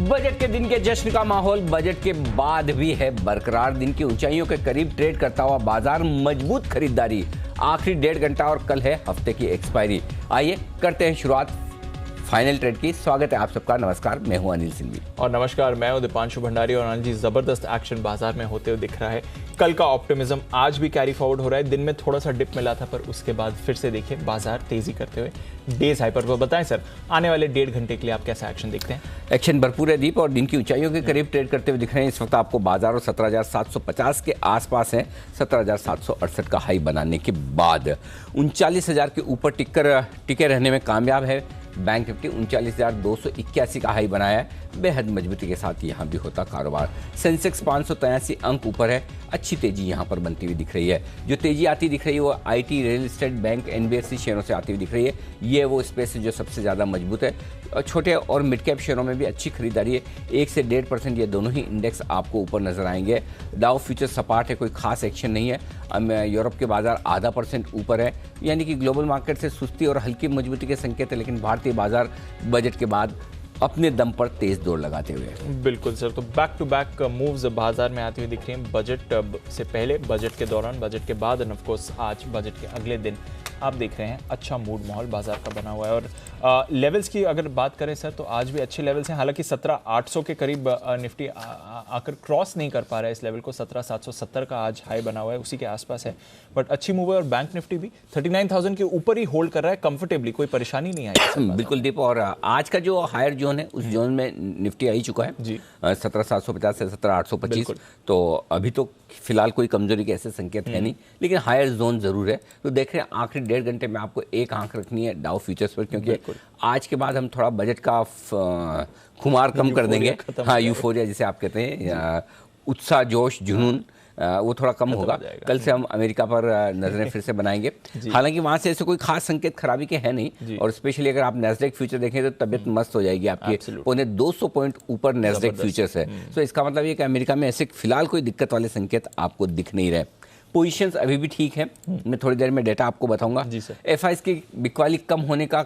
Budget के दिन के जश्न का माहौल बजट के बाद भी है बरकरार। दिन की ऊंचाइयों के करीब ट्रेड करता हुआ बाजार, मजबूत खरीदारी। आखिरी 1.5 घंटा और कल है हफ्ते की एक्सपायरी। आइए करते हैं शुरुआत फाइनल ट्रेड की। स्वागत है आप सबका। नमस्कार, मैं हूं अनिल सिंघवी। और नमस्कार, मैं हूं दीपांशु भंडारी। और अनिल जी, जबरदस्त एक्शन बाजार में होते हुए दिख रहा है। कल का ऑप्टिमिज्म आज भी कैरी फॉरवर्ड हो रहा है। दिन में थोड़ा सा डिप मिला था, पर उसके बाद फिर से देखिए बाजार तेजी करते हुए डेज हाइपर पर। बताएं सर, आने वाले 1.5 घंटे के लिए आप कैसा एक्शन देखते हैं? एक्शन भरपूर है दीप, और दिन की ऊंचाइयों के करीब ट्रेड करते हुए दिख रहे हैं। इस वक्त आपको बाजार 17,750 के आसपास है। 17,768 का हाई बनाने के बाद 39,000 के ऊपर टिके रहने में कामयाब है। बैंक निफ्टी 39,281 का हाई बनाया है। बेहद मजबूती के साथ यहां भी होता कारोबार। सेंसेक्स 583 अंक ऊपर है। अच्छी तेजी यहां पर बनती हुई दिख रही है। जो तेजी आती दिख रही है वो IT, real estate, bank, NBFC शेयरों से आती हुई दिख रही है। ये वो स्पेस है जो सबसे ज़्यादा मजबूत है। छोटे और मिड कैप शेयरों में भी अच्छी खरीदारी है। 1 से 1.5% ये दोनों ही इंडेक्स आपको ऊपर नजर आएंगे। डाउ फ्यूचर सपाट है, कोई खास एक्शन नहीं है। यूरोप के बाजार 0.5% ऊपर है, यानी कि ग्लोबल मार्केट से सुस्ती और हल्की मजबूती के संकेत है। लेकिन भारतीय बाजार बजट के बाद अपने दम पर तेज दौड़ लगाते हुए। बिल्कुल सर, तो बैक टू बैक मूव्स बाजार में आती हुई दिख रही हैं। बजट से पहले, बजट के दौरान, बजट के बाद, और ऑफ कोर्स आज बजट के अगले दिन आप देख रहे हैं अच्छा मूड माहौल बाजार का बना हुआ है। और लेवल्स की अगर बात करें सर, तो आज भी अच्छे लेवल्स हैं। हालांकि 17,800 के करीब निफ्टी आकर क्रॉस नहीं कर पा रहा है इस लेवल को। 17,770 का आज हाई बना हुआ है, उसी के आसपास है, बट अच्छी मूव है। और बैंक निफ्टी भी 39,000 के ऊपर ही होल्ड कर रहा है कंफर्टेबली, कोई परेशानी नहीं आई। बिल्कुल दीप, और आज का जो हायर जोन है उस जोन में निफ्टी आ ही चुका है जी। 17,750 से 17,825। तो अभी तो फिलहाल कोई कमजोरी के ऐसे संकेत है नहीं, लेकिन हायर जोन जरूर है। तो देख रहे हैं आखिरी 1.5 घंटे में आपको एक आंख रखनी है डाउ फ्यूचर्स पर, क्योंकि आज के बाद हम थोड़ा बजट का खुमार कम कर देंगे। हाँ, यूफोरिया जिसे आप कहते हैं, उत्साह, जोश, जुनून, वो थोड़ा कम होगा। कल से हम अमेरिका पर नजरें फिर से बनाएंगे। हालांकि वहां से ऐसे कोई खास संकेत खराबी के है नहीं। और स्पेशली अगर आप नैस्डैक फ्यूचर देखें तो तबियत मस्त हो जाएगी आपकी। 200 पॉइंट ऊपर नैस्डैक फ्यूचर्स है। तो इसका मतलब ये कि अमेरिका में ऐसे फिलहाल कोई दिक्कत वाले संकेत आपको दिख नहीं रहे। पोजीशंस अभी भी ठीक है। मैं थोड़ी देर में डेटा आपको बताऊंगा। एफआईएस की बिकवाली कम होने का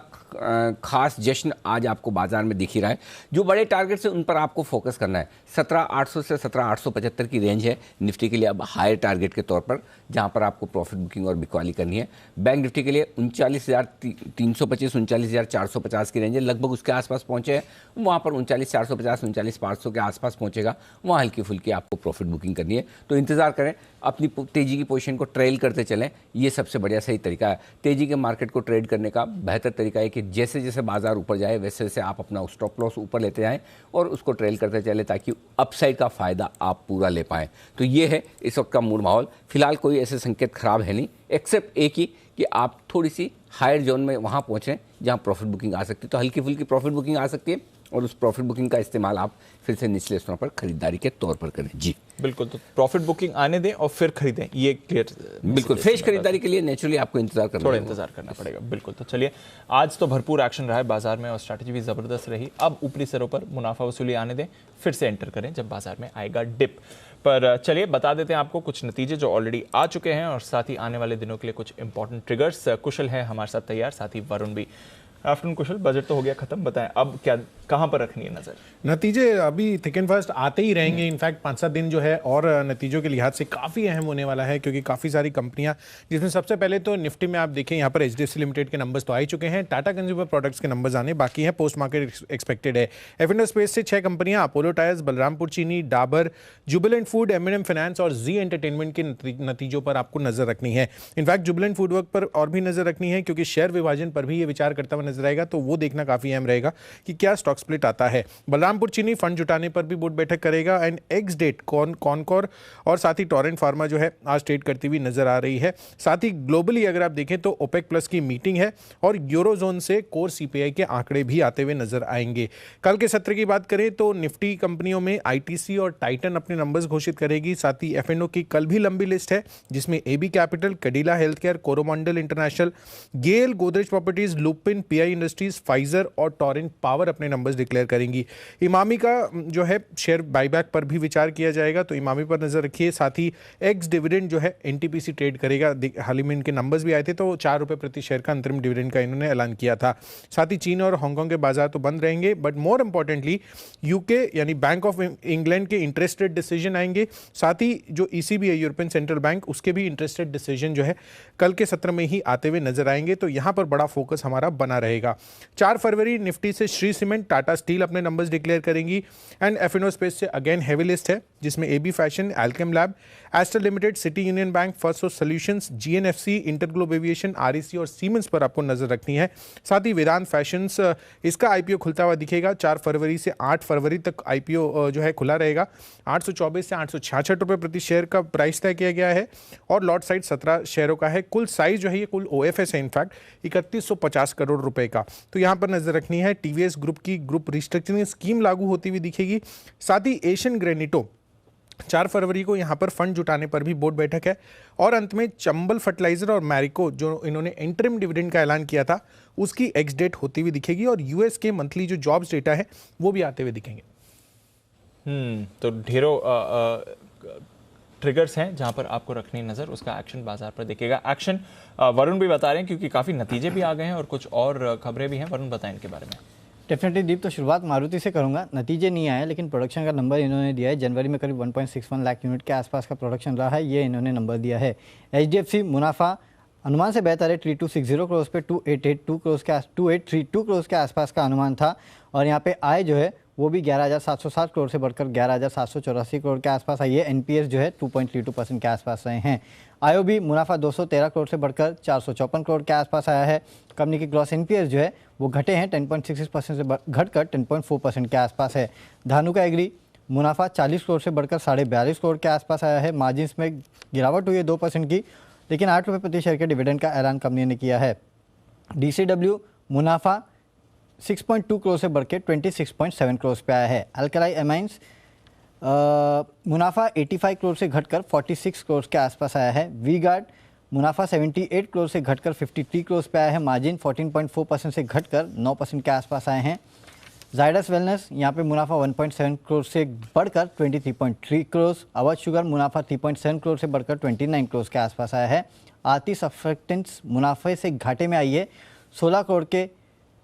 खास जश्न आज आपको बाजार में दिख ही रहा है। जो बड़े टारगेट्स हैं उन पर आपको फोकस करना है। 17,800 से 17,875 की रेंज है निफ्टी के लिए अब हायर टारगेट के तौर पर, जहां पर आपको प्रॉफिट बुकिंग और बिकवाली करनी है। बैंक निफ्टी के लिए 39,325, 39,450 की रेंज है, लगभग उसके आसपास पहुंचे हैं। वहां पर 39,450, 39,500 के आसपास पहुंचेगा, वहां हल्की फुल्की आपको प्रॉफिट बुकिंग करनी है। तो इंतजार करें, अपनी तेजी की पोजीशन को ट्रेल करते चलें। ये सबसे बढ़िया सही तरीका है। तेजी के मार्केट को ट्रेड करने का बेहतर तरीका है कि जैसे जैसे बाजार ऊपर जाए वैसे वैसे आप अपना स्टॉप लॉस ऊपर लेते जाएं और उसको ट्रेल करते चले, ताकि अपसाइड का फायदा आप पूरा ले पाएं। तो ये है इस वक्त का मूड माहौल। फिलहाल कोई ऐसे संकेत खराब है नहीं, एक्सेप्ट एक ही कि आप थोड़ी सी हायर जोन में वहां पहुंचे जहां प्रॉफिट बुकिंग आ सकती है। तो हल्की फुल्की प्रॉफिट बुकिंग आ सकती है, और उस प्रॉफिट बुकिंग का इस्तेमाल आप फिर से निचले स्तरों पर खरीदारी के तौर पर करें। जी बिल्कुल, तो प्रॉफिट बुकिंग आने दें और फिर खरीदें, ये क्लियर। बिल्कुल, फ्रेश खरीदारी के लिए नेचुरली आपको इंतजार करना पड़ेगा। बिल्कुल, तो चलिए, आज तो भरपूर एक्शन रहा है बाजार में और स्ट्रैटेजी भी जबरदस्त रही। अब ऊपरी स्तरों पर मुनाफा वसूली आने दें, फिर से एंटर करें जब बाजार में आएगा डिप। पर चलिए बता देते हैं आपको कुछ नतीजे जो ऑलरेडी आ चुके हैं, और साथ ही आने वाले दिनों के लिए कुछ इंपॉर्टेंट ट्रिगर्स। कुशल है हमारे साथ तैयार, साथ ही वरुण भी। आफ्टरनून कुशल, बजट तो हो गया खत्म, बताएं अब क्या, कहां पर रखनी है नजर? नतीजे अभी थिक एंड फास्ट आते ही रहेंगे। इनफैक्ट 5-7 दिन जो है और नतीजों के लिहाज से काफ़ी अहम होने वाला है, क्योंकि काफ़ी सारी कंपनियां, जिसमें सबसे पहले तो निफ्टी में आप देखें, यहाँ पर एचडीएफसी लिमिटेड के नंबर्स तो आ ही चुके हैं। टाटा कंज्यूमर प्रोडक्ट्स के नंबर्स आने बाकी हैं, पोस्ट मार्केट एक्सपेक्टेड है। एफ&ओ स्पेस से 6 कंपनियां, अपोलो टायर्स, बलरामपुर चीनी, डाबर, जुबिलेंट फूड, एम&एम फाइनेंस और जी एंटरटेनमेंट के नतीजों पर आपको नजर रखनी है। इनफैक्ट जुबिलेंट फूडवर्क पर और भी नजर रखनी है, क्योंकि शेयर विभाजन पर भी ये विचार करता हुआ नजर आएगा। तो वो देखना काफी अहम रहेगा कि क्या स्टॉक स्प्लिट आता है। बलरामपुर चीनी फंड जुटाने पर भी बोर्ड बैठक करेगा। एंड एक्स डेट कॉनकोर और साथ ही टोरेंट फार्मा जो है आज ट्रेड करती हुई नजर आ रही है। साथ ही ग्लोबली अगर आप देखें तो ओपेक प्लस की मीटिंग है, और यूरोजोन से कोर सीपीआई के आंकड़े भी आते हुए नजर आएंगे। कल के सत्र की बात करें तो निफ्टी कंपनियों में आईटीसी और टाइटन अपने नंबर्स घोषित करेगी। साथ ही एफ&ओ की कल भी लंबी लिस्ट है, जिसमें AB capital, Cadila health care, Coromandel international, GAIL, Godrej properties, Lupin, PI industries, Pfizer और टोरेंट पावर अपने नंबर्स डिक्लेयर करेंगी। इमामी का जो है शेयर बाईबैक पर भी विचार किया जाएगा, तो इमामी पर नजर रखिए। साथ ही एक्स डिविडेंड जो है एनटीपीसी ट्रेड करेगा। हाल ही में इनके नंबर्स भी आए थे, तो 4 रुपये प्रति शेयर का अंतरिम डिविडेंड का इन्होंने ऐलान किया था। साथ ही चीन और हांगकांग के बाजार तो बंद रहेंगे, बट मोर इंपॉर्टेंटली यूके यानी बैंक ऑफ इंग्लैंड के इंटरेस्ट रेट डिसीजन आएंगे। साथ ही जो ईसीबी है, यूरोपियन सेंट्रल बैंक, उसके भी इंटरेस्ट रेट डिसीजन जो है कल के सत्र में ही आते हुए नजर आएंगे, तो यहां पर बड़ा फोकस हमारा बना रहेगा। 4 फरवरी निफ्टी से श्री सीमेंट, टाटा स्टील अपने नंबर्स डिक्लेयर करेंगी। एंड एफएनओ स्पेस से अगेन हैवी लिस्ट है, जिसमें AB fashion, Alkem lab, Aster limited, city union bank, first solutions, GNFC, InterGlobe aviation, REC और सीमेंस पर आपको नजर रखनी है। साथ ही वेदांत फैशंस, इसका आईपीओ खुलता हुआ दिखेगा। 4 फरवरी से 8 फरवरी तक आईपीओ जो है खुला रहेगा। 824 से 866 रुपये प्रति शेयर का प्राइस तय किया गया है और लॉट साइज 17 शेयरों का है। कुल साइज जो है, ये कुल ओएफएस है इनफैक्ट 3150 करोड़ रुपए का। तो यहाँ पर नजर रखनी है। टीवीएस ग्रुप की ग्रुप रिस्ट्रक्चरिंग स्कीम लागू होती हुई दिखेगी। साथ ही एशियन ग्रेनिटो 4 फरवरी को यहाँ पर फंड जुटाने पर भी बोर्ड बैठक है। और अंत में चंबल फर्टिलाइजर और मैरिको, जो इन्होंने इंटरिम डिविडेंड का ऐलान किया था, उसकी एक्स डेट होती हुई दिखेगी। और यूएस के मंथली जो जॉब्स डेटा है वो भी आते हुए दिखेंगे। तो ढेरों ट्रिगर्स हैं जहां पर आपको रखनी नजर, उसका एक्शन बाजार पर दिखेगा। एक्शन वरुण भी बता रहे हैं, क्योंकि काफी नतीजे भी आ गए हैं और कुछ और खबरें भी हैं। वरुण बताएं इनके बारे में। डेफिनेटली दीप, तो शुरुआत मारुति से करूंगा। नतीजे नहीं आए, लेकिन प्रोडक्शन का नंबर इन्होंने दिया है। जनवरी में करीब 1.61 लाख यूनिट के आसपास का प्रोडक्शन रहा है, ये इन्होंने नंबर दिया है। एचडीएफसी मुनाफा अनुमान से बेहतर है, 3260 करोड़ पे 2832 करोड़ के आसपास का अनुमान था। और यहाँ पे आय जो है वो भी 11,760 करोड़ से बढ़कर 11,784 करोड़ के आसपास आई है। एनपीएस जो है 2.32% के आसपास रहे हैं। आईओबी मुनाफा 213 करोड़ से बढ़कर 454 करोड़ के आसपास आया है। कंपनी की ग्रॉस एनपीएस जो है वो घटे हैं 10.66% से घटकर 10.4% के आसपास है। धानुका एग्री मुनाफा 40 करोड़ से बढ़कर 42.5 करोड़ के आसपास आया है। मार्जिन्स में गिरावट हुई है 2% की, लेकिन 8 रुपये प्रति शेयर के डिविडेंड का ऐलान कंपनी ने किया है। डीसीडब्ल्यू मुनाफा 6.2 करोड़ से बढ़ के 26.7 करोड़ पे आया है। अल्कलाई एमाइंस मुनाफा 85 करोड़ से घटकर 46 करोड़ के आसपास आया है। वी गार्ड मुनाफा 78 करोड़ से घटकर 53 करोड़ पे आया है। मार्जिन 14.4% से घटकर 9% के आसपास आए हैं। जायडस वेलनेस यहाँ पे मुनाफा 1.7 करोड़ से बढ़कर 23.3 करोड़। अवध शुगर मुनाफा 3.7 करोड़ से बढ़कर 29 करोड़ के आसपास आया है। आरती सर्फेक्टेंट्स मुनाफे से घाटे में आई है। 16 करोड़ के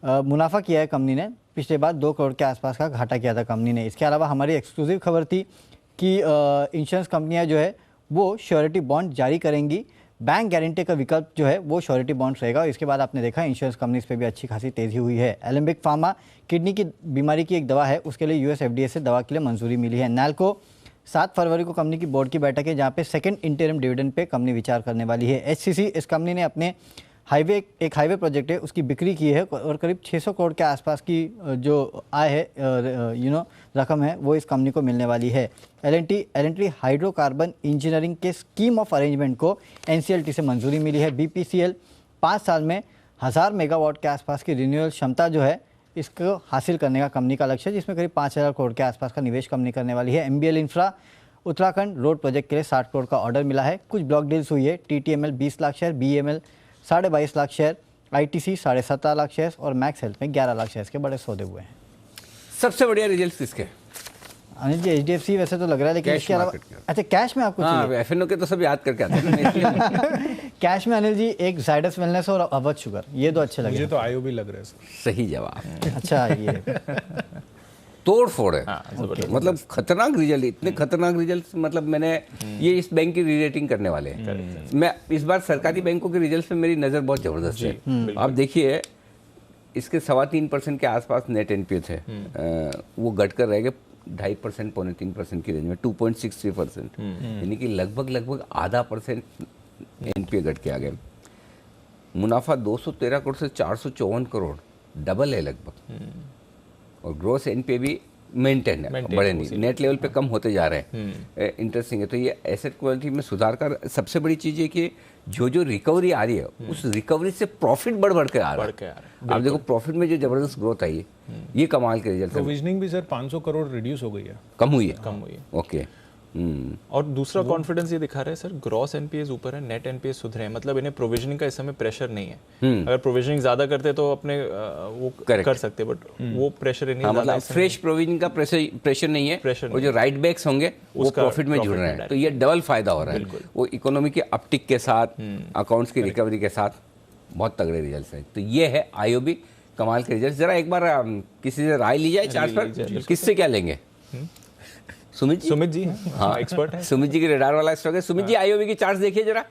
मुनाफा किया है कंपनी ने, पिछले बार 2 करोड़ के आसपास का घाटा किया था कंपनी ने। इसके अलावा हमारी एक्सक्लूसिव खबर थी कि इंश्योरेंस कंपनियां जो है वो श्योरिटी बॉन्ड जारी करेंगी। बैंक गारंटी का विकल्प जो है वो श्योरिटी बॉन्ड रहेगा। और इसके बाद आपने देखा इंश्योरेंस कंपनीज पे भी अच्छी खासी तेजी हुई है। एलेम्बिक फार्मा किडनी की बीमारी की एक दवा है, उसके लिए यूएस एफडीए से दवा के लिए मंजूरी मिली है। नैल्को 7 फरवरी को कंपनी की बोर्ड की बैठक है, जहाँ पे second interim dividend pay company विचार करने वाली है। एचसीसी, इस कंपनी ने अपने एक हाईवे प्रोजेक्ट है उसकी बिक्री की है और करीब 600 करोड़ के आसपास की जो आय है रकम है वो इस कंपनी को मिलने वाली है। एल&टी हाइड्रोकार्बन इंजीनियरिंग के स्कीम ऑफ अरेंजमेंट को एनसीएलटी से मंजूरी मिली है। बीपीसीएल 5 साल में 1000 मेगावाट के आसपास की रिन्यूएबल क्षमता जो है इसको हासिल करने का कंपनी का लक्ष्य है, जिसमें करीब 5000 करोड़ के आसपास का निवेश कंपनी करने वाली है। MBL infra Uttarakhand road project के लिए 60 करोड़ का ऑर्डर मिला है। कुछ ब्लॉक डील्स हुई है। TTML 20 lakh share, BML 22.5 lakh share, ITC 17.5 lakh share और मैक्स हेल्थ में 11 लाख शेयर के बड़े सौदे हुए हैं। सबसे बढ़िया रिजल्ट किसके? अनिल जी, एचडीएफसी वैसे तो लग रहा है, लेकिन इसके अलावा अच्छा कैश में आपको चाहिए? एफएनओ के तो सब याद करके आते हैं। कैश में अनिल जी एक जायडस वेलनेस और अवध शुगर, ये दो अच्छे लगे। मुझे तो आईओबी लग रहा है सर। सही जवाब। अच्छा, ये तोड़ फोड़ है। मतलब खतरनाक रिजल्ट, इतने खतरनाक रिजल्ट, मतलब मैंने ये इस बैंक की रीरेटिंग करने वाले हैं। मैं इस बार सरकारी बैंकों के रिजल्ट पे मेरी नज़र बहुत ज़बरदस्त है। आप देखिए इसके 3.25% के आसपास नेट एनपीए थे, वो घट कर रह गए 2.5% 3% की रेंज में 2.63%, यानी कि लगभग आधा % एनपीए घट के आ गए। मुनाफा 213 करोड़ से 454 करोड़, डबल है लगभग। और ग्रोस एनपीए भी मेंटेन है, बड़े नहीं, नेट लेवल पे कम होते जा रहे हैं। इंटरेस्टिंग है। तो ये एसेट क्वालिटी में सुधार का सबसे बड़ी चीज़ है कि जो रिकवरी आ रही है उस रिकवरी से प्रॉफिट बढ़ के आ रहा है। आप देखो प्रॉफिट में जो जबरदस्त ग्रोथ आई है, ये कमाल के रिजल्ट है। प्रोविजनिंग भी सर 500 करोड़ रिड्यूस हो गई है, कम हुई है। ओके। और दूसरा कॉन्फिडेंस ये दिखा रहा है सर, ग्रॉस एनपीएस ऊपर है, नेट एनपीएस सुधरे हैं, मतलब इन्हें प्रोविजनिंग का इस समय प्रेशर नहीं है। अगर प्रोविजनिंग ज्यादा करते तो अपने वो कर सकते, बट वो प्रेशर इन्हें मतलब फ्रेश प्रोविजन का प्रेशर नहीं है, और जो राइट बैक्स होंगे वो प्रॉफिट में जुड़ रहे हैं, तो ये डबल फायदा हो रहा है। वो इकोनॉमी के अपटिक के साथ, अकाउंट्स की रिकवरी के साथ बहुत तगड़े रिजल्ट हैं। तो ये है आईओबी कमाल के रिजल्ट। जरा एक बार किसी से राय ली जाए चार्ट पर, किससे क्या लेंगे? सुमित जी हाँ, एक्सपर्ट है। सुमित जी की रेडार वाला स्टॉक है। सुमित जी, आईओबी की चार्ट देखिए जरा।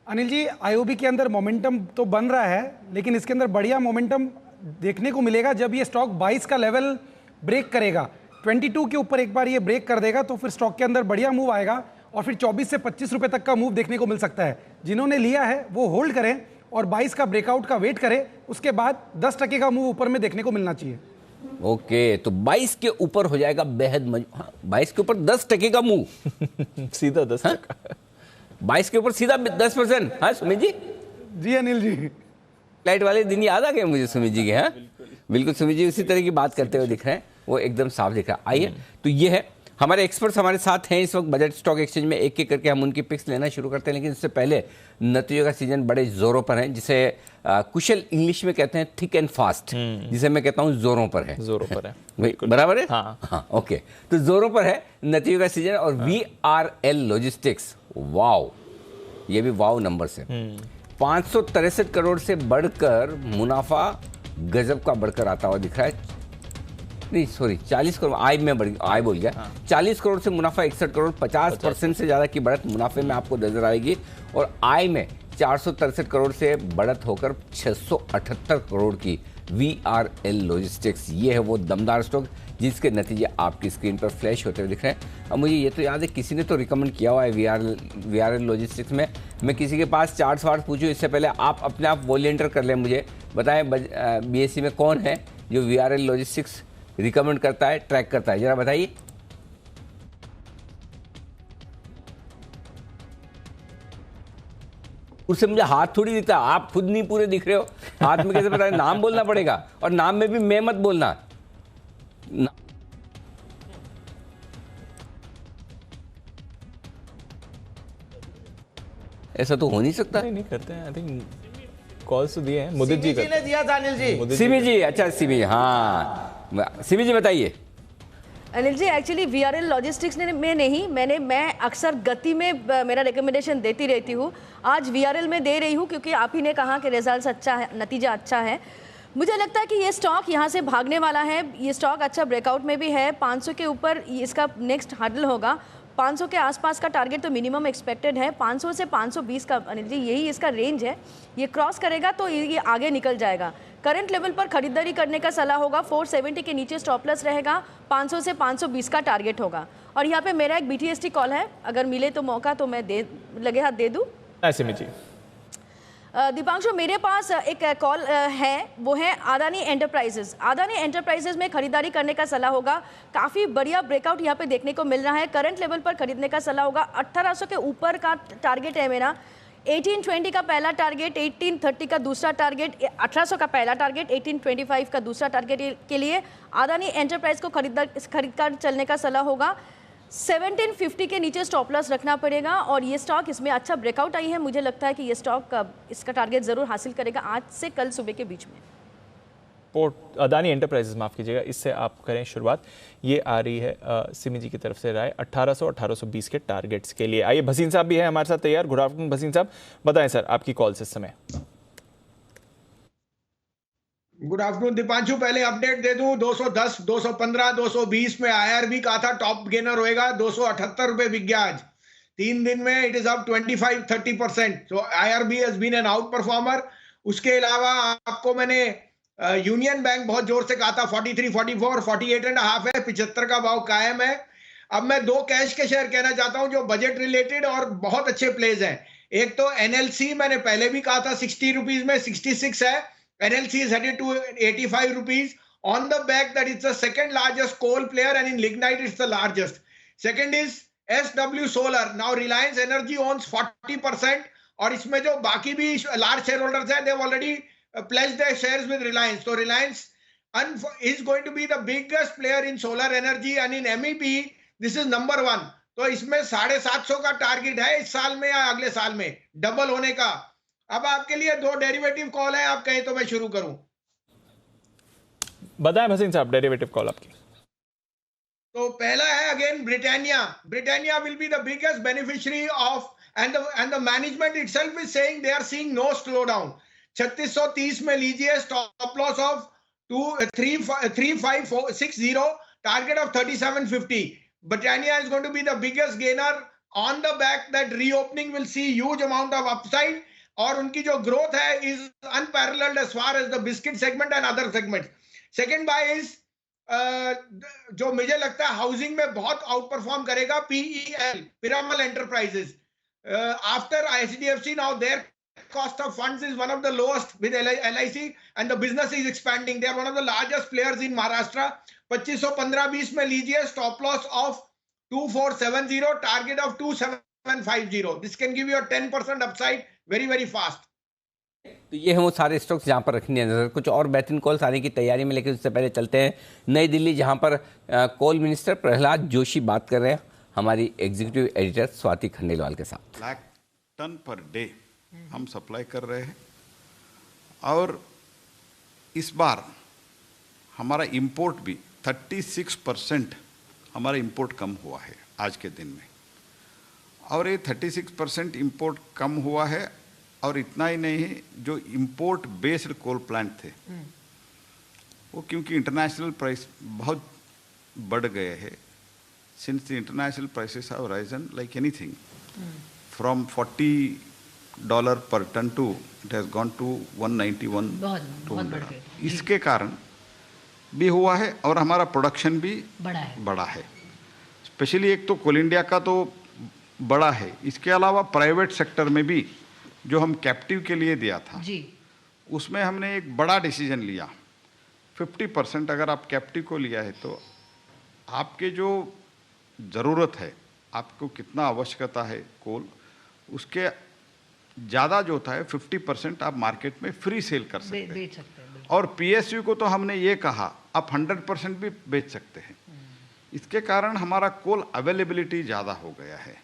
अनिल जी, आईओबी के अंदर मोमेंटम तो बन रहा है, लेकिन इसके अंदर बढ़िया मोमेंटम देखने को मिलेगा जब ये स्टॉक 22 का लेवल ब्रेक करेगा। 22 के ऊपर एक बार ये ब्रेक कर देगा तो फिर स्टॉक के अंदर बढ़िया मूव आएगा और फिर 24 से 25 रुपए तक का मूव देखने को मिल सकता है। जिन्होंने लिया है वो होल्ड करें और 22 का ब्रेकआउट का वेट करें, उसके बाद 10% का मूव ऊपर में देखने को मिलना चाहिए। ओके, तो 22 के ऊपर हो जाएगा बेहद 22 के ऊपर 10% का मूव सीधा 10%। 22 के ऊपर सीधा 10%। हाँ सुमित जी? जी अनिल जी, लाइट वाले दिन याद आ गए मुझे सुमित जी के। हाँ बिल्कुल, सुमित जी उसी तरह की बात करते हुए दिख रहे हैं, वो एकदम साफ दिख रहा है। आइए, तो ये है हमारे एक्सपर्ट्स हमारे साथ हैं इस वक्त बजट स्टॉक एक्सचेंज में। एक एक करके हम उनकी पिक्स लेना शुरू करते हैं, लेकिन इससे पहले नतीजों का सीजन बड़े जोरों पर है, जिसे कुशल इंग्लिश में कहते हैं थिक एंड फास्ट, जिसे मैं कहता हूँ जोरों पर है। जोरों पर है बराबर है। हाँ, ओके, तो जोरों पर है नतीजों का सीजन। और VRL लॉजिस्टिक्स, वाओ, ये भी वाओ नंबर से 563 करोड़ से बढ़कर मुनाफा गजब का बढ़कर आता हुआ दिख रहा है। नहीं सॉरी, 40 करोड़ आय बोल गया। 40 करोड़ से मुनाफा 61 करोड़, 50% से ज़्यादा की बढ़त मुनाफे में आपको नजर आएगी। और आय में 463 करोड़ से बढ़त होकर 678 करोड़ की VRL लॉजिस्टिक्स। ये है वो दमदार स्टॉक जिसके नतीजे आपकी स्क्रीन पर फ्लैश होते हुए दिख रहे हैं। अब मुझे ये तो याद है किसी ने तो रिकमेंड किया हुआ है VRL लॉजिस्टिक्स में। मैं किसी के पास चार्ट वार्ट पूछूं इससे पहले आप अपने आप वॉलंटियर कर लें, मुझे बताएं BSE में कौन है जो VRL लॉजिस्टिक्स रिकमेंड करता है, ट्रैक करता है, जरा बताइए। उससे मुझे हाथ थोड़ी दिखता, आप खुद नहीं पूरे दिख रहे हो, हाथ में कैसे बताए? नाम बोलना पड़ेगा, और नाम में भी मैं मत बोलना। ऐसा तो हो नहीं सकता। नहीं करते हैं। आई थिंक कॉल्स तो दिए हैं, मुदित जी ने दिया था अनिल जी। सिमी जी, अच्छा सिमी, हाँ सिमी जी बताइए। Anil ji, actually VRL logistics ने में नहीं, मैं अक्सर गति में मेरा रिकमेंडेशन देती रहती हूँ। आज VRL में दे रही हूँ क्योंकि आप ही ने कहा कि रिजल्ट अच्छा है, नतीजा अच्छा है। मुझे लगता है कि ये स्टॉक यहाँ से भागने वाला है। ये स्टॉक अच्छा ब्रेकआउट में भी है। 500 के ऊपर इसका नेक्स्ट हर्डल होगा। 500 के आसपास का टारगेट तो मिनिमम एक्सपेक्टेड है। 500 से 520 का अनिल जी यही इसका रेंज है। ये क्रॉस करेगा तो ये आगे निकल जाएगा। करंट लेवल पर खरीदारी करने का सलाह होगा। 470 के नीचे स्टॉप लॉस रहेगा। 500 से 520 का टारगेट होगा। और यहाँ पे मेरा एक BTST कॉल है, अगर मिले तो मौका तो मैं लगे हाथ दे दूँ। ऐसे में जी दीपांशु, मेरे पास एक कॉल है, वो है अदानी एंटरप्राइजेज। अदानी एंटरप्राइजेज में खरीदारी करने का सलाह होगा। काफ़ी बढ़िया ब्रेकआउट यहाँ पे देखने को मिल रहा है। करंट लेवल पर खरीदने का सलाह होगा। 1800 के ऊपर का टारगेट है मेरा। 1820 का पहला टारगेट, 1830 का दूसरा टारगेट, 1800 का पहला टारगेट, 1825 का दूसरा टारगेट के लिए अदानी एंटरप्राइज को खरीदकर चलने का सलाह होगा। 1750 के नीचे स्टॉप लॉस रखना पड़ेगा। और ये स्टॉक, इसमें अच्छा ब्रेकआउट आई है, मुझे लगता है कि ये स्टॉक इसका टारगेट ज़रूर हासिल करेगा आज से कल सुबह के बीच में। अदानी एंटरप्राइजेज, माफ़ कीजिएगा, इससे आप करें शुरुआत। ये आ रही है सिमी जी की तरफ से राय 1800-1820 के टारगेट्स के लिए। आइए, भसीन साहब भी है हमारे साथ तैयार। गुड आफ्टरनून भसीन साहब, बताएं सर आपकी कॉल इस समय। गुड आफ्टरनून दीपांशु, पहले अपडेट दे दूं। 210, 215, 220 में IRB कहा था टॉप गेनर होएगा। 278 रुपए बिक गया आज। 3 दिन में it is up 25-30%। So IRB has been an outperformer. उसके अलावा आपको मैंने यूनियन बैंक बहुत जोर से कहा था 43, 44, 48.5 है, 75 का भाव कायम है। अब मैं 2 कैश के शेयर कहना चाहता हूं जो बजट रिलेटेड और बहुत अच्छे प्लेज हैं। एक तो NLC, मैंने पहले भी कहा था 60 रुपीज में, 66 है। NLC is headed to 85 rupees on the back that it's the second largest coal player, and in lignite it's the largest. Second is SW Solar. Now Reliance Energy owns 40%, और इसमें जो बाकी भी large shareholders हैं, they've already pledged their shares with Reliance. So Reliance is going to be the biggest player in solar energy, and in MEP this is number 1। तो इसमें 750 का target है इस साल में या अगले साल में डबल होने का। अब आपके लिए 2 डेरिवेटिव कॉल है, आप कहें तो मैं शुरू करूं। बताएं भसीन साहब, डेरिवेटिव कॉल आपकी। तो पहला है again Britannia. Britannia will be the biggest beneficiary of and the management itself is saying they are seeing no slow down. 3630 में लीजिए, stop loss of 3560, target of 3750। Britannia is going to be the biggest gainer on the back that reopening will see huge amount of upside, और उनकी जो growth है is unparalleled as far as the biscuit segment and other segments. Second buy is जो मुझे लगता है housing में बहुत आउट परफॉर्म करेगा, PEL, Piramal Enterprises. After HDFC, now their cost of funds is one of the lowest with LIC and the business is expanding. They are one of the largest players in Maharashtra. 2515-20 में लीजिए, stop loss of 2470, target of 2750. This can give you 10% upside very very fast. तो ये हैं वो सारे stocks जहाँ पर रखनी है नजर। कुछ और बेहतरीन कॉल्स आने की तैयारी में, लेकिन उससे पहले चलते हैं नई दिल्ली, जहाँ पर कोल मिनिस्टर प्रहलाद जोशी बात कर रहे हैं हमारी एग्जीक्यूटिव एडिटर स्वाति खंडेलवाल के साथ। लाख टन पर डे हम सप्लाई कर रहे हैं, और इस बार हमारा इंपोर्ट भी 36% हमारा इंपोर्ट कम हुआ है आज के दिन में। और ये 36% इंपोर्ट कम हुआ है, और इतना ही नहीं है, जो इंपोर्ट बेस्ड कोल प्लांट थे वो क्योंकि इंटरनेशनल प्राइस बहुत बढ़ गए हैं, since the international prices have risen like anything from $40 per ton to it has gone to 191 $200। इसके कारण भी हुआ है, और हमारा प्रोडक्शन भी बड़ा है। स्पेशली एक तो कोल इंडिया का तो बड़ा है, इसके अलावा प्राइवेट सेक्टर में भी जो हम कैप्टिव के लिए दिया था जी, उसमें हमने एक बड़ा डिसीजन लिया। 50% अगर आप कैप्टिव को लिया है तो आपके जो ज़रूरत है, आपको कितना आवश्यकता है कोल, उसके ज़्यादा जो होता है 50% आप मार्केट में फ्री सेल कर सकते हैं, बेच सकते हैं। और PSU को तो हमने ये कहा आप 100% भी बेच सकते हैं। इसके कारण हमारा कोल अवेलेबिलिटी ज़्यादा हो गया है।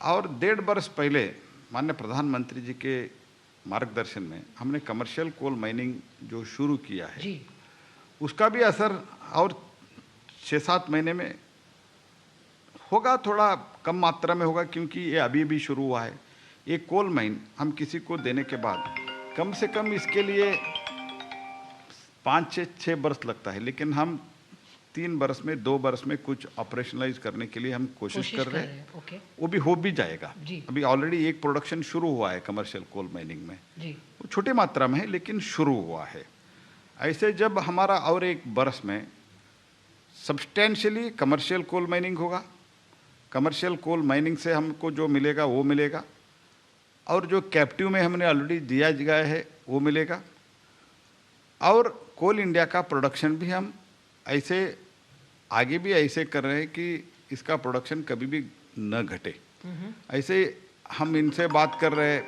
और 1.5 वर्ष पहले माननीय प्रधानमंत्री जी के मार्गदर्शन में हमने कमर्शियल कोल माइनिंग जो शुरू किया है जी, उसका भी असर और 6-7 महीने में होगा, थोड़ा कम मात्रा में होगा क्योंकि ये अभी भी शुरू हुआ है। ये कोल माइन हम किसी को देने के बाद कम से कम इसके लिए 5-6 वर्ष लगता है, लेकिन हम 3 वर्ष में 2 वर्ष में कुछ ऑपरेशनलाइज करने के लिए हम कोशिश कर रहे हैं। ओके। वो भी हो भी जाएगा। अभी ऑलरेडी एक प्रोडक्शन शुरू हुआ है कमर्शियल कोल माइनिंग में जी, वो छोटी मात्रा में है लेकिन शुरू हुआ है। ऐसे जब हमारा और एक वर्ष में सब्सटेंशियली कमर्शियल कोल माइनिंग होगा, कमर्शियल कोल माइनिंग से हमको जो मिलेगा वो मिलेगा, और जो कैप्टिव में हमने ऑलरेडी दिया गया है वो मिलेगा, और कोल इंडिया का प्रोडक्शन भी हम ऐसे आगे भी ऐसे कर रहे हैं कि इसका प्रोडक्शन कभी भी न घटे। ऐसे हम इनसे बात कर रहे हैं,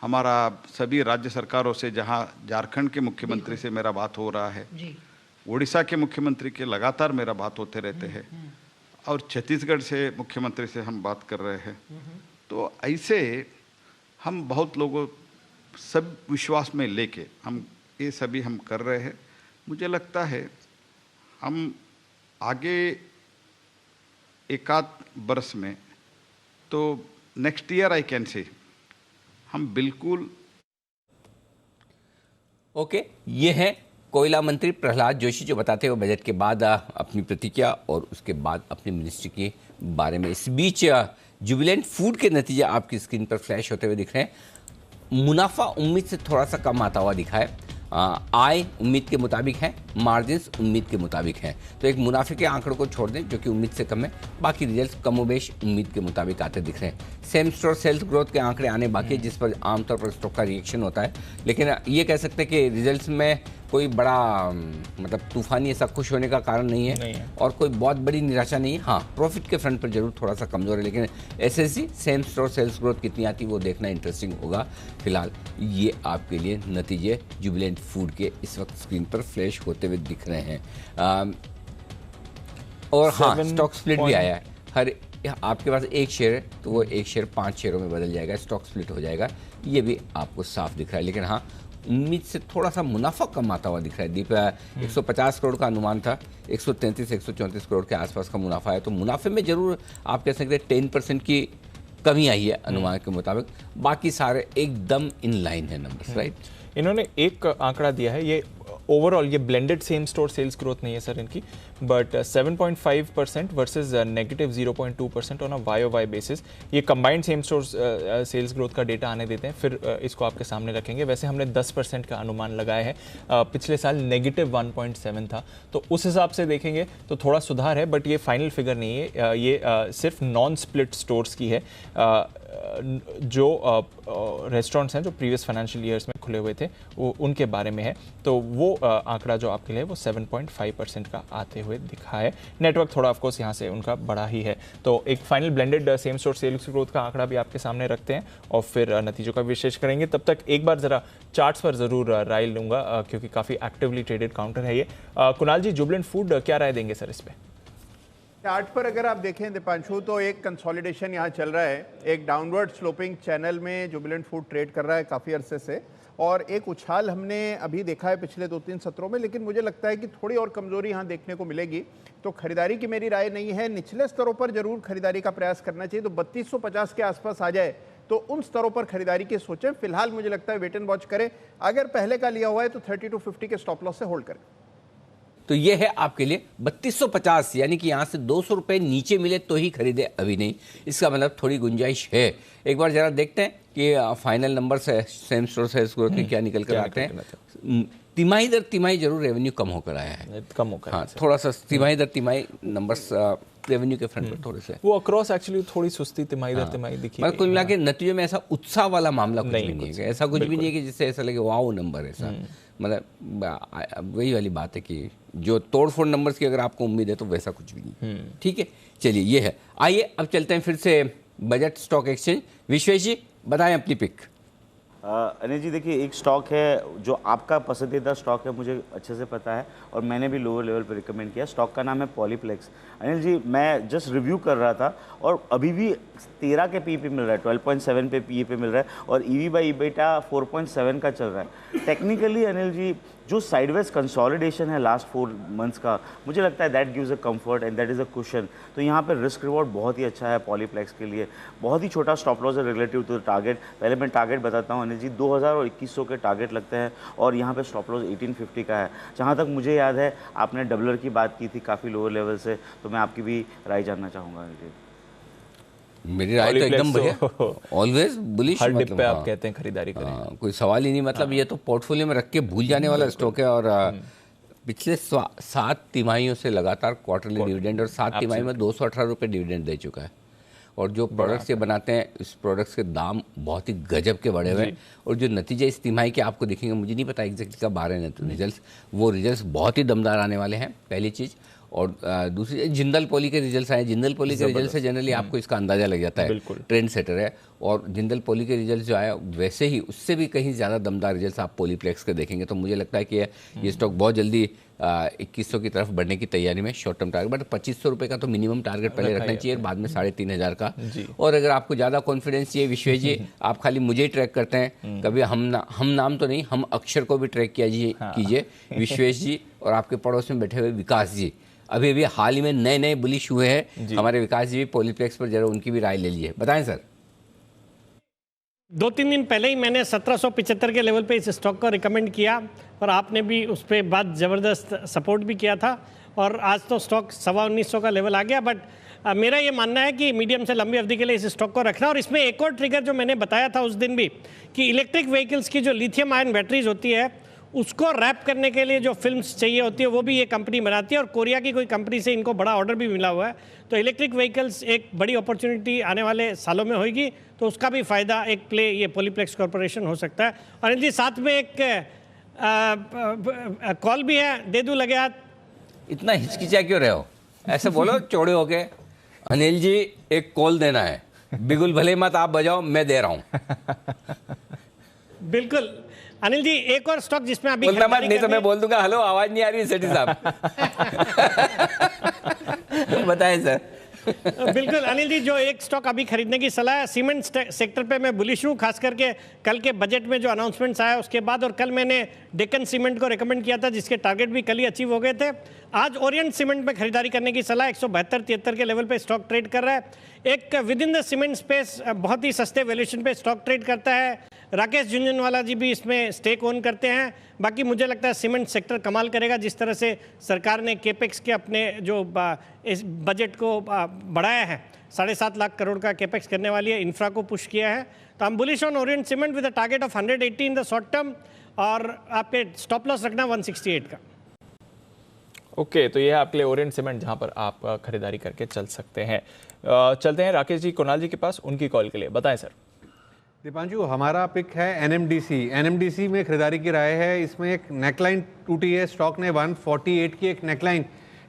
हमारा सभी राज्य सरकारों से, जहां झारखंड के मुख्यमंत्री से मेरा बात हो रहा है, उड़ीसा के मुख्यमंत्री के लगातार मेरा बात होते रहते हैं, और छत्तीसगढ़ से मुख्यमंत्री से हम बात कर रहे हैं। तो ऐसे हम बहुत लोगों सब विश्वास में लेके हम ये सभी हम कर रहे हैं। मुझे लगता है हम आगे 1-8 वर्ष में, तो next year I can say, हम बिल्कुल ओके। ये है कोयला मंत्री प्रहलाद जोशी जो बताते हुए बजट के बाद अपनी प्रतिक्रिया और उसके बाद अपनी मिनिस्ट्री के बारे में। इस बीच जुबिलेंट फूड के नतीजे आपकी स्क्रीन पर फ्लैश होते हुए दिख रहे हैं। मुनाफा उम्मीद से थोड़ा सा कम आता हुआ दिखा है, आय उम्मीद के मुताबिक है, मार्जिन्स उम्मीद के मुताबिक हैं। तो एक मुनाफे के आंकड़ों को छोड़ दें जो कि उम्मीद से कम है, बाकी रिजल्ट्स कमोबेश उम्मीद के मुताबिक आते दिख रहे हैं। सेम स्टोर सेल्स ग्रोथ के आंकड़े आने बाकी है, जिस पर आमतौर पर स्टॉक का रिएक्शन होता है, लेकिन ये कह सकते हैं कि रिजल्ट्स में कोई बड़ा मतलब तूफानी ऐसा खुश होने का कारण नहीं है, और कोई बहुत बड़ी निराशा नहीं है। हाँ, प्रॉफिट के फ्रंट पर जरूर थोड़ा सा कमजोर है, लेकिन SSG same store sales growth कितनी आती है वो देखना इंटरेस्टिंग होगा। फिलहाल ये आपके लिए नतीजे जुबिलेंट फूड के इस वक्त स्क्रीन पर फ्लैश होते हुए दिख रहे हैं। और हाँ, स्टॉक स्प्लिट भी आया है। हर आपके पास एक शेयर है तो वो एक शेयर 5 शेयरों में बदल जाएगा, स्टॉक स्प्लिट हो जाएगा, ये भी आपको साफ दिख रहा है। लेकिन हाँ, उम्मीद से थोड़ा सा मुनाफा कम आता हुआ दिख रहा है। दीप 150 करोड़ का अनुमान था, 133-134 करोड़ के आसपास का मुनाफा है, तो मुनाफे में जरूर आप कह सकते हैं 10% की कमी आई है अनुमान के मुताबिक। बाकी सारे एकदम इन लाइन है नंबर्स, राइट। इन्होंने एक आंकड़ा दिया है, ये ओवरऑल ये blended same store sales growth नहीं है सर इनकी, but 7.5% versus negative 0.2% on a YOY basis. ये combined same store sales growth का डेटा आने देते हैं, फिर इसको आपके सामने रखेंगे। वैसे हमने 10% का अनुमान लगाया है, पिछले साल नेगेटिव 1.7 था, तो उस हिसाब से देखेंगे तो थोड़ा सुधार है, बट ये फाइनल फिगर नहीं है, ये सिर्फ नॉन स्प्लिट स्टोर्स की है। जो रेस्टोरेंट्स हैं जो प्रीवियस फाइनेंशियल ईयर्स में खुले हुए थे वो उनके बारे में है, तो वो आंकड़ा जो आपके लिए वो 7.5% का आते हुए दिखा है। नेटवर्क थोड़ा ऑफकोर्स यहाँ से उनका बड़ा ही है। तो एक final blended same store sales growth का आंकड़ा भी आपके सामने रखते हैं और फिर नतीजों का विश्लेष करेंगे। तब तक एक बार ज़रा चार्ट्स पर ज़रूर राय लूँगा, क्योंकि काफ़ी एक्टिवली ट्रेडेड काउंटर है ये। कुणाल जी, जुबिलेंट फूड क्या राय देंगे सर इस पर? चार्ट पर अगर आप देखें दीपांशु, तो एक कंसोलिडेशन यहाँ चल रहा है, एक डाउनवर्ड स्लोपिंग चैनल में जुबिलेंट फूड ट्रेड कर रहा है काफ़ी अरसे से, और एक उछाल हमने अभी देखा है पिछले 2-3 सत्रों में, लेकिन मुझे लगता है कि थोड़ी और कमजोरी यहाँ देखने को मिलेगी। तो खरीदारी की मेरी राय नहीं है, निचले स्तरों पर जरूर खरीदारी का प्रयास करना चाहिए। तो 3250 के आसपास आ जाए तो उन स्तरों पर खरीदारी की सोचें। फिलहाल मुझे लगता है वेट एंड वॉच करें, अगर पहले का लिया हुआ है तो 3250 के स्टॉप लॉस से होल्ड करें। तो ये है आपके लिए 3250, यानी कि यहाँ से 200 रुपये नीचे मिले तो ही खरीदे, अभी नहीं। इसका मतलब थोड़ी गुंजाइश है। एक बार जरा देखते हैं कि फाइनल नंबर से सेम स्टोर सेल्स ग्रोथ के क्या निकल कर आते हैं। तिमाही दर तिमाही जरूर रेवेन्यू कम होकर आया है, कम होकर, हाँ, थोड़ा सा तिमाही दर तिमाही नंबर्स रेवेन्यू के फ्रंट पर थोड़े से वो अक्रॉस एक्चुअली थोड़ी सुस्ती तिमाही दर तिमाही दिखी। मगर कुल मिला के नतीजे में ऐसा उत्साह वाला मामला कुछ भी नहीं है, ऐसा कुछ भी नहीं है कि जिससे ऐसा लगे वाओ नंबर ऐसा। मतलब वही वाली बात है कि जो तोड़फोड़ नंबर्स की अगर आपको उम्मीद है तो वैसा कुछ भी नहीं। ठीक है, चलिए ये है। आइए अब चलते हैं फिर से बजट स्टॉक एक्सचेंज। विश्वेश जी बताएं अपनी पिक। अनिल जी, देखिए एक स्टॉक है जो आपका पसंदीदा स्टॉक है, मुझे अच्छे से पता है और मैंने भी लोअर लेवल पर रिकमेंड किया। स्टॉक का नाम है पॉलीप्लेक्स। अनिल जी, मैं जस्ट रिव्यू कर रहा था और अभी भी 13 के पी पे मिल रहा है, 12.7 पे पी पे मिल रहा है और EV बाई EBITDA 4.7 का चल रहा है। टेक्निकली अनिल जी, जो साइडवेज कंसोलिडेशन है लास्ट 4 मंथ्स का, मुझे लगता है that gives a comfort and that is a cushion. तो यहाँ पर रिस्क रिवॉर्ड बहुत ही अच्छा है पॉलीप्लेक्स के लिए। बहुत ही छोटा स्टॉप लॉस है रिलेटिव टू द टारगेट। पहले मैं टारगेट बताता हूँ अनिल जी, 2000 और 2100 के टारगेट लगते हैं और यहाँ पे स्टॉप लॉस 1850 का है। जहाँ तक मुझे याद है आपने डबलर की बात की थी काफ़ी लोअर लेवल से, तो मैं आपकी भी राय जानना चाहूँगा अनिल जी। मेरी राय तो एकदम बढ़िया, ऑलवेज बुलिश। हर डिप पे आप कहते हैं खरीदारी करें, कोई सवाल ही नहीं। मतलब ये तो पोर्टफोलियो में रख के भूल जाने वाला स्टॉक है और पिछले 7 तिमाहियों से लगातार क्वार्टरली डिविडेंड और 7 तिमाही में 218 रुपये डिविडेंड दे चुका है। और जो प्रोडक्ट्स ये बनाते हैं, इस प्रोडक्ट्स के दाम बहुत ही गजब के बढ़े हुए हैं और जो नतीजे इस तिमाही के आपको दिखेंगे, मुझे नहीं पता एग्जैक्टली कब आ रहे हैं रिजल्ट्स, वो रिजल्ट्स बहुत ही दमदार आने वाले हैं, पहली चीज़। और दूसरी जिंदल पॉली के रिजल्ट्स आए। जिंदल पॉली के रिजल्ट से जनरली आपको इसका अंदाजा लग जाता है, ट्रेंड सेटर है। और जिंदल पॉली के रिजल्ट जो आया वैसे ही उससे भी कहीं ज़्यादा दमदार रिजल्ट्स आप पॉलीप्लेक्स के देखेंगे। तो मुझे लगता है कि ये स्टॉक बहुत जल्दी 2100 की तरफ बढ़ने की तैयारी में। शॉर्ट टर्म टारगेट बट 2500 रुपये का तो मिनिमम टारगेट पहले रखना चाहिए, बाद में 3500 का। और अगर आपको ज़्यादा कॉन्फिडेंस चाहिए विश्वेश जी, आप खाली मुझे ही ट्रैक करते हैं, कभी हम नाम तो नहीं, हम अक्षर को भी ट्रैक कीजिए विश्वेश जी। और आपके पड़ोस में बैठे हुए विकास जी, अभी अभी हाल ही में नए बुलिश हुए हैं हमारे विकास जी भी पॉलीप्लेक्स पर, जरा उनकी भी राय ले लीजिए। बताएं सर। 2-3 दिन पहले ही मैंने 1775 के लेवल पे इस स्टॉक को रिकमेंड किया और आपने भी उस पर बाद ज़बरदस्त सपोर्ट भी किया था और आज तो स्टॉक 1950 का लेवल आ गया। बट मेरा ये मानना है कि मीडियम से लंबी अवधि के लिए इस स्टॉक को रखना। और इसमें एक और ट्रिगर जो मैंने बताया था उस दिन भी, कि इलेक्ट्रिक व्हीकल्स की जो लिथियम आयन बैटरीज होती है उसको रैप करने के लिए जो फिल्म्स चाहिए होती है वो भी ये कंपनी बनाती है और कोरिया की कोई कंपनी से इनको बड़ा ऑर्डर भी मिला हुआ है। तो इलेक्ट्रिक व्हीकल्स एक बड़ी अपॉर्चुनिटी आने वाले सालों में होगी, तो उसका भी फ़ायदा एक प्ले ये पॉलीप्लेक्स कॉर्पोरेशन हो सकता है। और इनकी साथ में एक कॉल भी है, दे दूं लगे हाथ। इतना हिचकिचा क्यों रहे हो, ऐसे बोलो चौड़े हो गए। अनिल जी एक कॉल देना है, बिगुल भले मत आप बजाओ, मैं दे रहा हूँ। बिल्कुल अनिल जी, एक और स्टॉक जिसमें अभी बोलना मत, नहीं तो मैं बोल दूंगा हेलो आवाज नहीं आ रही सेठी साहब। बताएं सर। बिल्कुल अनिल जी, जो एक स्टॉक अभी खरीदने की सलाह है, सीमेंट सेक्टर पे मैं बुलिश हूँ, खास करके कल के बजट में जो अनाउंसमेंट्स आया उसके बाद। और कल मैंने डेक्कन सीमेंट को रेकमेंड किया था, जिसके टारगेट भी कल ही अचीव हो गए थे। आज ओरिएंट सीमेंट में खरीदारी करने की सलाह, 172-73 के लेवल पे स्टॉक ट्रेड कर रहा है। एक with in the cement space बहुत ही सस्ते वैल्यूएशन पे स्टॉक ट्रेड करता है। राकेश झुंझुनवाला जी भी इसमें स्टेक ओन करते हैं। बाकी मुझे लगता है सीमेंट सेक्टर कमाल करेगा, जिस तरह से सरकार ने केपेक्स के अपने जो इस बजट को बढ़ाया है, 7.5 लाख करोड़ का केपेक्स करने वाली है, इंफ्रा को पुश किया है। तो हम bullish on Orient cement with a target of 180 in the short term, और आपके स्टॉप लॉस रखना 168 का। ओके, तो ये है आपके लिए ओरिएंट सीमेंट, जहां पर आप खरीदारी करके चल सकते हैं। चलते हैं राकेश जी, कुणाल जी के पास, उनकी कॉल के लिए। बताएं सर। दीपांशु, हमारा पिक है एनएमडीसी में खरीदारी की राय है। इसमें एक नेकलाइन टूटी है, स्टॉक ने 148 की एक नेकलाइन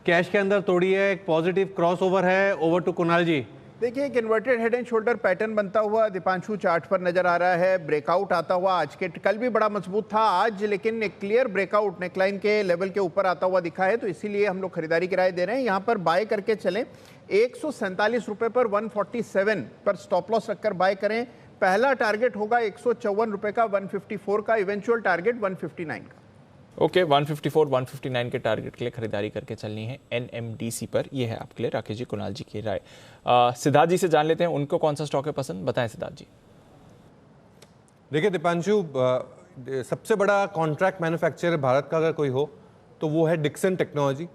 कैश के अंदर तोड़ी है, एक पॉजिटिव क्रॉसओवर है। ओवर टू कुणाल जी। देखिए, एक inverted head and shoulder pattern बनता हुआ दीपांशु चार्ट पर नजर आ रहा है। ब्रेकआउट आता हुआ आज के, कल भी बड़ा मजबूत था आज, लेकिन एक क्लियर ब्रेकआउट नेकलाइन के लेवल के ऊपर आता हुआ दिखा है, तो इसीलिए हम लोग खरीदारी की राय दे रहे हैं। यहाँ पर बाय करके चलें, 147 रुपए पर 147 पर स्टॉप लॉस रखकर बाय करें। पहला टारगेट होगा 154 रुपए का, 154 का, इवेंचुअल टारगेट 159 का। ओके, 154, 159 के टारगेट के लिए खरीदारी करके चलनी है एनएमडीसी पर। यह है आपके लिए राकेश जी, कुणाल जी की राय। सिद्धार्थ जी से जान लेते हैं, उनको कौन सा स्टॉक है पसंद, बताएं सिद्धार्थ जी। देखिए दीपांशु, सबसे बड़ा कॉन्ट्रैक्ट मैन्युफैक्चरर भारत का अगर कोई हो तो वो है डिक्सन टेक्नोलॉजी।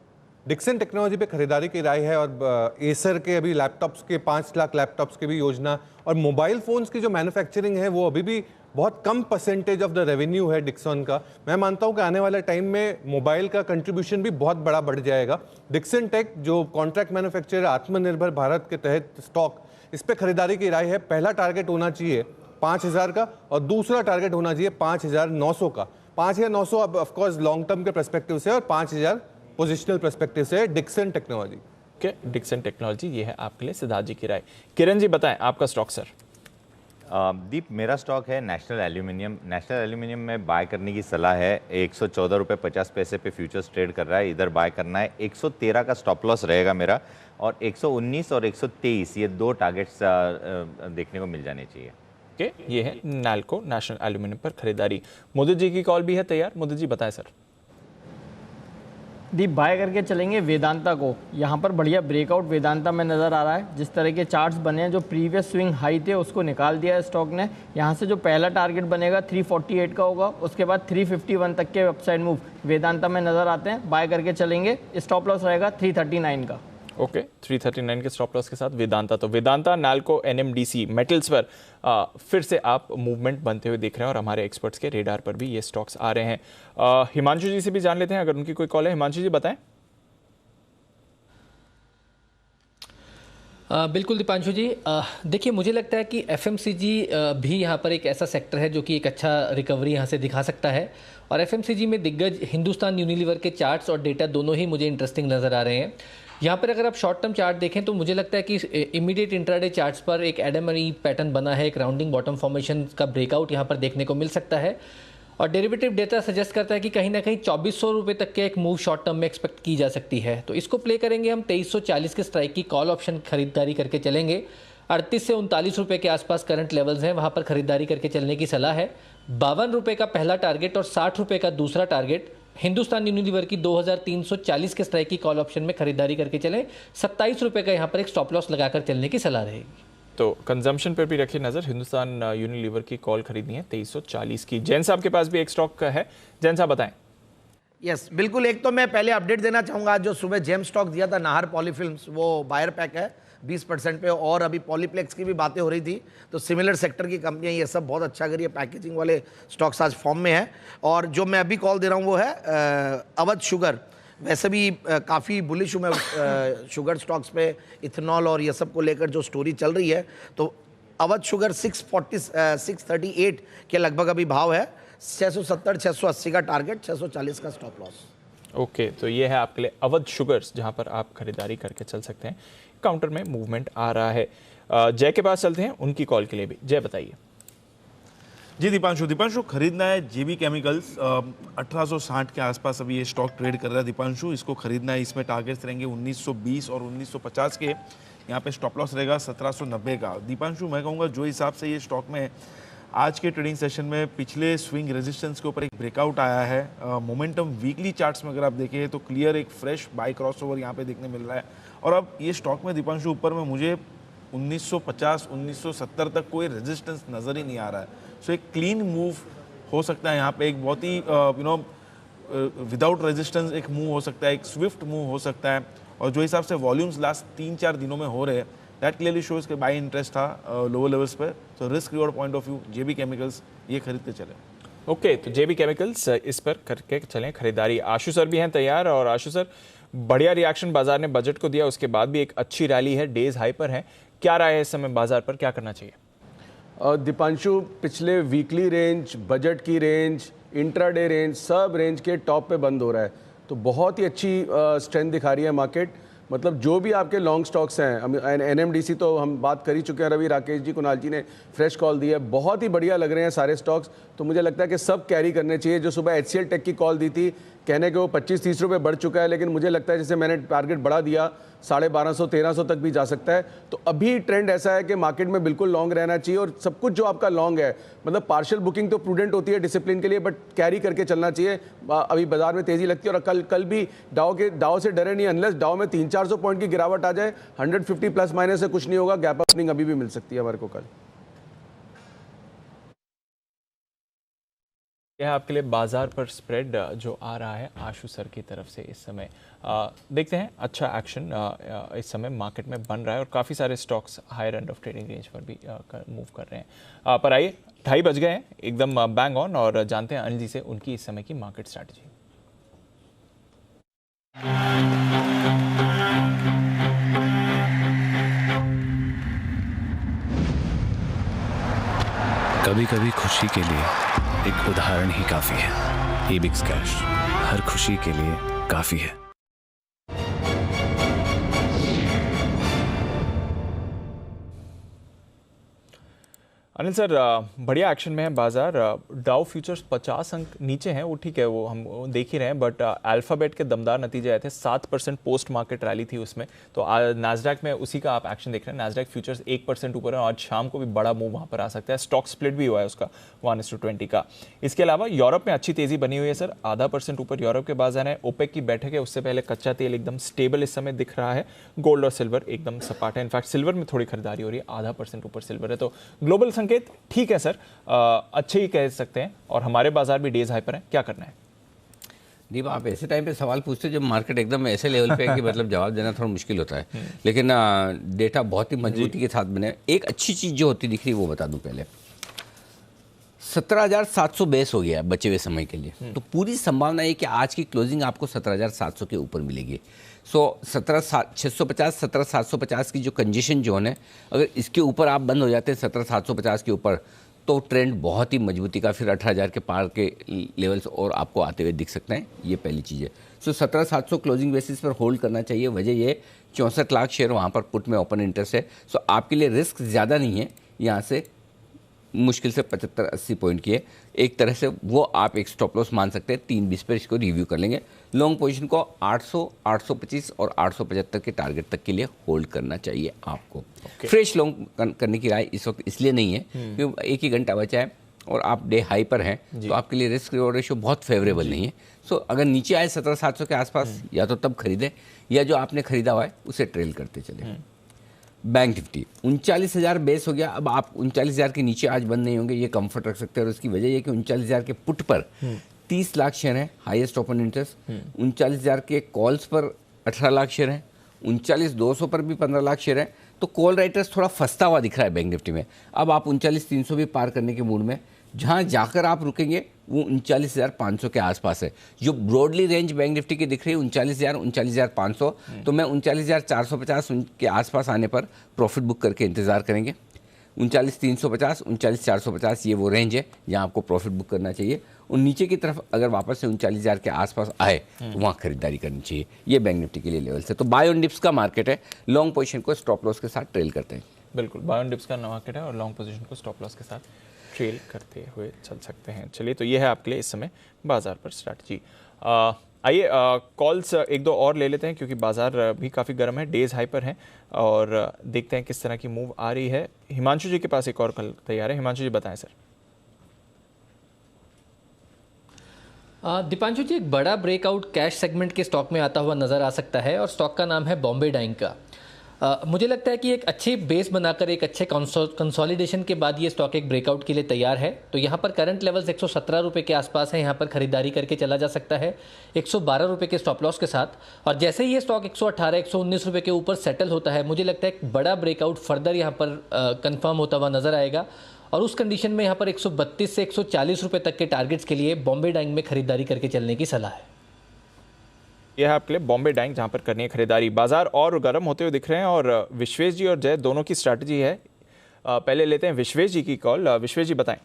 डिक्सन टेक्नोलॉजी पे खरीदारी की राय है, और एसर के अभी लैपटॉप्स के 5 लाख लैपटॉप्स की भी योजना, और मोबाइल फोन्स की जो मैन्युफैक्चरिंग है वो अभी भी बहुत कम परसेंटेज ऑफ द रेवेन्यू है डिक्सन का। मैं मानता हूं कि आने वाले टाइम में मोबाइल का कंट्रीब्यूशन भी बहुत बड़ा बढ़ जाएगा। डिक्सन टेक जो कॉन्ट्रैक्ट मैन्युफैक्चरर आत्मनिर्भर भारत के तहत स्टॉक, इस पे खरीदारी की राय है। पहला टारगेट होना चाहिए 5000 का, और दूसरा टारगेट होना चाहिए 5900 का। 5900 अब ऑफकोर्स लॉन्ग टर्म के पर्सपेक्टिव से, और 5000 पोजिशनल पर्सपेक्टिव से Dixon technology. Okay, Dixon technology, ये है आपके लिए सिद्धार्थ जी की राय। किरण जी बताएं आपका स्टॉक सर। दीप, मेरा स्टॉक है नेशनल एल्यूमिनियम। नेशनल एल्यूमिनियम में बाय करने की सलाह है। 114 रुपये 50 पैसे पे फ्यूचर्स ट्रेड कर रहा है, इधर बाय करना है। 113 का स्टॉप लॉस रहेगा मेरा, और 119 और 123 ये 2 टारगेट्स देखने को मिल जाने चाहिए। ओके, ये है नाल्को नेशनल एल्यूमिनियम पर खरीदारी। मोदी जी की कॉल भी है तैयार, मोदी जी बताएं सर। दीप, बाय करके चलेंगे वेदांता को। यहाँ पर बढ़िया ब्रेकआउट वेदांता में नज़र आ रहा है। जिस तरह के चार्ट्स बने हैं, जो प्रीवियस स्विंग हाई थे उसको निकाल दिया है स्टॉक ने। यहाँ से जो पहला टारगेट बनेगा 348 का होगा, उसके बाद 351 तक के अपसाइड मूव वेदांता में नज़र आते हैं। बाय करके चलेंगे, स्टॉप लॉस रहेगा 339 का। ओके, 339 के स्टॉप लॉस के साथ वेदांता। तो वेदांता, नाल्को, एनएमडीसी मेटल्स पर फिर से आप मूवमेंट बनते हुए देख रहे हैं, और हमारे एक्सपर्ट्स के रेडार पर भी ये स्टॉक्स आ रहे हैं। हिमांशु जी से भी जान लेते हैं, अगर उनकी कोई कॉल है। हिमांशु जी बताएं। बिल्कुल दीपांशु जी, देखिए मुझे लगता है कि एफएमसीजी भी यहाँ पर एक ऐसा सेक्टर है जो कि एक अच्छा रिकवरी यहाँ से दिखा सकता है। और एफएमसीजी में दिग्गज हिंदुस्तान यूनिलीवर के चार्ट्स और डेटा दोनों ही मुझे इंटरेस्टिंग नज़र आ रहे हैं। यहाँ पर अगर आप शॉर्ट टर्म चार्ट देखें तो मुझे लगता है कि इमीडिएट इंट्राडे चार्ट्स पर एक एडम और ईव पैटर्न बना है, एक राउंडिंग बॉटम फॉर्मेशन का ब्रेकआउट यहाँ पर देखने को मिल सकता है। और डेरिवेटिव डेटा सजेस्ट करता है कि कहीं ना कहीं 2400 रुपये तक के एक मूव शॉर्ट टर्म में एक्सपेक्ट की जा सकती है। तो इसको प्ले करेंगे हम। 2340 के स्ट्राइक की कॉल ऑप्शन खरीदारी करके चलेंगे। 38 से 39 रुपये के आसपास करंट लेवल्स हैं, वहाँ पर खरीदारी करके चलने की सलाह है। 52 रुपये का पहला टारगेट और 60 रुपये का दूसरा टारगेट। हिंदुस्तान यूनिलीवर की 2340 के स्ट्राइक की कॉल ऑप्शन में खरीदारी करके चलें। 27 रुपये का यहाँ पर एक स्टॉप लॉस लगाकर चलने की सलाह रहेगी। तो कंजम्पशन पर भी रखिए नज़र। हिंदुस्तान यूनिलीवर की कॉल खरीदनी है 2340 की। जैन साहब के पास भी एक स्टॉक है, जैन साहब बताएं। यस बिल्कुल, एक तो मैं पहले अपडेट देना चाहूँगा, जो सुबह जेम स्टॉक दिया था नाहर पॉलीफिल्म्स, वो बायर पैक है 20% पे, और अभी पॉलीप्लेक्स की भी बातें हो रही थी, तो सिमिलर सेक्टर की कंपनियां ये सब बहुत अच्छा करिए। पैकेजिंग वाले स्टॉक्स आज फॉर्म में है। और जो मैं अभी कॉल दे रहा हूँ वो है अवध शुगर। वैसे भी काफ़ी बुलिश हूँ मैं शुगर स्टॉक्स पे, इथेनॉल और ये सब को लेकर जो स्टोरी चल रही है। तो अवध शुगर 638 के लगभग अभी भाव है। 670 680 का टारगेट, 640 का स्टॉप लॉस। ओके, तो ये है आपके लिए अवध शुगर्स, जहां पर आप खरीदारी करके चल सकते हैं। काउंटर में मूवमेंट आ रहा है। जय के पास चलते हैं, उनकी कॉल के लिए भी। जय बताइए। जी दीपांशु खरीदना है जेबी केमिकल्स 1860 के आसपास अभी ये स्टॉक ट्रेड कर रहा है दीपांशु, इसको खरीदना है। इसमें टारगेट्स रहेंगे 1920 और 1950 के, यहाँ पे स्टॉप लॉस रहेगा 1790 का। दीपांशु मैं कहूँगा जो हिसाब से ये स्टॉक में आज के ट्रेडिंग सेशन में पिछले स्विंग रेजिस्टेंस के ऊपर एक ब्रेकआउट आया है, मोमेंटम वीकली चार्ट्स में अगर आप देखें तो क्लियर एक फ्रेश बाय क्रॉसओवर यहाँ पे देखने मिल रहा है। और अब ये स्टॉक में दीपांशु ऊपर में मुझे 1950 1970 तक कोई रेजिस्टेंस नज़र ही नहीं आ रहा है। सो एक क्लीन मूव हो सकता है यहाँ पे, एक बहुत ही विदाउट रेजिस्टेंस एक मूव हो सकता है, एक स्विफ्ट मूव हो सकता है। और जो हिसाब से वॉल्यूम्स लास्ट 3-4 दिनों में हो रहे हैं, दैट क्लियरली शोज के बाय इंटरेस्ट था लोअर लेवल्स पे। तो risk reward point of view JB chemicals ये खरीद के चले। ओके, तो जेबी केमिकल्स इस पर करके चलें खरीदारी। आशु सर भी हैं तैयार। और आशु सर, बढ़िया रिएक्शन बाजार ने बजट को दिया, उसके बाद भी एक अच्छी रैली है, डेज हाई पर है, क्या राय है इस समय बाजार पर, क्या करना चाहिए? दीपांशु, पिछले वीकली रेंज, बजट की रेंज, इंट्राडे रेंज, सब रेंज के टॉप पे बंद हो रहा है, तो बहुत ही अच्छी स्ट्रेंथ दिखा रही है मार्केट। मतलब जो भी आपके लॉन्ग स्टॉक्स हैं, एनएमडीसी तो हम बात कर ही चुके हैं, रवि, राकेश जी, कुणाल जी ने फ्रेश कॉल दी है, बहुत ही बढ़िया लग रहे हैं सारे स्टॉक्स। तो मुझे लगता है कि सब कैरी करने चाहिए। जो सुबह HCL टेक की कॉल दी थी, कहने के वो 25-30 रुपये बढ़ चुका है, लेकिन मुझे लगता है जैसे मैंने टारगेट बढ़ा दिया 1250-1300 तक भी जा सकता है। तो अभी ट्रेंड ऐसा है कि मार्केट में बिल्कुल लॉन्ग रहना चाहिए। और सब कुछ जो आपका लॉन्ग है, मतलब पार्शियल बुकिंग तो प्रूडेंट होती है डिसिप्लिन के लिए, बट कैरी करके चलना चाहिए। अभी बाजार में तेजी लगती है। और कल भी डाउ से डरे नहीं, अनलेस डाउ में 300-400 पॉइंट की गिरावट आ जाए, 150 प्लस माइनस से कुछ नहीं होगा, गैप ओपनिंग अभी भी मिल सकती है हमारे को कल। यह आपके लिए बाजार पर स्प्रेड जो आ रहा है आशु सर की तरफ से इस समय देखते हैं। अच्छा एक्शन इस समय मार्केट में बन रहा है और काफ़ी सारे stocks higher end of trading range पर भी मूव कर रहे हैं। पर आइए, 2:30 बज गए हैं, एकदम बैंग ऑन, और जानते हैं अनिल जी से उनकी इस समय की मार्केट स्ट्रैटेजी। कभी कभी खुशी के लिए एक उदाहरण ही काफी है। एबिक्स कैश हर खुशी के लिए काफी है। अनिल सर, बढ़िया एक्शन में है बाजार। डाउ फ्यूचर्स 50 अंक नीचे हैं, वो ठीक है, वो हम देख ही रहे हैं, बट अल्फाबेट के दमदार नतीजे आए थे, 7% पोस्ट मार्केट रैली थी उसमें। तो नैस्डैक में उसी का आप एक्शन देख रहे हैं। नैस्डैक फ्यूचर्स 1% ऊपर है, आज शाम को भी बड़ा मूव वहाँ पर आ सकता है। स्टॉक स्प्लिट भी हुआ है उसका 1:20 का। इसके अलावा यूरोप में अच्छी तेजी बनी हुई है सर, 0.5% ऊपर यूरोप के बाजार है। ओपेक की बैठक है, उससे पहले कच्चा तेल एकदम स्टेबल इस समय दिख रहा है। गोल्ड और सिल्वर एकदम सपाट है, इनफैक्ट सिल्वर में थोड़ी खरीदारी हो रही है, 0.5% ऊपर सिल्वर है। तो ग्लोबल संकेत ठीक है सर, अच्छे ही कह सकते हैं, और हमारे बाजार भी डेज हाई पर है, क्या करना है? दीप, आप ऐसे टाइम पे सवाल पूछते जब मार्केट एकदम ऐसे लेवल पे है कि मतलब जवाब देना थोड़ा मुश्किल होता है, लेकिन डेटा बहुत ही मजबूती के साथ बने। एक अच्छी चीज़ जो होती दिख रही है वो बता दूं पहले, 17,700 हो गया है बचे हुए समय के लिए। तो पूरी संभावना है कि आज की क्लोजिंग आपको 17,700 के ऊपर मिलेगी। सो 17,650 17,750 की जो कंजेशन जोन है, अगर इसके ऊपर आप बंद हो जाते हैं 17,750 के ऊपर, तो ट्रेंड बहुत ही मजबूती का फिर 18,000 के पार के लेवल्स और आपको आते हुए दिख सकते हैं। ये पहली चीज़ है। सो 17,700 क्लोजिंग बेसिस पर होल्ड करना चाहिए। वजह ये 64 लाख शेयर वहाँ पर पुट में ओपन इंटरेस्ट है। सो आपके लिए रिस्क ज़्यादा नहीं है, यहाँ से मुश्किल से 75-80 पॉइंट की है। एक तरह से वो आप एक स्टॉप लॉस मान सकते हैं। 3:20 पर इसको रिव्यू कर लेंगे। लॉन्ग पोजीशन को 800, 825 और 875 के टारगेट तक के लिए होल्ड करना चाहिए आपको। फ्रेश लॉन्ग करने की राय इस वक्त इसलिए नहीं है क्योंकि 1 ही घंटा बचा है और आप डे हाई पर हैं, तो आपके लिए रिस्क रिवॉर्ड रेशियो बहुत फेवरेबल नहीं है। सो अगर नीचे आए 17,700 के आसपास, या तो तब खरीदें, या जो आपने खरीदा हुआ है उसे ट्रेल करते चले। बैंक निफ्टी 39,000 बेस हो गया। अब आप 39,000 के नीचे आज बंद नहीं होंगे, ये कंफर्ट रख सकते हैं। और उसकी वजह यह कि 39,000 के पुट पर 30 लाख शेयर हैं, हाईएस्ट ओपन इंटरेस्ट। 39,000 के कॉल्स पर 18 लाख शेयर हैं। 39,200 पर भी 15 लाख शेयर हैं। तो कॉल राइटर्स थोड़ा फंसता हुआ दिख रहा है बैंक निफ्टी में। अब आप 39,300 भी पार करने के मूड में, जहाँ जाकर आप रुकेंगे वो 39,500 के आसपास है। जो ब्रॉडली रेंज बैंक निफ्टी की दिख रही है 39,000, 39,500, तो मैं 39,450 के आसपास आने पर प्रॉफिट बुक करके इंतज़ार करेंगे। 39,350, 39,450 ये वो रेंज है जहाँ आपको प्रॉफिट बुक करना चाहिए। और नीचे की तरफ अगर वापस से 39,000 के आसपास आए तो वहाँ खरीदारी करनी चाहिए। ये बैंक निफ्टी के लिए लेवल से। तो बाय ऑन डिप्स का मार्केट है, लॉन्ग पोजीशन को स्टॉप लॉस के साथ ट्रेल करते हैं। बिल्कुल, बाय ऑन डिप्स का मार्केट है और लॉन्ग पोजीशन को स्टॉप लॉस के साथ ट्रेल करते हुए चल सकते हैं। चलिए, तो ये है आपके लिए इस समय बाजार पर स्ट्रैटेजी। आइए कॉल्स एक दो और ले लेते हैं क्योंकि बाजार भी काफ़ी गर्म है, डेज हाई पर हैं और देखते हैं किस तरह की मूव आ रही है। हिमांशु जी के पास एक और कॉल तैयार है। हिमांशु जी बताएं सर। दीपांशु जी, एक बड़ा ब्रेकआउट कैश सेगमेंट के स्टॉक में आता हुआ नजर आ सकता है और स्टॉक का नाम है बॉम्बे डाइंग का। मुझे लगता है कि एक अच्छे बेस बनाकर एक अच्छे कंसोलिडेशन के बाद ये स्टॉक एक ब्रेकआउट के लिए तैयार है। तो यहाँ पर करंट लेवल्स 117 रुपये के आसपास है, यहाँ पर खरीदारी करके चला जा सकता है 112 रुपये के स्टॉप लॉस के साथ। और जैसे ही ये स्टॉक 118 119 रुपये के ऊपर सेटल होता है, मुझे लगता है एक बड़ा ब्रेकआउट फर्दर यहाँ पर कंफर्म होता हुआ नजर आएगा और उस कंडीशन में यहाँ पर 132 से 140 रुपये तक के टारगेट्स के लिए बॉम्बे डाइंग में खरीदारी करके चलने की सलाह है। यह है आपके लिए बॉम्बे डाइंग, जहां पर करनी है खरीदारी। बाजार और गर्म होते हुए दिख रहे हैं और विश्वेश जी और जय दोनों की स्ट्रैटेजी है। पहले लेते हैं विश्वेश जी की कॉल। विश्वेश जी बताएं।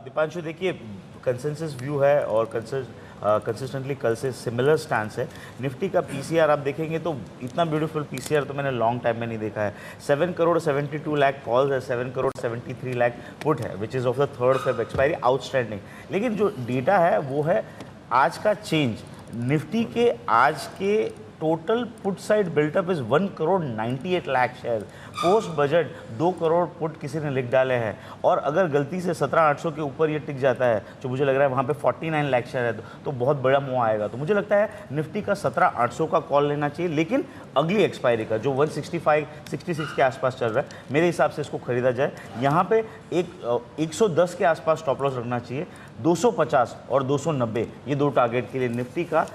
दीपांशु, देखिए कंसेंसस व्यू है और कंसिस्टेंटली कल से सिमिलर स्टैंस है। निफ्टी का पीसीआर आप देखेंगे तो इतना ब्यूटीफुल पीसीआर तो मैंने लॉन्ग टाइम में नहीं देखा है। 7 करोड़ 72 लाख कॉल्स है, 7 करोड़ 73 लाख पुट है, which is of the 3rd Feb expiry, outstanding. लेकिन जो डेटा है वो है आज का चेंज। निफ्टी के आज के total put side built up is 1 crore 98 lakh share. Post budget 2 crore put किसी ने लिख डाले हैं और अगर गलती से 17,800 के ऊपर ये टिक जाता है, जो मुझे लग रहा है वहाँ पे 49 लाख शेयर है, तो बहुत बड़ा मूव आएगा। तो मुझे लगता है निफ्टी का 17,800 का कॉल लेना चाहिए, लेकिन अगली एक्सपायरी का जो 165-66 के आसपास चल रहा है, मेरे हिसाब से इसको खरीदा जाए। यहाँ पे 110 के आसपास स्टॉप लॉस रखना चाहिए। 250 और 290 ये दो टारगेट के लिए निफ्टी का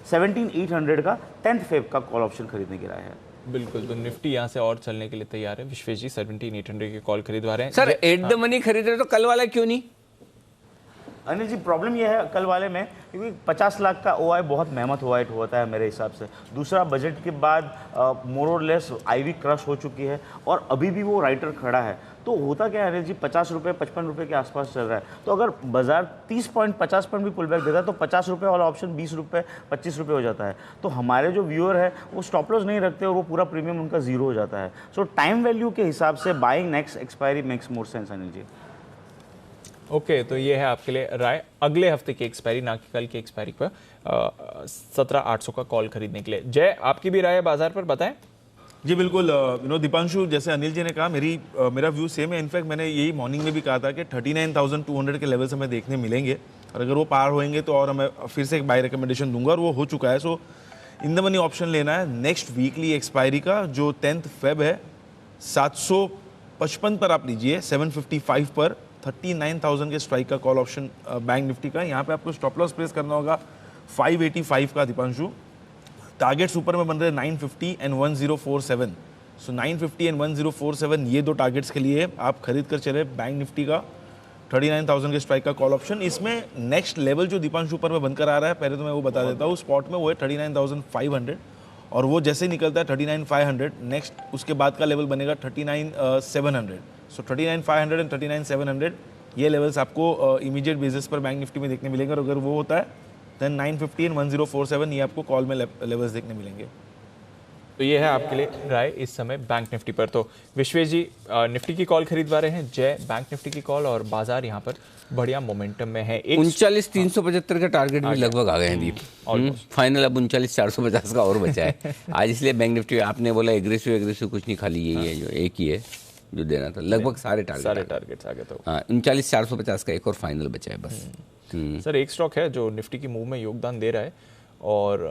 17,800 का 10th Feb का कॉल ऑप्शन खरीदने की राय है। बिल्कुल, तो निफ्टी यहाँ से और चलने के लिए तैयार है। विश्वेश जी 17,800 के कॉल खरीदवा रहे हैं। सर एट द मनी खरीद रहे तो कल वाला क्यों नहीं? अनिल जी, प्रॉब्लम यह है कल वाले में, क्योंकि 50 लाख का ओआई बहुत मेहनत ओआई होता है मेरे हिसाब से। दूसरा, बजट के बाद मोर और लेस आईवी क्रश हो चुकी है और अभी भी वो राइटर खड़ा है। तो होता क्या है अनिल जी, 50 रुपये 55 रुपये के आसपास चल रहा है। तो अगर बाजार 30 पॉइंट 50 पॉइंट भी पुल बैक देता है तो 50 रुपये वाला ऑप्शन 20 रुपये 25 रुपये हो जाता है। तो हमारे जो व्यूअर है वो स्टॉप लॉस नहीं रखते और वो पूरा प्रीमियम उनका जीरो हो जाता है। सो टाइम वैल्यू के हिसाब से buying next expiry makes more sense Anil ji. Okay, तो ये है आपके लिए राय अगले हफ्ते की एक्सपायरी, ना कि कल की एक्सपायरी पर 17,800 का कॉल खरीदने के लिए। जय, आपकी भी राय है बाजार पर, बताएं। जी बिल्कुल, दीपांशु, जैसे अनिल जी ने कहा, मेरा व्यू सेम है। इनफैक्ट मैंने यही मॉर्निंग में भी कहा था कि 39,200 के लेवल्स हमें देखने मिलेंगे और अगर वो पार होंगे तो और हमें फिर से एक बाय रिकमेंडेशन दूंगा और वो हो चुका है। सो इन द मनी ऑप्शन लेना है नेक्स्ट वीकली एक्सपायरी का जो 10th Feb है। 755 पर आप लीजिए, 755 पर 39,000 के स्ट्राइक का कॉल ऑप्शन बैंक निफ्टी का। यहाँ पे आपको स्टॉप लॉस प्लेस करना होगा 585 का दीपांशु। टारगेट्स ऊपर में बन रहे 950 एंड 1047। सो 950 एंड 1047 ये दो टारगेट्स के लिए आप खरीद कर चले बैंक निफ्टी का 39,000 के स्ट्राइक का कॉल ऑप्शन। इसमें नेक्स्ट लेवल जो दीपांशु ऊपर में बनकर आ रहा है, पहले तो मैं वो बता देता हूँ, स्पॉट में वो है 39,500 और वो जैसे ही निकलता है 39,500, नेक्स्ट उसके बाद का लेवल बनेगा 39,700। सो 39,500 एंड 39,700 ये लेवल्स आपको इमीडिएट बेसिस पर बैंक निफ्टी में देखने मिलेंगे और अगर वो होता है देन 950 एंड 1047 ये आपको कॉल में लेवल्स देखने मिलेंगे। तो ये है आपके लिए राय इस समय बैंक निफ्टी पर। तो विश्वेश जी निफ्टी की कॉल खरीदवा रहे हैं, जय बैंक निफ्टी की कॉल, और बाजार यहाँ पर बढ़िया मोमेंटम में है। 39,375 का टारगेट भी लगभग आ गए हैं दीप। फाइनल अब 39,450 का और बचा है आज। इसलिए बैंक निफ्टी आपने बोला एग्रेसिव कुछ नहीं, खाली यही है जो एक ही है जो देना था। लगभग सारे टारगेट्स आ गए। तो हाँ, 39,450 का एक और फाइनल बचा है बस। सर एक स्टॉक है जो निफ्टी की मूव में योगदान दे रहा है और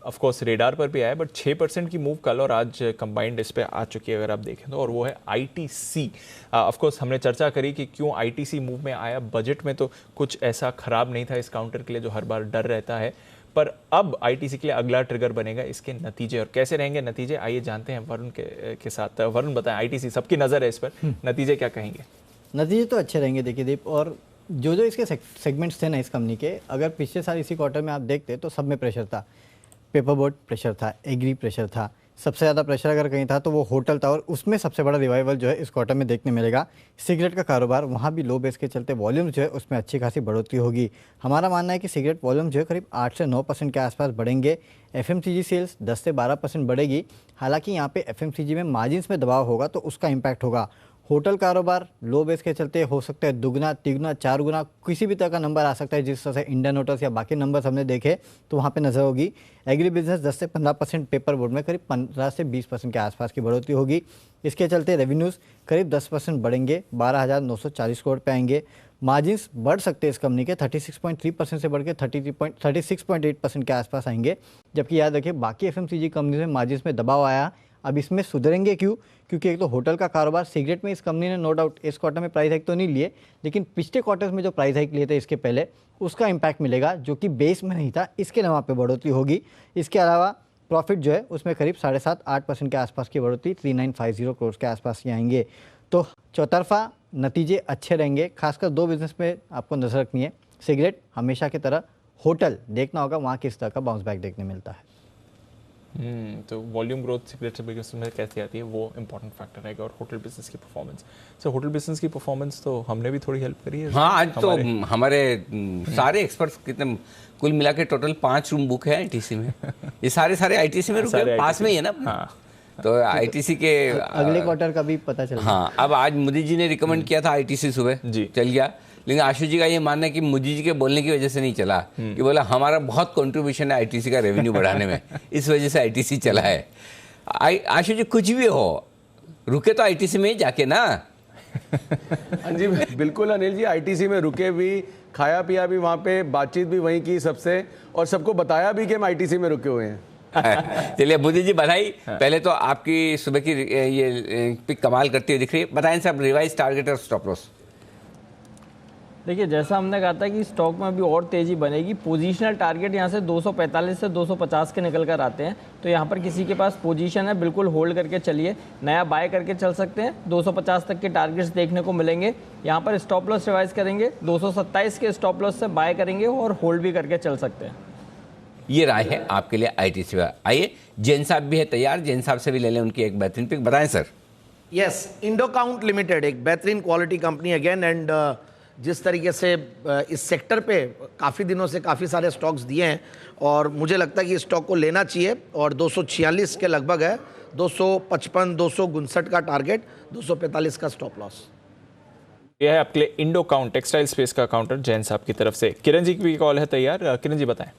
ऑफ कोर्स रेडार पर भी आया, बट 6% की मूव कल और आज कंबाइंड इस पे आ चुकी है अगर आप देखें तो, और वो है आईटीसी। ऑफ कोर्स हमने चर्चा करी कि क्यों आईटीसी मूव में आया। बजट में तो कुछ ऐसा खराब नहीं था इस काउंटर के लिए जो हर बार डर रहता है, पर अब आईटीसी के लिए अगला ट्रिगर बनेगा इसके नतीजे। और कैसे रहेंगे नतीजे, आइए जानते हैं वरुण के साथ। वरुण बताएं, आईटीसी सबकी नज़र है इस पर, नतीजे क्या कहेंगे? नतीजे तो अच्छे रहेंगे देखिए दीप, और जो इसके सेगमेंट्स थे ना इस कंपनी के, अगर पिछले साल इसी क्वार्टर में आप देखते तो सब में प्रेशर था। पेपर बोर्ड प्रेशर था, एग्री प्रेशर था, सबसे ज़्यादा प्रेशर अगर कहीं था तो वो होटल था, और उसमें सबसे बड़ा रिवाइवल जो है इस क्वार्टर में देखने मिलेगा। सिगरेट का कारोबार, वहाँ भी लो बेस के चलते वॉल्यूम जो है उसमें अच्छी खासी बढ़ोतरी होगी। हमारा मानना है कि सिगरेट वॉल्यूम जो है करीब 8 से 9% के आसपास बढ़ेंगे। एफएमसीजी सेल्स 10 से 12% बढ़ेगी। हालांकि यहाँ पे एफएमसीजी में मार्जिन्स में दबाव होगा तो उसका इम्पैक्ट होगा। होटल कारोबार लो बेस के चलते हो सकता है दुगना, तिगुना, 4 गुना किसी भी तरह का नंबर आ सकता है, जिस तरह से इंडियन होटल्स या बाकी नंबर्स हमने देखे तो वहाँ पे नजर होगी। एग्री बिजनेस 10 से 15%, पेपर बोर्ड में करीब 15 से 20% के आसपास की बढ़ोतरी होगी। इसके चलते रेवेन्यूज़ करीब 10% बढ़ेंगे, 12,940 करोड़ पे आएंगे। मार्जिन्स बढ़ सकते हैं इस कंपनी के 36.3% से बढ़ के 36.8% के आसपास आएंगे। जबकि याद रखिए बाकी एफएमसीजी कंपनी में मार्जिन्स में दबाव आया, अब इसमें सुधरेंगे क्यों? क्योंकि एक तो होटल का कारोबार, सिगरेट में इस कंपनी ने नो डाउट इस क्वार्टर में प्राइस हाइक तो नहीं लिए, लेकिन पिछले क्वार्टर्स में जो प्राइस हाइक लिए थे इसके पहले, उसका इम्पैक्ट मिलेगा जो कि बेस में नहीं था, इसके अलावा पे बढ़ोतरी होगी। इसके अलावा प्रॉफिट जो है उसमें करीब 7.5-8% के आसपास की बढ़ोतरी 3950 करोड़ के आसपास ही आएंगे। तो चौतरफा नतीजे अच्छे रहेंगे। खासकर 2 बिजनेस में आपको नजर रखनी है, सिगरेट हमेशा की तरह, होटल देखना होगा वहाँ किस तरह का बाउंस बैक देखने मिलता है। तो वॉल्यूम ग्रोथ सिगरेट से बिजनेस में कैसे आती है वो इंपॉर्टेंट फैक्टर रहेगा, और होटल बिजनेस की परफॉर्मेंस। सो होटल बिजनेस की परफॉर्मेंस तो हमने भी थोड़ी हेल्प करी है। हाँ, आज तो हमारे सारे एक्सपर्ट्स कितने कुल मिला के टोटल 5 रूम बुक है आईटीसी में। ये सारे आईटीसी में रुके, पास में ही है ना। हाँ, तो आईटीसी के अगले क्वार्टर का भी पता चला। हाँ, अब आज मोदी जी ने रिकमेंड किया था आईटीसी सुबह चल गया, लेकिन आशु जी का ये मानना है कि मोदी जी के बोलने की वजह से नहीं चला, कि बोला हमारा बहुत कंट्रीब्यूशन है आईटीसी का रेवेन्यू बढ़ाने में, इस वजह से आईटीसी चला है। आशु जी कुछ भी हो, रुके तो आईटीसी में ही जाके ना। हाँ जी बिल्कुल अनिल जी, आईटीसी में रुके भी, खाया पिया भी वहाँ पे, बातचीत भी वहीं की सबसे, और सबको बताया भी कि हम आईटीसी में रुके हुए हैं। चलिए मोदी जी बधाई। पहले तो आपकी सुबह की ये पिक कमाल करती हुई दिख रही है, बताएं सब रिवाइज टारगेट और स्टॉप लॉस। देखिए जैसा हमने कहा था कि स्टॉक में अभी और तेज़ी बनेगी। पोजीशनल टारगेट यहाँ से 245 से 250 के निकल कर आते हैं, तो यहाँ पर किसी के पास पोजीशन है बिल्कुल होल्ड करके चलिए, नया बाय करके चल सकते हैं। 250 तक के टारगेट्स देखने को मिलेंगे। यहाँ पर स्टॉप लॉस रिवाइज करेंगे, 227 के स्टॉप लॉस से बाय करेंगे और होल्ड भी करके चल सकते हैं। ये राय है आपके लिए आईटीसी पर। आइए जैन साहब भी है तैयार, जैन साहब से भी ले लें उनकी एक बेहतरीन पिक, बताएं सर। यस, इंडोकाउंट लिमिटेड एक बेहतरीन क्वालिटी कंपनी अगेन, एंड जिस तरीके से इस सेक्टर पे काफ़ी दिनों से काफ़ी सारे स्टॉक्स दिए हैं, और मुझे लगता है कि इस स्टॉक को लेना चाहिए, और 246 के लगभग है, 255 259 का टारगेट, 245 का स्टॉप लॉस। यह है आपके लिए इंडो काउंट टेक्सटाइल स्पेस का काउंटर जैन साहब की तरफ से। किरण जी की भी कॉल है तैयार, किरण जी बताएं।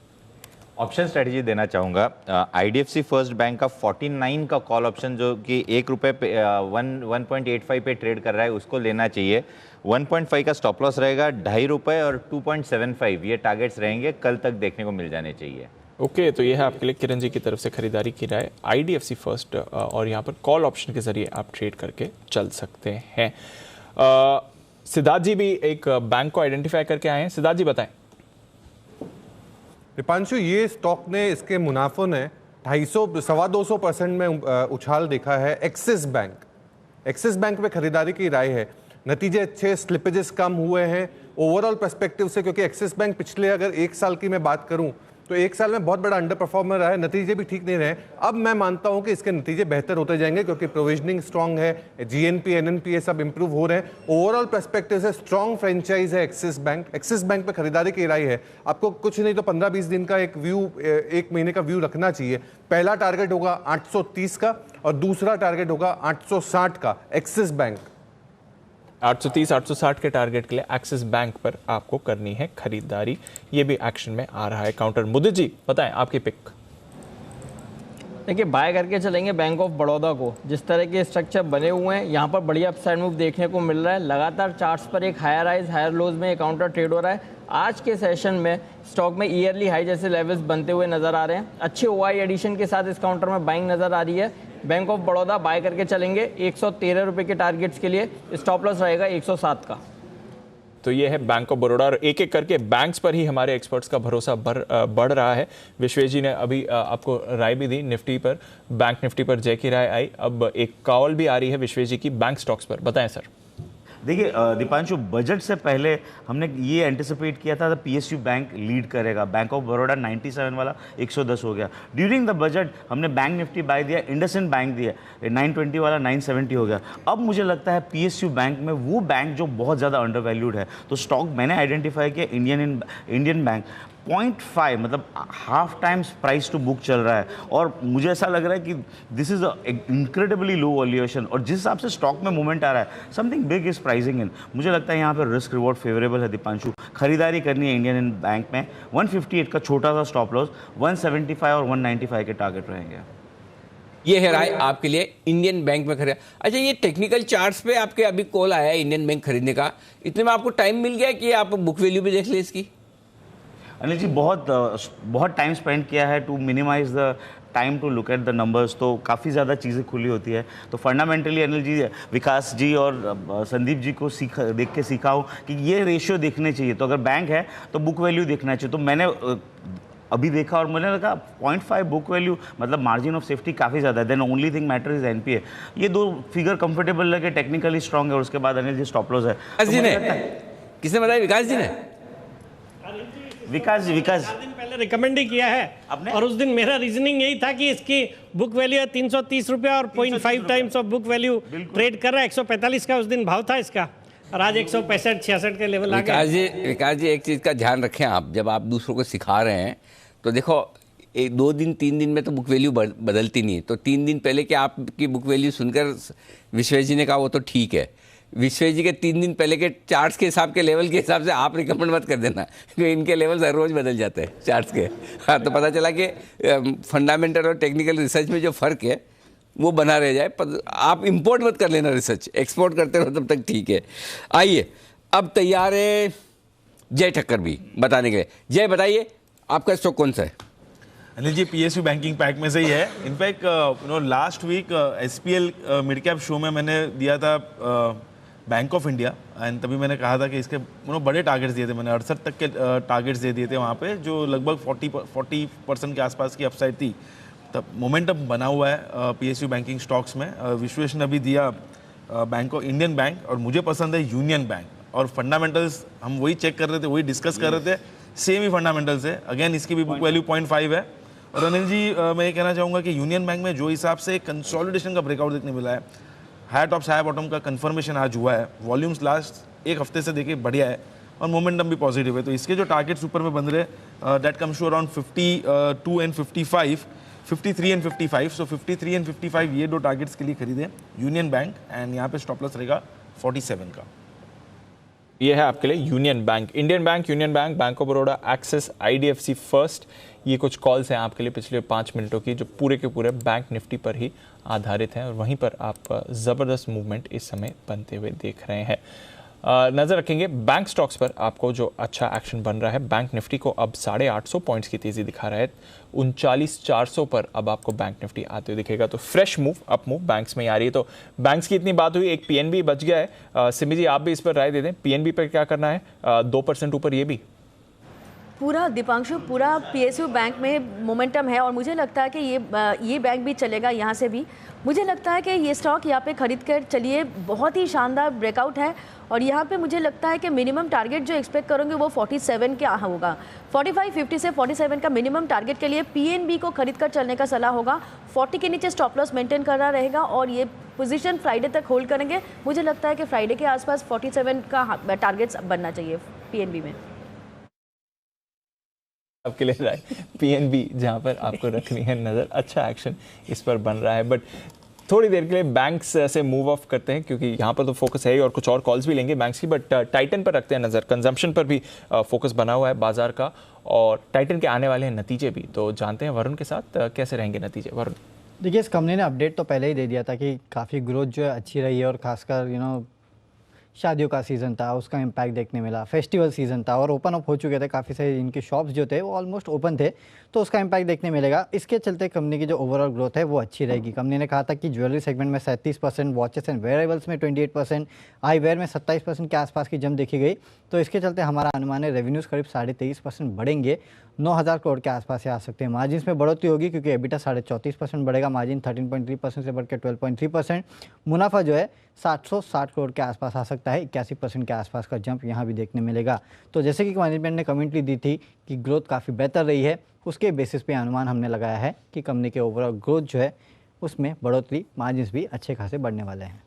ऑप्शन स्ट्रेटजी देना चाहूँगा। आईडीएफसी फर्स्ट बैंक का 49 का कॉल ऑप्शन जो कि ₹1 पे 1.85 पे ट्रेड कर रहा है, उसको लेना चाहिए। 1.5 का स्टॉप लॉस रहेगा, ₹2.5 और 2.75 ये टारगेट्स रहेंगे, कल तक देखने को मिल जाने चाहिए। ओके, तो ये है आपके लिए किरण जी की तरफ से खरीदारी की राय आईडीएफसी फर्स्ट, और यहाँ पर कॉल ऑप्शन के जरिए आप ट्रेड करके चल सकते हैं। सिद्धार्थ जी भी एक बैंक को आइडेंटिफाई करके आए हैं, सिद्धार्थ जी बताएं। दीपांशु, ये स्टॉक ने, इसके मुनाफों ने 250-225% में उछाल देखा है। एक्सिस बैंक में खरीदारी की राय है। नतीजे अच्छे, स्लिपेजेस कम हुए हैं ओवरऑल पर्सपेक्टिव से, क्योंकि एक्सिस बैंक पिछले अगर 1 साल की मैं बात करूं तो 1 साल में बहुत बड़ा अंडर परफॉर्मर रहा है, नतीजे भी ठीक नहीं रहे। अब मैं मानता हूं कि इसके नतीजे बेहतर होते जाएंगे, क्योंकि प्रोविजनिंग स्ट्रांग है, जीएनपी एनएनपी सब इंप्रूव हो रहे हैं। ओवरऑल पर्सपेक्टिव से स्ट्रांग फ्रेंचाइज है एक्सिस बैंक पे खरीदारी की राय है। आपको कुछ नहीं तो 15-20 दिन का एक व्यू, 1 महीने का व्यू रखना चाहिए। पहला टारगेट होगा 830 का और दूसरा टारगेट होगा 860 का एक्सिस बैंक। 830-860 के टारगेट के लिए एक्सिस बैंक पर आपको करनी है खरीदारी, ये भी एक्शन में आ रहा है काउंटर। मुदित जी बताएं आपकी पिक। देखिए बाय करके चलेंगे बैंक ऑफ बड़ौदा को, जिस तरह के स्ट्रक्चर बने हुए हैं यहाँ पर बढ़िया अपसाइड मूव देखने को मिल रहा है। लगातार चार्ट्स पर एक हायर हाइज हायर लोज में काउंटर ट्रेड हो रहा है। आज के सेशन में स्टॉक में ईयरली हाई जैसे लेवल्स बनते हुए नजर आ रहे हैं। अच्छे ओआई एडिशन के साथ इस काउंटर में बाइंग नजर आ रही है। बैंक ऑफ बड़ौदा बाय करके चलेंगे 113 रुपये के टारगेट्स के लिए, स्टॉप लॉस रहेगा 107 का। तो ये है बैंक ऑफ बड़ौदा, और एक एक करके बैंक्स पर ही हमारे एक्सपर्ट्स का भरोसा बढ़ रहा है। विश्वेश जी ने अभी आपको राय भी दी निफ्टी पर, बैंक निफ्टी पर जय की राय आई। अब एक कॉल भी आ रही है विश्वेश जी की बैंक स्टॉक्स पर, बताएं सर। देखिए दीपांशु, बजट से पहले हमने ये एंटिसिपेट किया था पीएसयू बैंक लीड करेगा, बैंक ऑफ बड़ौदा 97 वाला 110 हो गया। ड्यूरिंग द बजट हमने बैंक निफ्टी बाय दिया, इंडसइंड बैंक दिया, 920 वाला 970 हो गया। अब मुझे लगता है पीएसयू बैंक में वो बैंक जो बहुत ज़्यादा अंडर वैल्यूड है, तो स्टॉक मैंने आइडेंटिफाई किया इंडियन बैंक। 0.5 मतलब half times price to book चल रहा है और मुझे ऐसा लग रहा है कि this is incredibly low valuation और जिस हिसाब से स्टॉक में मूवमेंट आ रहा है समथिंग बिग इज प्राइसिंग इन। मुझे लगता है यहाँ पे रिस्क रिवॉर्ड फेवरेबल है दीपांशु, खरीदारी करनी है इंडियन बैंक में। 158 का छोटा सा स्टॉप लॉस, 175 और 195 के टारगेट रहेंगे। ये है राय आपके लिए इंडियन बैंक में खरीदा। अच्छा, ये टेक्निकल चार्ट्स पे आपके अभी कॉल आया है इंडियन बैंक खरीदने का, इतने में आपको टाइम मिल गया कि आप बुक वैल्यू भी देख ले इसकी? अनिल जी बहुत टाइम स्पेंड किया है to minimise the time to look at the numbers, तो काफ़ी ज़्यादा चीज़ें खुली होती है। तो फंडामेंटली अनिल जी, विकास जी और संदीप जी को देख के सीखा हूँ कि ये रेशियो देखने चाहिए। तो अगर बैंक है तो बुक वैल्यू देखना चाहिए। तो मैंने अभी देखा और मुझे लगा 0.5 बुक वैल्यू मतलब मार्जिन ऑफ सेफ्टी काफ़ी ज़्यादा है। Then only thing matter is NPA. ये दो फिगर कंफर्टेबल लगे, टेक्निकली स्ट्रॉन्ग है और उसके बाद अनिल जी स्टॉप लॉस है। किसने बताया? विकास जी ने। विकास दिन पहले रिकमेंड ही किया है और उस दिन मेरा रीजनिंग यही था कि इसकी बुक वैल्यू है 330 रुपया और 0.5 times of book value trade कर रहा है। 145 का उस दिन भाव था इसका और आज 165-66 के लेवल आ गया। विकास जी एक चीज़ का ध्यान रखें, आप जब आप दूसरों को सिखा रहे हैं तो देखो 2 दिन 3 दिन में तो बुक वैल्यू बदलती नहीं है। तो 3 दिन पहले कि आपकी बुक वैल्यू सुनकर विश्वेश जी ने कहा वो तो ठीक है, विश्वेश जी के 3 दिन पहले के चार्ट्स के हिसाब के लेवल के हिसाब से आप रिकमेंड मत कर देना क्योंकि इनके लेवल हर रोज़ बदल जाते हैं चार्ट्स के। हाँ, तो पता चला कि फंडामेंटल और टेक्निकल रिसर्च में जो फ़र्क है वो बना रह जाए। आप इंपोर्ट मत कर लेना रिसर्च, एक्सपोर्ट करते रहो तब तक ठीक है। आइए अब तैयार है जय ठक्कर भी बताने के लिए। जय बताइए आपका स्टॉक कौन सा है? Anil ji PSU banking pack में से ही है। In fact last week SPL mid cap show में मैंने दिया था बैंक ऑफ इंडिया एंड तभी मैंने कहा था कि इसके बड़े टारगेट्स दिए थे मैंने, 68 तक के टारगेट्स दे दिए थे वहाँ पे, जो लगभग 40% के आसपास की अपसाइड थी। तब मोमेंटम बना हुआ है PSU बैंकिंग स्टॉक्स में। विश्वेश ने अभी दिया बैंक ऑफ इंडियन बैंक और मुझे पसंद है यूनियन बैंक और फंडामेंटल्स हम वही चेक कर रहे थे, वही डिस्कस कर रहे थे, सेम ही फंडामेंटल्स है। अगेन इसकी भी बुक वैल्यू 0.5 है। और अनिल जी मैं ये कहना चाहूँगा कि यूनियन बैंक में जो हिसाब से कंसोलिडेशन का ब्रेकआउट देखने मिला है, हाई टॉप्स हाई बॉटम का कंफर्मेशन आज हुआ है, वॉल्यूम्स लास्ट एक हफ्ते से देखिए बढ़िया है और मोमेंटम भी पॉजिटिव है। तो इसके जो टारगेट्स ऊपर में बन रहे that comes to around 52 and 55, 53 and 55। So 53 and 55 ये 2 टारगेट्स के लिए खरीदें यूनियन बैंक एंड यहाँ पे स्टॉप लॉस रहेगा 47 का। ये है आपके लिए union bank, Indian bank, union bank, bank of Baroda, axis, IDFC first. ये कुछ कॉल्स हैं आपके लिए पिछले 5 मिनटों की जो पूरे के पूरे बैंक निफ्टी पर ही आधारित हैं और वहीं पर आप ज़बरदस्त मूवमेंट इस समय बनते हुए देख रहे हैं। नज़र रखेंगे बैंक स्टॉक्स पर, आपको जो अच्छा एक्शन बन रहा है। बैंक निफ्टी को अब 850 पॉइंट्स की तेज़ी दिखा रहा है, 39,400 पर अब आपको बैंक निफ्टी आते हुए दिखेगा। तो fresh move, up move banks में आ रही है। तो बैंक्स की इतनी बात हुई, एक PNB बच गया है। सिमी जी आप भी इस पर राय दे दें, PNB पर क्या करना है? 2% ऊपर ये भी पूरा दीपांशु, पूरा PSU बैंक में मोमेंटम है और मुझे लगता है कि ये बैंक भी चलेगा यहाँ से भी। मुझे लगता है कि ये स्टॉक यहाँ पे खरीद कर चलिए, बहुत ही शानदार ब्रेकआउट है और यहाँ पे मुझे लगता है कि मिनिमम टारगेट जो एक्सपेक्ट करोगे वो 47 का होगा। 45-50 से 47 का मिनिमम टारगेट के लिए PNB को खरीद कर चलने का सलाह होगा। 40 के नीचे स्टॉप लॉस मेंटेन करना रहेगा और ये पोजीशन फ्राइडे तक होल्ड करेंगे। मुझे लगता है कि फ्राइडे के आसपास 47 का टारगेट्स बनना चाहिए PNB में। आपके लिए राय PNB जहाँ पर आपको रखनी है नज़र, अच्छा एक्शन इस पर बन रहा है। बट थोड़ी देर के लिए बैंक्स से मूव ऑफ करते हैं क्योंकि यहाँ पर तो फोकस है ही और कुछ और कॉल्स भी लेंगे बैंक्स की। बट टाइटन पर रखते हैं नज़र, कंजम्पशन पर भी फोकस बना हुआ है बाजार का और टाइटन के आने वाले हैं नतीजे भी। तो जानते हैं वरुण के साथ कैसे रहेंगे नतीजे। वरुण, देखिए इस कंपनी ने अपडेट तो पहले ही दे दिया था कि काफ़ी ग्रोथ जो है अच्छी रही है और खासकर शादियों का सीज़न था, उसका इम्पैक्ट देखने मिला। फेस्टिवल सीज़न था और ओपन अप हो चुके थे, काफ़ी सारे इनके शॉप्स जो थे वो ऑलमोस्ट ओपन थे, तो उसका इम्पैक्ट देखने मिलेगा। इसके चलते कंपनी की जो ओवरऑल ग्रोथ है वो अच्छी रहेगी। कंपनी ने कहा था कि ज्वेलरी सेगमेंट में 37%, वॉचेस एंड वेयरेबल्स में 28%, आईवेयर में 27% के आसपास की जंप देखी गई। तो इसके चलते हमारा अनुमान है रेवेन्यूज़ करीब 23.5% बढ़ेंगे, 9,000 करोड़ के आसपास से आ सकते हैं। मार्जिन में बढ़ोतरी होगी क्योंकि एबिटा 34.5% बढ़ेगा, मार्जिन 13.3% से बढ़ के 12.3%। मुनाफा जो है 760 करोड़ के आसपास आ सकता है, 81% के आसपास का जंप यहाँ भी देखने मिलेगा। तो जैसे कि मैनेजमेंट ने कमेंट्री दी थी कि ग्रोथ काफ़ी बेहतर रही है, उसके बेसिस पे अनुमान हमने लगाया है कि कंपनी के ओवरऑल ग्रोथ जो है उसमें बढ़ोतरी, मार्जिन भी अच्छे खासे बढ़ने वाले हैं।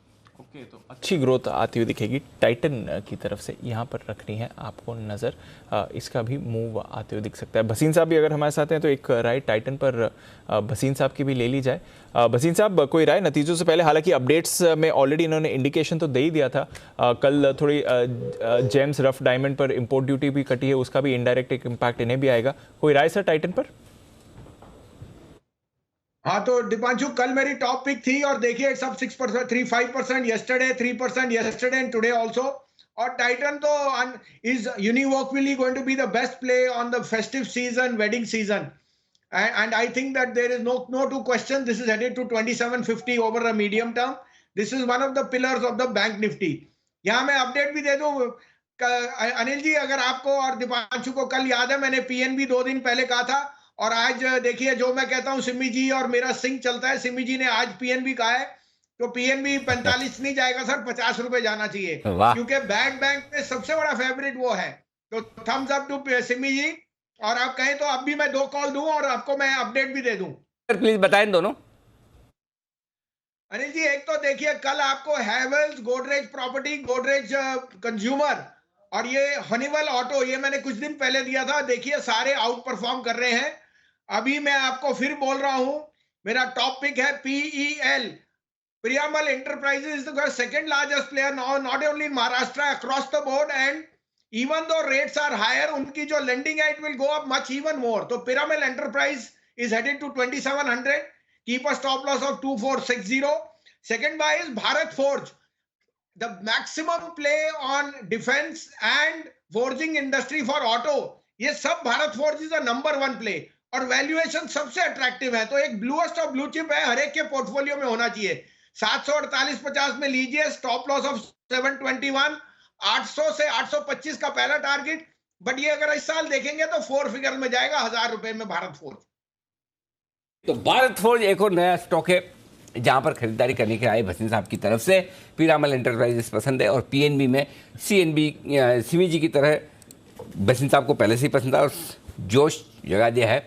ओके, तो अच्छी ग्रोथ आती हुई दिखेगी टाइटन की तरफ से, यहाँ पर रखनी है आपको नज़र। इसका भी मूव आते हुए दिख सकता है। भसीन साहब भी अगर हमारे साथ हैं तो एक राय टाइटन पर भसीन साहब की भी ले ली जाए। भसीन साहब, कोई राय नतीजों से पहले? हालांकि अपडेट्स में ऑलरेडी इन्होंने इंडिकेशन तो दे ही दिया था। कल थोड़ी जेम्स रफ डायमंड पर इंपोर्ट ड्यूटी भी कटी है, उसका भी इनडायरेक्ट एक इम्पैक्ट इन्हें भी आएगा। कोई राय सर टाइटन पर? हाँ, तो दीपांशु कल मेरी टॉप पिक थी और देखिए सब 6%, 5% yesterday, 3% yesterday and today also. और टाइटन तो is univoquely going to be the best play on the festive season, wedding season. And I think that there is no two questions. This is headed to 2750 over a medium term. This is one of the pillars of the bank nifty. यहाँ मैं update भी दे दूं अनिल जी, अगर आपको और दीपांशु को कल याद है, मैंने पीएनबी 2 दिन पहले कहा था और आज देखिए जो मैं कहता हूं, सिमी जी और मेरा सिंह चलता है। सिमी जी ने आज पीएनबी कहा है, तो पीएनबी 45 नहीं जाएगा सर, 50 रुपए जाना चाहिए, क्योंकि बैंक में सबसे बड़ा फेवरेट वो है। तो थम्स अप टू सिमी जी, और आप कहें तो अब भी मैं 2 कॉल दूं और आपको मैं अपडेट भी दे दूं। प्लीज बताएं दोनों। अनिल जी, एक तो देखिए कल आपको हैवेल्स, गोदरेज प्रॉपर्टी, गोदरेज कंज्यूमर और ये हनीवेल ऑटो, ये मैंने कुछ दिन पहले दिया था, देखिए सारे आउट परफॉर्म कर रहे हैं। अभी मैं आपको फिर बोल रहा हूं, मेरा टॉप पिक है PEL, Piramal Enterprises is the second largest player now, not only in Maharashtra, across the board, and even though rates are higher, उनकी जो lending है it will go up much even more. तो Piramal Enterprise is headed to 2700. Keep a stop loss of 2460. Second buy is Bharat Forge. The maximum play on defense and forging industry for auto. ये सब Bharat Forge is a number 1 play. और valuation सबसे attractive है, तो एक bluest of blue chip है, हर एक के पोर्टफोलियो में होना चाहिए। 748.50 में लीजिए, स्टॉप लॉस ऑफ 721, 800 से 825 का पहला टारगेट। बट ये अगर इस साल देखेंगे तो 4 फिगर में जाएगा, 1000 रुपए में भारत फोर्ज। तो भारत फोर्ज एक और नया स्टॉक है जहां पर खरीदारी करने के आए भसीन साहब की तरफ से। पीरामल एंटरप्राइजेस पसंद है और पीएनबी में सीमी जी की तरह भसीन साहब को पहले से ही पसंद है और जोश जगा दिया है।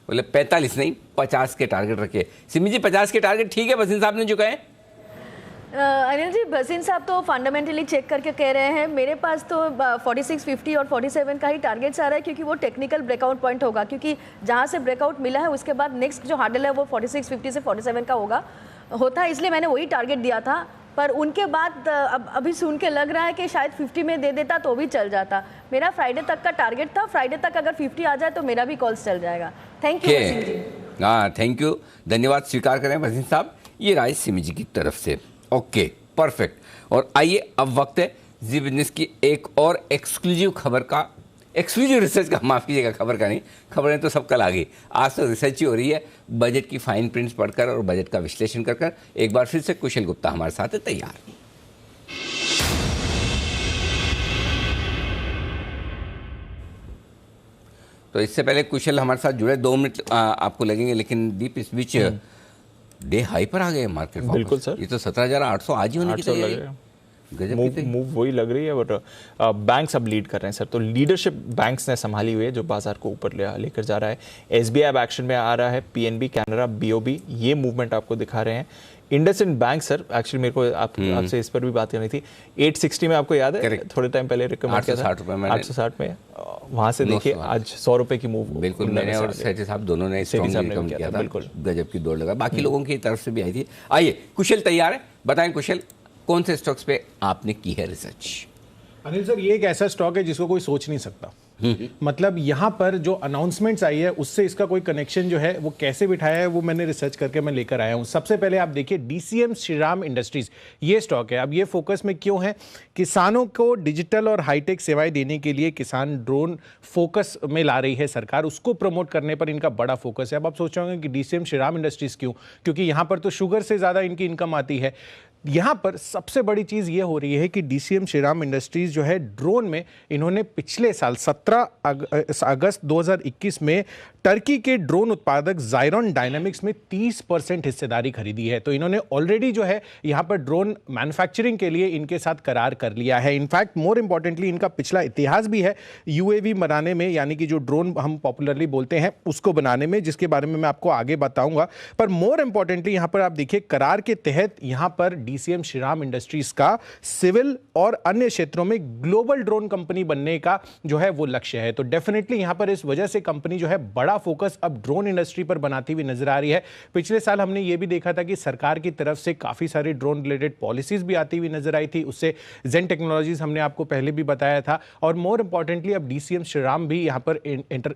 बोले 45 नहीं 50 के टारगेट रखे। सिमी जी 50 के टारगेट ठीक है भसीन साहब ने जो कहे? अनिल जी, भसीन साहब तो फंडामेंटली चेक करके कह रहे हैं। मेरे पास तो 4650 और 47 का ही टारगेट्स आ रहा है, क्योंकि वो टेक्निकल ब्रेकआउट पॉइंट होगा, क्योंकि जहां से ब्रेकआउट मिला है उसके बाद नेक्स्ट जो हार्डल है वो 4650 से 47 का होता है, इसलिए मैंने वही टारगेट दिया था। पर उनके बाद अभी सुन के लग रहा है कि शायद 50 में दे देता तो भी चल जाता। मेरा फ्राइडे तक का टारगेट था, फ्राइडे तक अगर 50 आ जाए तो मेरा भी कॉल्स चल जाएगा। थैंक यू भसीन जी। हाँ, थैंक यू, धन्यवाद स्वीकार करें भसीन साहब। ये राय सिमी जी की तरफ से। Okay, perfect. और आइए अब वक्त है जी बिजनेस की एक और एक्सक्लूसिव खबर का, एक्सक्लूसिव रिसर्च का, माफ कीजिएगा, खबर का नहीं, खबरें तो सब कल आ गई, आज तो रिसर्च ही हो रही है। बजट की फाइन प्रिंट्स पढ़कर और बजट का विश्लेषण कर एक बार फिर से कुशल गुप्ता हमारे साथ है तैयार। तो इससे पहले कुशल हमारे साथ जुड़े, 2 मिनट आपको लगेंगे, लेकिन दीप इस बीच डे हाई पर आ गए मार्केट। बिल्कुल सर, ये तो 17,800 आज ही होने की तैयारी है। मूव वही लग रही है, बट बैंक्स अब लीड कर रहे हैं सर। तो लीडरशिप बैंक्स ने संभाली हुई है जो बाजार को ऊपर लेकर जा रहा है। एसबीआई अब एक्शन में आ रहा है, पीएनबी, कैनरा, बीओबी ये मूवमेंट आपको दिखा रहे हैं। इंडसइंड बैंक सर, एक्चुअली मेरे को आपसे इस पर भी बात करनी थी। 860 में आपको याद है थोड़े टाइम पहले रिकमेंड किया था, 860 में, वहां से देखिए आज 100 रुपए की मूव। बिल्कुल, मैंने और सेठी साहब दोनों ने स्ट्रॉन्ग रिकमेंड किया था, बिल्कुल गजब की दौड़ लगा। बाकी लोगों की तरफ से भी आई थी। आइए कुशल तैयार है, बताएं कुशल कौन से स्टॉक्स पे आपने की है रिसर्च? अनिल सर, ये एक ऐसा स्टॉक है जिसको कोई सोच नहीं सकता। मतलब यहाँ पर जो अनाउंसमेंट्स आई है उससे इसका कोई कनेक्शन जो है वो कैसे बिठाया है वो मैंने रिसर्च करके मैं लेकर आया हूँ। सबसे पहले आप देखिए डीसीएम श्रीराम इंडस्ट्रीज, ये स्टॉक है। अब ये फोकस में क्यों है? किसानों को डिजिटल और हाईटेक सेवाएं देने के लिए किसान ड्रोन फोकस में ला रही है सरकार, उसको प्रमोट करने पर इनका बड़ा फोकस है। अब आप सोच रहे होंगे कि डीसीएम श्रीराम इंडस्ट्रीज क्यों? क्योंकि यहाँ पर तो शुगर से ज़्यादा इनकी इनकम आती है। यहाँ पर सबसे बड़ी चीज़ ये हो रही है कि डीसीएम श्रीराम इंडस्ट्रीज जो है ड्रोन में इन्होंने पिछले साल 17 अगस्त 2021 में टर्की के ड्रोन उत्पादक ज़ायरॉन डायनामिक्स में 30% हिस्सेदारी खरीदी है। तो इन्होंने ऑलरेडी जो है यहाँ पर ड्रोन मैन्युफैक्चरिंग के लिए इनके साथ करार कर लिया है। इनफैक्ट मोर इंपॉर्टेंटली इनका पिछला इतिहास भी है यूएवी बनाने में, यानी कि जो ड्रोन हम पॉपुलरली बोलते हैं उसको बनाने में, जिसके बारे में मैं आपको आगे बताऊंगा। पर मोर इंपॉर्टेंटली यहाँ पर आप देखिए करार के तहत यहाँ पर डीसीएम श्रीराम इंडस्ट्रीज का सिविल और अन्य क्षेत्रों में ग्लोबल ड्रोन कंपनी बनने का जो है वो लक्ष्य है। तो डेफिनेटली यहां पर इस वजह से कंपनी जो है बड़ा फोकस अब ड्रोन इंडस्ट्री पर बनाती हुई नजर आ रही है। पिछले साल हमने ये भी देखा था कि सरकार की तरफ से काफी सारी ड्रोन रिलेटेड पॉलिसीज भी आती हुई नजर आई थी, उससे जेन टेक्नोलॉजीज हमने आपको पहले भी बताया था। और मोर इंपॉर्टेंटली अब डीसीएम श्रीराम भी यहाँ पर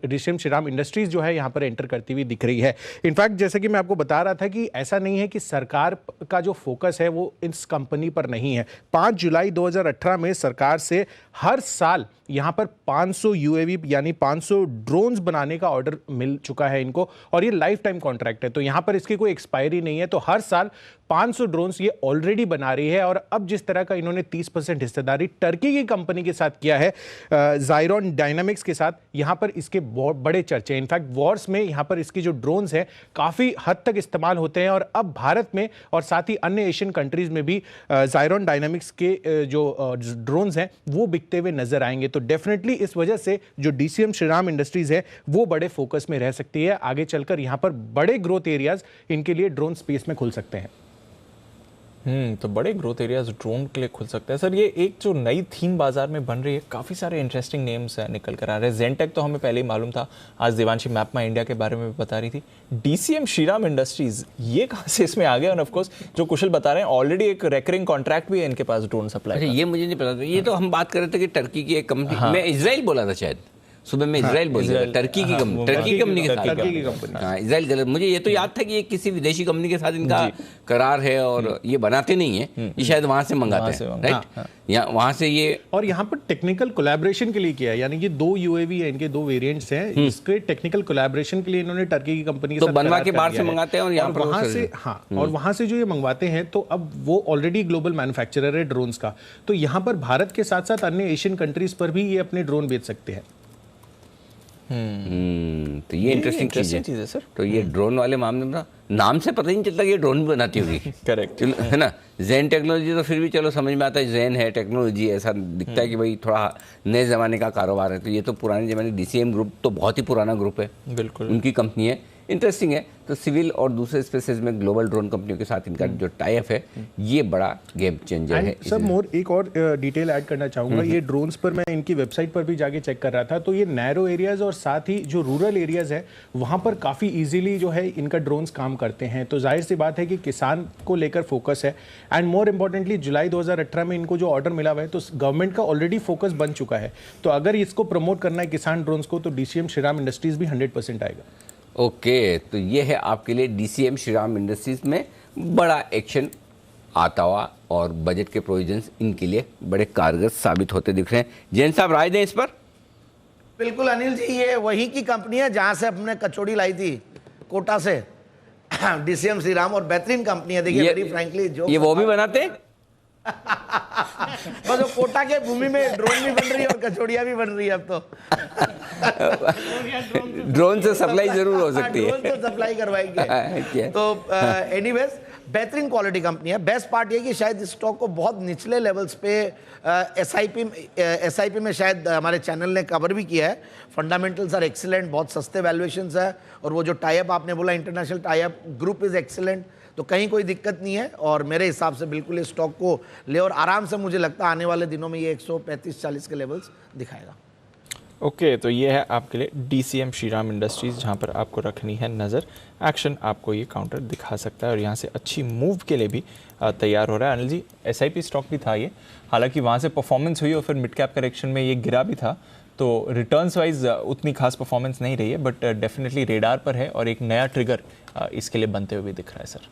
डीसीएम श्रीराम इंडस्ट्रीज जो है यहाँ पर एंटर करती हुई दिख रही है। इनफैक्ट जैसे कि मैं आपको बता रहा था कि ऐसा नहीं है कि सरकार का जो फोकस है वो इस कंपनी पर नहीं है। 5 जुलाई 2018 में सरकार से हर साल यहाँ पर 500 यूएवी यानी 500 ड्रोन्स बनाने का ऑर्डर मिल चुका है इनको, और ये लाइफ टाइम कॉन्ट्रैक्ट है, तो यहाँ पर इसकी कोई एक्सपायरी नहीं है। तो हर साल 500 ड्रोन्स ये ऑलरेडी बना रही है। और अब जिस तरह का इन्होंने 30% हिस्सेदारी टर्की की कंपनी के साथ किया है ज़ायरॉन डायनामिक्स के साथ, यहाँ पर इसके बड़े चर्चे हैं। इनफैक्ट वॉर्स में यहाँ पर इसकी जो ड्रोन्स हैं काफ़ी हद तक इस्तेमाल होते हैं, और अब भारत में और साथ ही अन्य एशियन कंट्रीज में भी ज़ायरॉन डायनामिक्स के जो ड्रोन्स हैं वो बिकते हुए नजर आएंगे। तो डेफिनेटली इस वजह से जो डीसीएम श्रीराम इंडस्ट्रीज है वो बड़े फोकस में रह सकती है। आगे चलकर यहाँ पर बड़े ग्रोथ एरियाज इनके लिए ड्रोन स्पेस में खुल सकते हैं। तो बड़े ग्रोथ एरियाज ड्रोन के लिए खुल सकते हैं। सर ये एक जो नई थीम बाजार में बन रही है, काफ़ी सारे इंटरेस्टिंग नेम्स निकल कर आ रहे हैं। जेनटेक तो हमें पहले ही मालूम था, आज देवांशी मैपमा इंडिया के बारे में भी बता रही थी। डीसीएम श्रीराम इंडस्ट्रीज ये कहाँ से इसमें आ गया? और ऑफकोर्स जो कुशल बता रहे हैं ऑलरेडी एक रेकरिंग कॉन्ट्रैक्ट भी है इनके पास ड्रोन सप्लाई। ये मुझे नहीं पता था। ये तो हम बात कर रहे थे कि टर्की की एक कंपनी, मैं इजराइल बोला था शायद, सुबह में इजराइल बोल रहा था, टर्की की कंपनी के साथ। हाँ, इजराइल गलत, मुझे ये तो याद था कि ये किसी विदेशी कंपनी के साथ इनका करार है और ये बनाते नहीं है, ये शायद वहां से मंगाते हैं, राइट? या वहां से ये, और यहाँ पर टेक्निकल कोलैबोरेशन के लिए किया है, यानी कि 2 यूएवी है, इनके 2 वेरिएंट्स हैं, इसके टेक्निकल कोलैबोरेशन के लिए इन्होंने टर्की की कंपनी के साथ बनवा के बाहर से मंगाते हैं और यहाँ पर वहां से, हाँ, और वहां से जो ये मंगवाते हैं तो अब वो ऑलरेडी ग्लोबल मैन्युफैक्चरर है ड्रोन्स का, तो यहाँ पर भारत के साथ साथ अन्य एशियन कंट्रीज पर भी ये अपने ड्रोन बेच सकते हैं। तो ये इंटरेस्टिंग चीज है सर। तो ये ड्रोन वाले मामले में नाम से पता ही नहीं चलता कि ये ड्रोन भी बनाती होगी। करेक्ट है ना। जेन टेक्नोलॉजी तो फिर भी चलो समझ में आता है, जेन है टेक्नोलॉजी, ऐसा दिखता है कि भाई थोड़ा नए ज़माने का कारोबार है। तो ये तो पुराने ज़माने, डीसीएम ग्रुप तो बहुत ही पुराना ग्रुप है, बिल्कुल उनकी कंपनी है, इंटरेस्टिंग है। तो सिविल और दूसरे स्पेसेस में ग्लोबल ड्रोन कंपनियों के साथ इनका जो टाई अप है ये बड़ा गेम चेंजर है। सर मोर एक और डिटेल ऐड करना चाहूँगा, ये ड्रोन्स पर मैं इनकी वेबसाइट पर भी जाके चेक कर रहा था, तो ये नैरो एरियाज और साथ ही जो रूरल एरियाज है वहाँ पर काफ़ी ईजिली जो है इनका ड्रोन्स काम करते हैं। तो जाहिर सी बात है कि किसान को लेकर फोकस है, एंड मोर इम्पोर्टेंटली जुलाई 2018 में इनको जो ऑर्डर मिला हुआ है तो गवर्नमेंट का ऑलरेडी फोकस बन चुका है। तो अगर इसको प्रमोट करना है किसान ड्रोन्स को, तो डीसीएम श्रीराम इंडस्ट्रीज भी 100% आएगा। ओके, तो ये है आपके लिए डीसीएम श्रीराम इंडस्ट्रीज में बड़ा एक्शन आता हुआ, और बजट के प्रोविजंस इनके लिए बड़े कारगर साबित होते दिख रहे हैं। जैन साहब राय दें इस पर। बिल्कुल अनिल जी, ये वही की कंपनी है जहां से अपने कचौड़ी लाई थी कोटा से, डीसीएम श्रीराम, और बेहतरीन कंपनी है। देखिए वेरी फ्रैंकली जो ये वो भी बनाते हैं बस वो कोटा के भूमि में ड्रोन भी बन रही है और कचौड़ियां भी बन रही है अब तो। ड्रोन से सप्लाई जरूर हो सकती है, ड्रोन से सप्लाई करवाएंगे। तो एनीवेज बेहतरीन क्वालिटी कंपनी है। बेस्ट पार्ट ये कि शायद इस स्टॉक को बहुत निचले लेवल्स पे एसआईपी में शायद हमारे चैनल ने कवर भी किया है। फंडामेंटल्स आर एक्सीलेंट, बहुत सस्ते वैल्यूएशंस है, और वो जो टाई अप आपने बोला international tie up group is excellent, तो कहीं कोई दिक्कत नहीं है। और मेरे हिसाब से बिल्कुल इस स्टॉक को ले, और आराम से मुझे लगता है आने वाले दिनों में ये 135-40 के लेवल्स दिखाएगा। ओके, तो ये है आपके लिए डीसीएम श्रीराम इंडस्ट्रीज, जहां पर आपको रखनी है नज़र। एक्शन आपको ये काउंटर दिखा सकता है और यहाँ से अच्छी मूव के लिए भी तैयार हो रहा है। अनिल जी, एसआईपी स्टॉक भी था ये, हालांकि वहाँ से परफॉर्मेंस हुई और फिर मिड कैप करेक्शन में ये गिरा भी था, तो रिटर्न्स वाइज उतनी खास परफॉर्मेंस नहीं रही है, बट डेफिनेटली रेडार पर है और एक नया ट्रिगर इसके लिए बनते हुए दिख रहा है सर।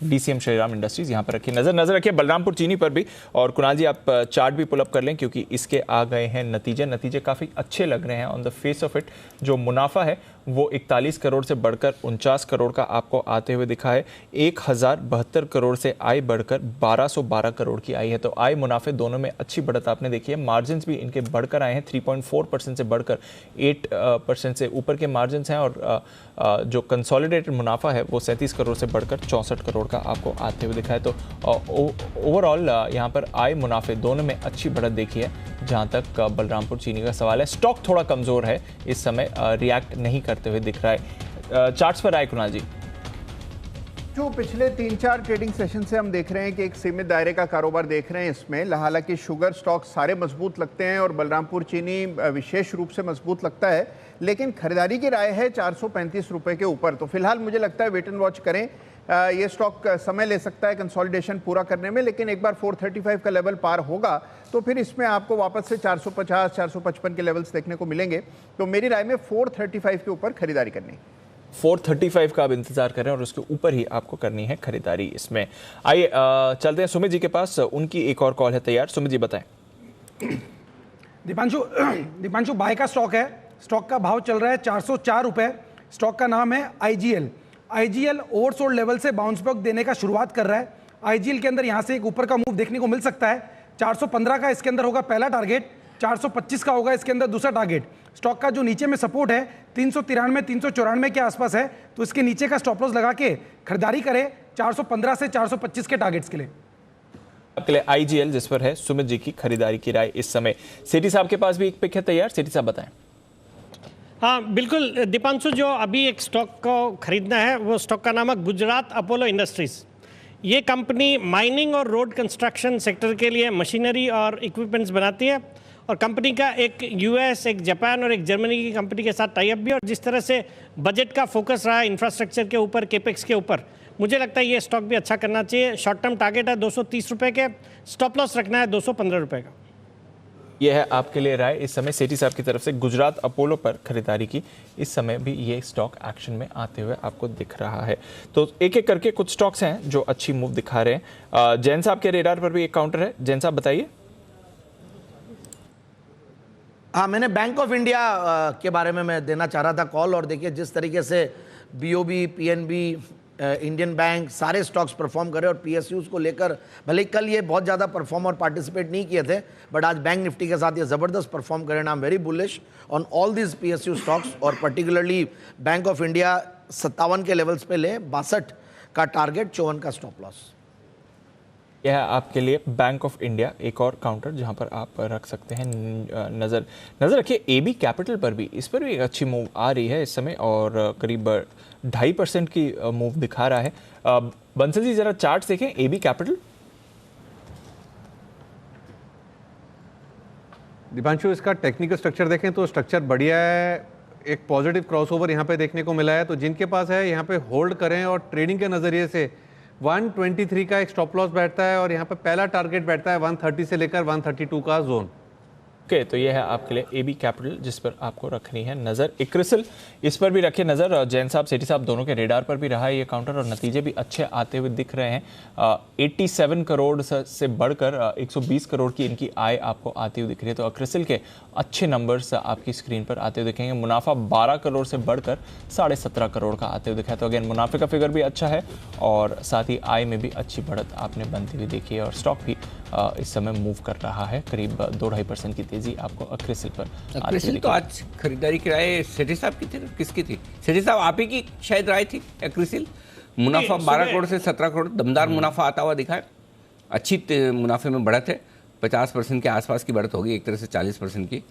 डीसीएम श्रीराम इंडस्ट्रीज यहाँ पर रखिए नज़र रखिए बलरामपुर चीनी पर भी। और कुणाल जी आप चार्ट भी पुल अप कर लें, क्योंकि इसके आ गए हैं नतीजे काफ़ी अच्छे लग रहे हैं on the face of it. जो मुनाफा है वो 41 करोड़ से बढ़कर 49 करोड़ का आपको आते हुए दिखा है। 1072 करोड़ से आय बढ़कर 1212 करोड़ की आई है, तो आय मुनाफे दोनों में अच्छी बढ़त आपने देखी है। मार्जिन भी इनके बढ़कर आए हैं, 3.4% से बढ़कर 8% से ऊपर के मार्जिन हैं, और जो कंसोलिडेटेड मुनाफा है वो 37 करोड़ से बढ़कर 64 करोड़ का आपको आते हुए दिखा है। तो ओवरऑल यहाँ पर आय मुनाफे दोनों में अच्छी बढ़त देखी है। जहाँ तक बलरामपुर चीनी का सवाल है, स्टॉक थोड़ा कमज़ोर है इस समय, रिएक्ट नहीं करते हुए दिख रहा है। चार्ट्स पर आए कुणाल जी। जो पिछले 3-4 ट्रेडिंग सेशन से हम देख रहे हैं कि एक सीमित दायरे का कारोबार देख रहे हैं इसमें। हालांकि शुगर स्टॉक सारे मजबूत लगते हैं और बलरामपुर चीनी विशेष रूप से मजबूत लगता है, लेकिन खरीदारी की राय है 435 रुपए के ऊपर। तो फिलहाल मुझे लगता है वेट एंड वॉच करें। ये स्टॉक समय ले सकता है कंसोलिडेशन पूरा करने में, लेकिन एक बार 435 का लेवल पार होगा तो फिर इसमें आपको वापस से 450-455 के लेवल्स देखने को मिलेंगे। तो मेरी राय में 435 के ऊपर खरीदारी करनी। 435 का आप इंतजार करें और उसके ऊपर ही आपको करनी है खरीदारी इसमें। आइए चलते हैं सुमित जी के पास, उनकी एक और कॉल है तैयार। सुमित जी बताएं। दीपांशु बाय का स्टॉक है, स्टॉक का भाव चल रहा है 404 रुपए। स्टॉक का नाम है आईजीएल ओवरसोल्ड लेवल से बाउंस बैक देने का शुरुआत कर रहा है। आईजीएल के अंदर यहां से एक ऊपर का मूव देखने को मिल सकता है। 415 का इसके अंदर होगा पहला टारगेट, 425 का होगा इसके अंदर दूसरा टारगेट। स्टॉक का जो नीचे में सपोर्ट है 393 394 के आसपास है, तो इसके नीचे का स्टॉप लॉस लगा के खरीदारी करें 415 से 425 के टारगेट्स के लिए। आपके लिए आईजीएल जिस पर है सुमित जी की खरीदारी की राय इस समय। सेठी साहब के पास भी एक पिक है तैयार, सेठी साहब बताएं। हाँ बिल्कुल दीपांशु, जो अभी एक स्टॉक को खरीदना है वो स्टॉक का नाम है गुजरात अपोलो इंडस्ट्रीज। ये कंपनी माइनिंग और रोड कंस्ट्रक्शन सेक्टर के लिए मशीनरी और इक्विपमेंट्स बनाती है, और कंपनी का एक यूएस, एक जापान और एक जर्मनी की कंपनी के साथ टाई अप भी। और जिस तरह से बजट का फोकस रहा है इंफ्रास्ट्रक्चर के ऊपर, केपेक्स के ऊपर, मुझे लगता है ये स्टॉक भी अच्छा करना चाहिए। शॉर्ट टर्म टारगेट है 230 रुपये के, स्टॉप लॉस रखना है 215 रुपये का। यह है आपके लिए राय इस समय सेठी साहब की तरफ से गुजरात अपोलो पर खरीदारी की। इस समय भी ये स्टॉक एक्शन में आते हुए आपको दिख रहा है। तो एक एक करके कुछ स्टॉक्स हैं जो अच्छी मूव दिखा रहे हैं। जैन साहब के रेडार पर भी एक काउंटर है, जैन साहब बताइए। हाँ, मैंने बैंक ऑफ इंडिया के बारे में मैं देना चाह रहा था कॉल। और देखिए जिस तरीके से बीओबी, पीएनबी, इंडियन बैंक सारे स्टॉक्स परफॉर्म करे, और पीएसयूज को लेकर भले कल ये बहुत ज़्यादा परफॉर्म और पार्टिसिपेट नहीं किए थे, बट आज बैंक निफ्टी के साथ ये ज़बरदस्त परफॉर्म करे। I am very bullish on all this PSU stocks, और पर्टिकुलरली बैंक ऑफ इंडिया 57 के लेवल्स पे ले, 62 का टारगेट, 54 का स्टॉप लॉस। यह है आपके लिए बैंक ऑफ इंडिया एक और काउंटर जहां पर आप रख सकते हैं नज़र रखिए। एबी कैपिटल पर भी, इस पर भी एक अच्छी मूव आ रही है इस समय, और करीब 2.5% की मूव दिखा रहा है। बंसल जी जरा चार्ट देखें एबी कैपिटल। दीपांशु इसका टेक्निकल स्ट्रक्चर देखें तो स्ट्रक्चर बढ़िया है, एक पॉजिटिव क्रॉसओवर यहाँ पे देखने को मिला है। तो जिनके पास है यहाँ पे होल्ड करें, और ट्रेडिंग के नज़रिए से 123 का एक स्टॉप लॉस बैठता है, और यहाँ पे पहला टारगेट बैठता है 130 से लेकर 132 का जोन। ओके, तो ये है आपके लिए एबी कैपिटल जिस पर आपको रखनी है नज़र। इक्रिसल, इस पर भी रखिए नज़र। जैन साहब, सेठी साहब दोनों के रेडार पर भी रहा है ये काउंटर, और नतीजे भी अच्छे आते हुए दिख रहे हैं। 87 करोड़ से बढ़कर 120 करोड़ की इनकी आय आपको आती हुई दिख रही है। तो इक्रिसल के अच्छे नंबर्स आपकी स्क्रीन पर आते हुए दिखेंगे। मुनाफा 12 करोड़ से बढ़कर 17.5 करोड़ का आते हुए दिखा है। तो अगेन मुनाफे का फिगर भी अच्छा है, और साथ ही आय में भी अच्छी बढ़त आपने बनती हुई देखी है। और स्टॉक भी इस समय मूव कर रहा है, करीब 2-2.5% की तेजी आपको अक्रिसल पर। अक्रिसल तो आज खरीदारी की राय सेठी साहब की थी, किसकी थी? सेठी साहब आप ही की शायद राय थी। अक्रिसल मुनाफा 12 करोड़ से 17 करोड़, दमदार मुनाफा आता हुआ दिखा है। अच्छी मुनाफे में बढ़त है, 50% के आसपास की बढ़त होगी, एक तरह से 40% की।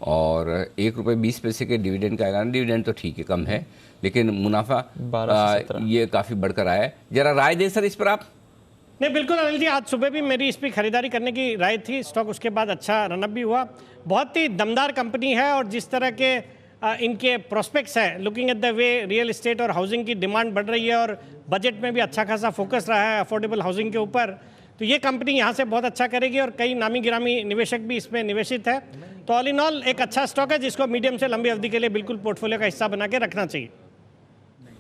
और ₹1.20 के डिविडेंड का ऐलान। डिविडेंड तो ठीक है, कम है, लेकिन मुनाफा ये काफ़ी बढ़कर आया है। जरा राय दे सर इस पर आप। नहीं बिल्कुल अनिल जी, आज सुबह भी मेरी इस पर खरीदारी करने की राय थी। स्टॉक उसके बाद अच्छा रनअप भी हुआ। बहुत ही दमदार कंपनी है, और जिस तरह के इनके प्रोस्पेक्ट्स है, looking at the way real estate और हाउसिंग की डिमांड बढ़ रही है, और बजट में भी अच्छा खासा फोकस रहा है अफोर्डेबल हाउसिंग के ऊपर, तो ये कंपनी यहाँ से बहुत अच्छा करेगी। और कई नामी गिरामी निवेशक भी इसमें निवेशित है। तो ऑल इन ऑल एक अच्छा स्टॉक है जिसको मीडियम से लंबी अवधि के लिए बिल्कुल पोर्टफोलियो का हिस्सा बना के रखना चाहिए।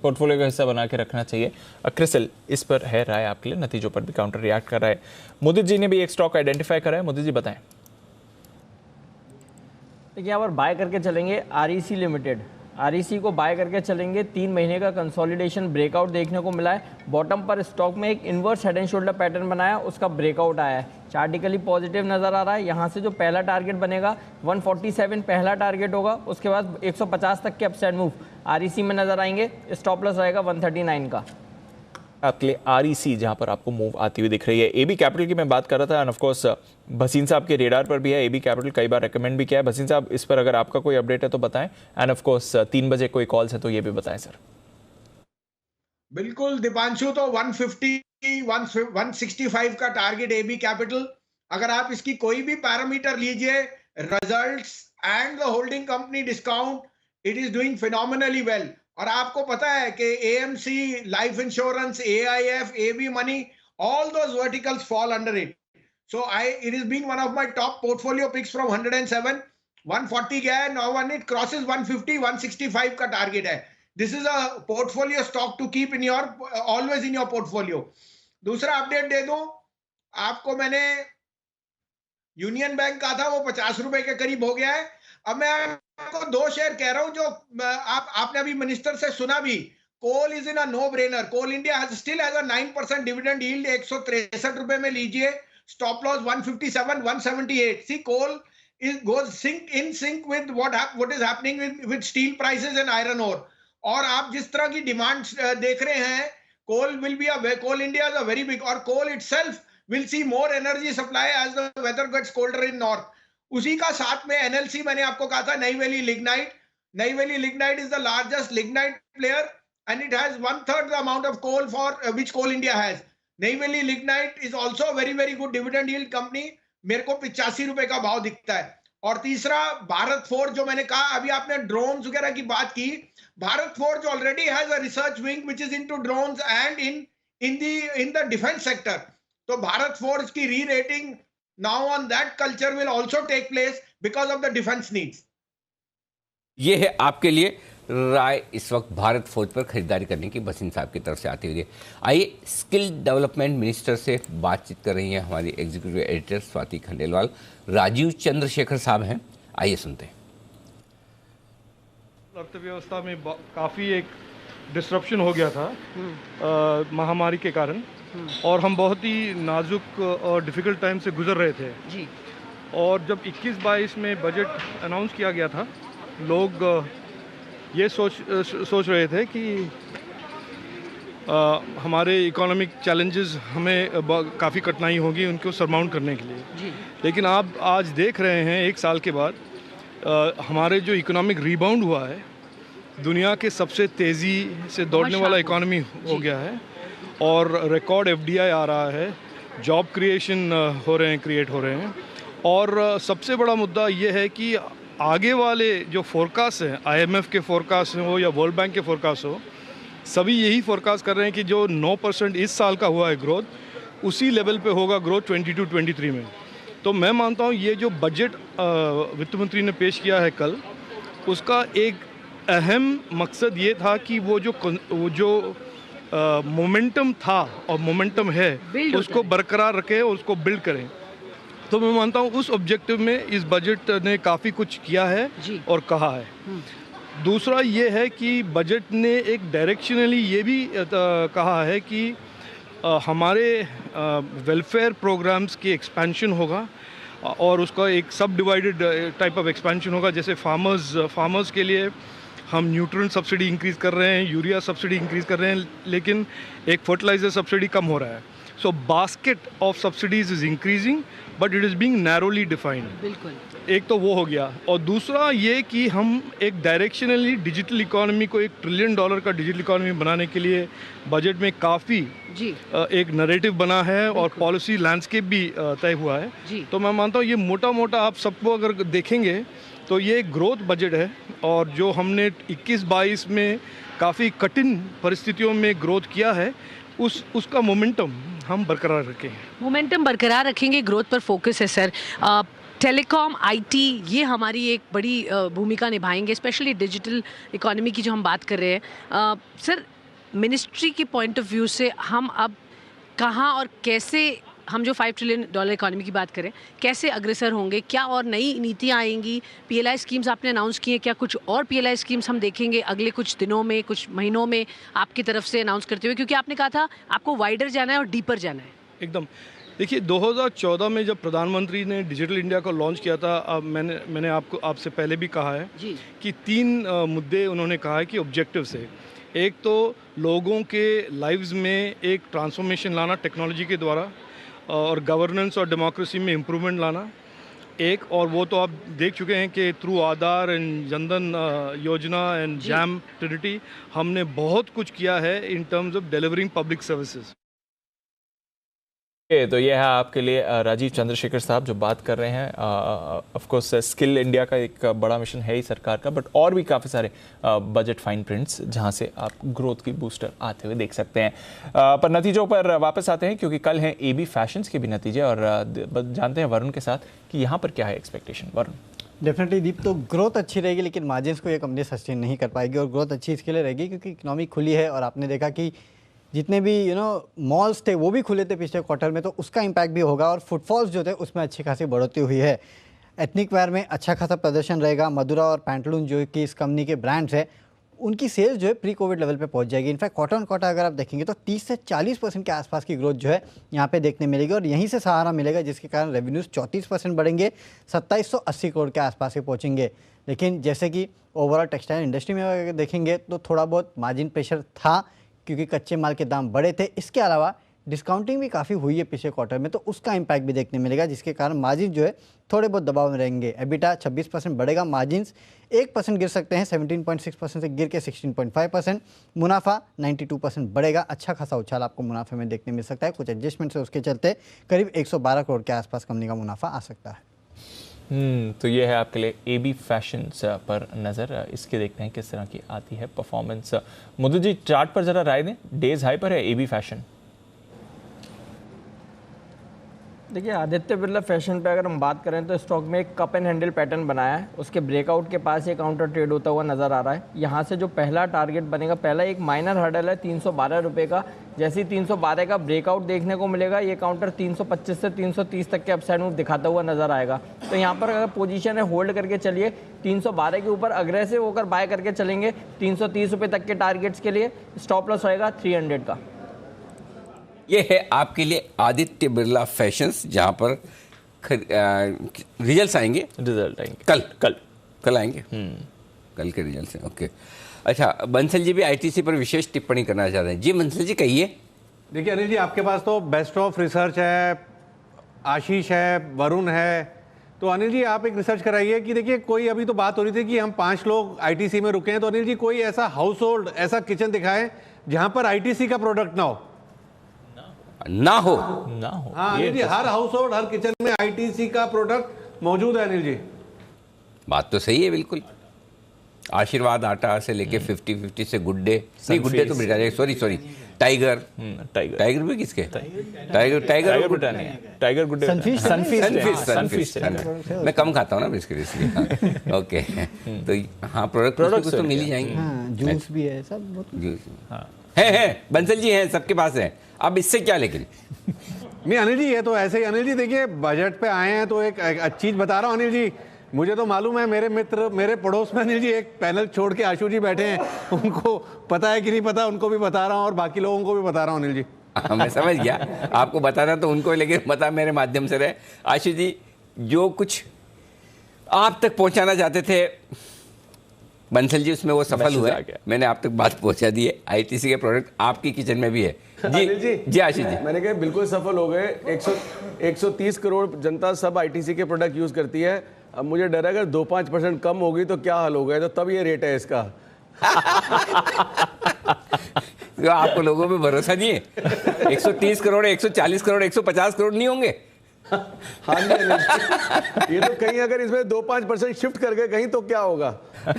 पोर्टफोलियो का हिस्सा बना के रखना चाहिए। क्रिसल, इस पर है राय आपके लिए। नतीजों पर भी काउंटर रिएक्ट कर रहा है। मुदित जी ने भी एक स्टॉक आइडेंटिफाई करा है, मुदित जी बताएं। देखिए यहाँ पर बाय करके चलेंगे REC लिमिटेड। REC को बाय करके चलेंगे। 3 महीने का कंसोलिडेशन ब्रेकआउट देखने को मिला है। बॉटम पर स्टॉक में एक inverse head and shoulder pattern बनाया, उसका ब्रेकआउट आया है। चार्टिकली पॉजिटिव नजर आ रहा है। यहाँ से जो पहला टारगेट बनेगा 147 पहला टारगेट होगा, उसके बाद 150 तक के अपसाइड मूव REC में नजर आएंगे। स्टॉप लॉस रहेगा 139 का। आपके लिए REC जहां पर आपको मूव आती हुई दिख रही है। एबी कैपिटल की मैं बात कर रहा था, एंड ऑफ कोर्स भसीन साहब के रेडार पर भी है। एबी कैपिटल कई बार रेकमेंड भी किया है। भसीन साहब, इस पर अगर आपका कोई अपडेट है तो बताएं, एंड ऑफ कोर्स 3 बजे कोई कॉल्स है तो ये भी बताएं सर। बिल्कुल दीपांशु, तो 150 165 का टारगेट एबी कैपिटल, अगर आप इसकी कोई भी पैरामीटर लीजिए, results and the holding company discount, it is doing phenomenally well. और आपको पता है कि AMC, life insurance, AIF, AB money, all those verticals fall under it. So it has been one of my top portfolio picks from 107, 140 गया है, now when it crosses 150, 165 का target है। This is a portfolio stock to keep in your always in your portfolio। दूसरा update दे दूं आपको, मैंने union bank का था वो 50 रुपए के करीब हो गया है। अब मैं आपको 2 शेयर कह रहा हूं जो आपने अभी मिनिस्टर से सुना भी। Coal is in a no brainer. Coal India still has a 9% dividend yield, 163 रुपए में लीजिए, stop loss 157, 178। See coal is goes in sync with what is happening with steel prices and iron ore। और आप जिस तरह की demand देख रहे हैं, coal will be coal India is a very big, और coal itself will see more energy supply as the weather gets colder in north। उसी का साथ में NLC, मैंने आपको कहा था Neyveli lignite. Neyveli lignite is the largest lignite player and it has 1/3 the amount of coal for which coal India has। Neyveli lignite is also a very very good dividend yield company। मेरे को 85 रुपए का भाव दिखता है। और तीसरा भारत फोर्ज, जो मैंने कहा अभी आपने ड्रोन्स वगैरह की बात की, Bharat forge already has a research wing which is into drones and in the defence sector. तो भारत फोर्ज की rerating now on that culture will also take place because of the defence needs. ये है आपके लिए राय इस वक्त Bharat forge पर खरीदारी करने की बसिन साहब की तरफ से आती हुई है। आइए स्किल डेवलपमेंट मिनिस्टर से बातचीत कर रही हैं हमारी एग्जीक्यूटिव एडिटर स्वाति खंडेलवाल। राजीव चंद्रशेखर साहब हैं, आइए सुनते हैं। अर्थव्यवस्था में काफ़ी एक डिस्ट्रप्शन हो गया था महामारी के कारण, और हम बहुत ही नाजुक और डिफ़िकल्ट टाइम से गुजर रहे थे जी। और जब 21-22 में बजट अनाउंस किया गया था, लोग ये सोच रहे थे कि हमारे इकोनॉमिक चैलेंजेस हमें काफ़ी कठिनाई होगी उनको सरमाउंट करने के लिए जी। लेकिन आप आज देख रहे हैं 1 साल के बाद हमारे जो इकोनॉमिक रिबाउंड हुआ है, दुनिया के सबसे तेज़ी से दौड़ने वाला इकोनॉमी हो गया है, और रिकॉर्ड FDI आ रहा है, जॉब क्रिएशन क्रिएट हो रहे हैं। और सबसे बड़ा मुद्दा ये है कि आगे वाले जो फोरकास्ट हैं, IMF के फोरकास्ट हो या वर्ल्ड बैंक के फोरकास्ट हो, सभी यही फोरकास्ट कर रहे हैं कि जो 9% इस साल का हुआ है ग्रोथ, उसी लेवल पे होगा ग्रोथ 22-23 में। तो मैं मानता हूँ ये जो बजट वित्त मंत्री ने पेश किया है कल, उसका एक अहम मकसद ये था कि वो जो मोमेंटम था और मोमेंटम है उसको बरकरार रखें, उसको बिल्ड करें। तो मैं मानता हूँ उस ऑब्जेक्टिव में इस बजट ने काफ़ी कुछ किया है और कहा है। दूसरा ये है कि बजट ने एक डायरेक्शनली ये भी कहा है कि हमारे वेलफेयर प्रोग्राम्स की एक्सपेंशन होगा, और उसका एक सब डिवाइडेड टाइप ऑफ एक्सपेंशन होगा। जैसे फार्मर्स के लिए हम न्यूट्रिएंट सब्सिडी इंक्रीज़ कर रहे हैं, यूरिया सब्सिडी इंक्रीज़ कर रहे हैं, लेकिन एक फर्टिलाइज़र सब्सिडी कम हो रहा है। So basket of subsidies is increasing but it is being narrowly defined. बिल्कुल, एक तो वो हो गया, और दूसरा ये कि हम एक डायरेक्शनली डिजिटल इकोनॉमी को $1 ट्रिलियन का डिजिटल इकोनॉमी बनाने के लिए बजट में काफ़ी एक नरेटिव बना है और पॉलिसी लैंडस्केप भी तय हुआ है। तो मैं मानता हूँ ये मोटा मोटा आप सबको अगर देखेंगे तो ये ग्रोथ बजट है, और जो हमने 21-22 में काफ़ी कठिन परिस्थितियों में ग्रोथ किया है उसका मोमेंटम हम बरकरार रखें। मोमेंटम बरकरार रखेंगे, ग्रोथ पर फोकस है सर। टेलीकॉम, IT ये हमारी एक बड़ी भूमिका निभाएंगे, स्पेशली डिजिटल इकोनॉमी की जो हम बात कर रहे हैं। सर, मिनिस्ट्री के पॉइंट ऑफ व्यू से हम अब कहाँ और कैसे, हम जो $5 ट्रिलियन इकोनॉमी की बात करें, कैसे अग्रसर होंगे? क्या और नई नीतियाँ आएंगी? PLI स्कीम्स आपने अनाउंस की हैं, क्या कुछ और PLI स्कीम्स हम देखेंगे अगले कुछ दिनों में, कुछ महीनों में आपकी तरफ से अनाउंस करते हुए? क्योंकि आपने कहा था आपको वाइडर जाना है और डीपर जाना है। एकदम, देखिए 2014 में जब प्रधानमंत्री ने डिजिटल इंडिया को लॉन्च किया था, अब मैंने आपसे पहले भी कहा है कि 3 मुद्दे उन्होंने कहा है कि ऑब्जेक्टिव्स है। एक तो लोगों के लाइव्स में एक ट्रांसफॉर्मेशन लाना टेक्नोलॉजी के द्वारा, और गवर्नेंस और डेमोक्रेसी में इम्प्रूवमेंट लाना, एक, और वो तो आप देख चुके हैं कि थ्रू आधार एंड जनधन योजना एंड जैम ट्रिनिटी हमने बहुत कुछ किया है in terms of delivering public services. तो ये है आपके लिए राजीव चंद्रशेखर साहब जो बात कर रहे हैं। ऑफ कोर्स स्किल इंडिया का एक बड़ा मिशन है ही सरकार का, बट और भी काफ़ी सारे बजट फाइन प्रिंट्स जहां से आप ग्रोथ की बूस्टर आते हुए देख सकते हैं। पर नतीजों पर वापस आते हैं, क्योंकि कल हैं एबी फैशंस के भी नतीजे, और जानते हैं वरुण के साथ कि यहाँ पर क्या है एक्सपेक्टेशन। वरुण। डेफिनेटली दीप, तो ग्रोथ अच्छी रहेगी लेकिन मार्जिन्स को ये कंपनी सस्टेन नहीं कर पाएगी, और ग्रोथ अच्छी इसके लिए रहेगी क्योंकि इकोनॉमी खुली है, और आपने देखा कि जितने भी मॉल्स थे वो भी खुले थे पिछले क्वार्टर में, तो उसका इम्पैक्ट भी होगा, और फुटफॉल्स जो थे उसमें अच्छी खासी बढ़ोतरी हुई है। एथनिक वेयर में अच्छा खासा प्रदर्शन रहेगा। मधुरा और पैंटलून जो कि इस कंपनी के ब्रांड्स हैं, उनकी सेल्स जो है प्री कोविड लेवल पे पहुंच जाएगी। इनफैक्ट क्वार्टर ऑन क्वार्टर अगर आप देखेंगे तो 30 से 40% के आसपास की ग्रोथ जो है यहाँ पे देखने मिलेगी, और यहीं से सहारा मिलेगा, जिसके कारण रेवेन्यूज़ 34% बढ़ेंगे, 2780 करोड़ के आसपास से पहुँचेंगे। लेकिन जैसे कि ओवरऑल टेक्सटाइल इंडस्ट्री में अगर देखेंगे तो थोड़ा बहुत मार्जिन प्रेशर था, क्योंकि कच्चे माल के दाम बढ़े थे। इसके अलावा डिस्काउंटिंग भी काफ़ी हुई है पिछले क्वार्टर में, तो उसका इम्पैक्ट भी देखने मिलेगा, जिसके कारण मार्जिन जो है थोड़े बहुत दबाव में रहेंगे। एबिटा 26% बढ़ेगा, मार्जिन्स 1% गिर सकते हैं, 17.6% से गिर के 16.5%। मुनाफा 92% बढ़ेगा, अच्छा खासा उछाल आपको मुनाफे में देखने मिल सकता है। कुछ एडजस्टमेंट से उसके चलते करीब 112 करोड़ के आसपास कंपनी का मुनाफा आ सकता है। तो ये है आपके लिए एबी फैशंस पर नज़र। इसके देखते हैं किस तरह की आती है परफॉर्मेंस। मधु जी, चार्ट पर जरा राय दें, डेज हाई पर है एबी फैशन। देखिए, आदित्य बिरला फैशन पे अगर हम बात करें तो स्टॉक में एक कप एंड हैंडल पैटर्न बनाया है, उसके ब्रेकआउट के पास ये काउंटर ट्रेड होता हुआ नजर आ रहा है। यहाँ से जो पहला टारगेट बनेगा, पहला एक माइनर हर्डल है 312 रुपये का। जैसे ही 312 का ब्रेकआउट देखने को मिलेगा, ये काउंटर 325 से 330 तक के अपसाइड मूव दिखाता हुआ नजर आएगा। तो यहाँ पर अगर पोजीशन है होल्ड करके चलिए, 312 के ऊपर अग्रेसिव होकर बाय करके चलेंगे। 330 रुपये तक के टारगेट्स के लिए स्टॉप लॉस रहेगा 300 का। ये है आपके लिए आदित्य बिरला फैशंस, जहां पर रिजल्ट्स आएंगे। कल आएंगे। कल के रिजल्ट्स हैं। ओके, अच्छा, बंसल जी भी आईटीसी पर विशेष टिप्पणी करना चाहते हैं। जी बंसल जी, कहिए। देखिए अनिल जी, आपके पास तो बेस्ट ऑफ रिसर्च है, आशीष है, वरुण है, तो अनिल जी आप एक रिसर्च कराइए कि देखिए कोई, अभी तो बात हो रही थी कि हम 5 लोग आईटीसी में रुके हैं, तो अनिल जी कोई ऐसा हाउस होल्ड, ऐसा किचन दिखाएं जहां पर आईटीसी का प्रोडक्ट ना हो। हाँ अनिल जी, हर हाउस होल्ड, हर किचन में आईटीसी का प्रोडक्ट मौजूद है अनिल जी। बात तो सही है बिल्कुल। आशीर्वाद आटा से लेके 50-50 से गुड डे, नहीं गुड डे तो ब्रिटानिया, सॉरी टाइगर भी किसके? Tiger good day, sunfish. मैं कम खाता हूँ ना बिस्किट, इसलिए। ओके, तो हाँ, प्रोडक्ट तो मिल ही जाएंगे। जूस भी है, सब है बंसल जी हैं, सबके पास है। अब इससे क्या, लेकिन नहीं अनिल जी, ये तो ऐसे ही। अनिल जी देखिए, बजट पे आए हैं तो एक अच्छी चीज बता रहा हूँ अनिल जी। मुझे तो मालूम है, मेरे मित्र, मेरे पड़ोस में अनिल जी एक पैनल छोड़ के आशु जी बैठे हैं, उनको पता है कि नहीं पता, उनको भी बता रहा हूँ और बाकी लोगों को भी बता रहा हूँ अनिल जी। मैं समझ गया, आपको बताना तो उनको, लेकिन बता मेरे माध्यम से रहे। आशु जी, जो कुछ आप तक पहुंचाना चाहते थे बंसल जी, उसमें वो सफल हुए। मैंने आप तक बात पहुंचा दी है। आईटीसी के प्रोडक्ट आपकी किचन में भी है। जी आशीष जी, मैंने कहा बिल्कुल सफल हो गए। 130 करोड़ जनता सब आईटीसी के प्रोडक्ट यूज करती है। अब मुझे डर है अगर 2-5% कम होगी तो क्या हाल होगा, तो तब ये रेट है इसका। तो आपको लोगों पे भरोसा नहीं है? 130 करोड़, 140 करोड़, 150 करोड़ नहीं होंगे? हाँ जी, ये तो कहीं अगर इसमें 2-5% शिफ्ट कर गए कहीं तो क्या होगा?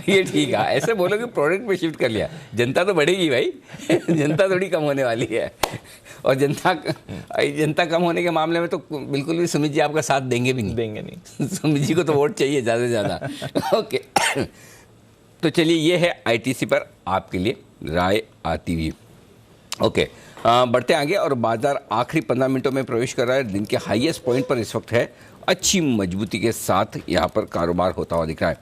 ये ठीक है, ऐसे बोलो कि प्रोडक्ट पे शिफ्ट कर लिया, जनता तो बढ़ेगी भाई। जनता थोड़ी कम होने वाली है। और जनता कम होने के मामले में तो बिल्कुल भी सुमित जी आपका साथ देंगे नहीं। सुमित जी को तो वोट चाहिए ज़्यादा से ज़्यादा। ओके, तो चलिए, ये है आईटीसी पर आपके लिए राय आती हुई। ओके, बढ़ते आगे, और बाजार आखिरी 15 मिनटों में प्रवेश कर रहा है। दिन के हाईएस्ट पॉइंट पर इस वक्त है। अच्छी मजबूती के साथ यहाँ पर कारोबार होता हुआ दिख रहा है।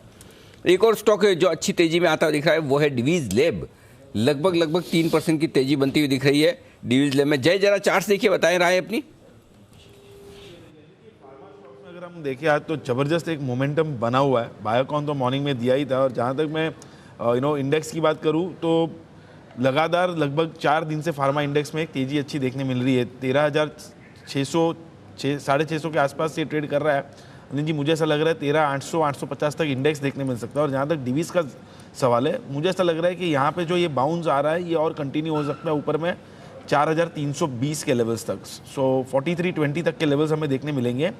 एक और स्टॉक है जो अच्छी तेजी में आता हुआ दिख रहा है, वो है डिवीज लैब। लगभग 3% की तेजी बनती हुई दिख रही है डिवीज लैब में। जय, जरा चार्ट देखिए, बताएं राय अपनी। अगर हम देखें आज तो जबरदस्त एक मोमेंटम बना हुआ है। बायोकॉन तो मॉर्निंग में दिया ही था, और जहाँ तक मैं इंडेक्स की बात करूँ तो लगातार लगभग 4 दिन से फार्मा इंडेक्स में एक तेजी अच्छी देखने मिल रही है। 13,600 650 के आसपास ये ट्रेड कर रहा है। अनिल जी मुझे ऐसा लग रहा है 13,800 850 तक इंडेक्स देखने मिल सकता है। और जहाँ तक डिवीज का सवाल है, मुझे ऐसा लग रहा है कि यहाँ पे जो ये बाउंस आ रहा है ये और कंटिन्यू हो सकता है ऊपर में 4,320 के लेवल्स तक। सो 4320 तक के लेवल्स हमें देखने मिलेंगे।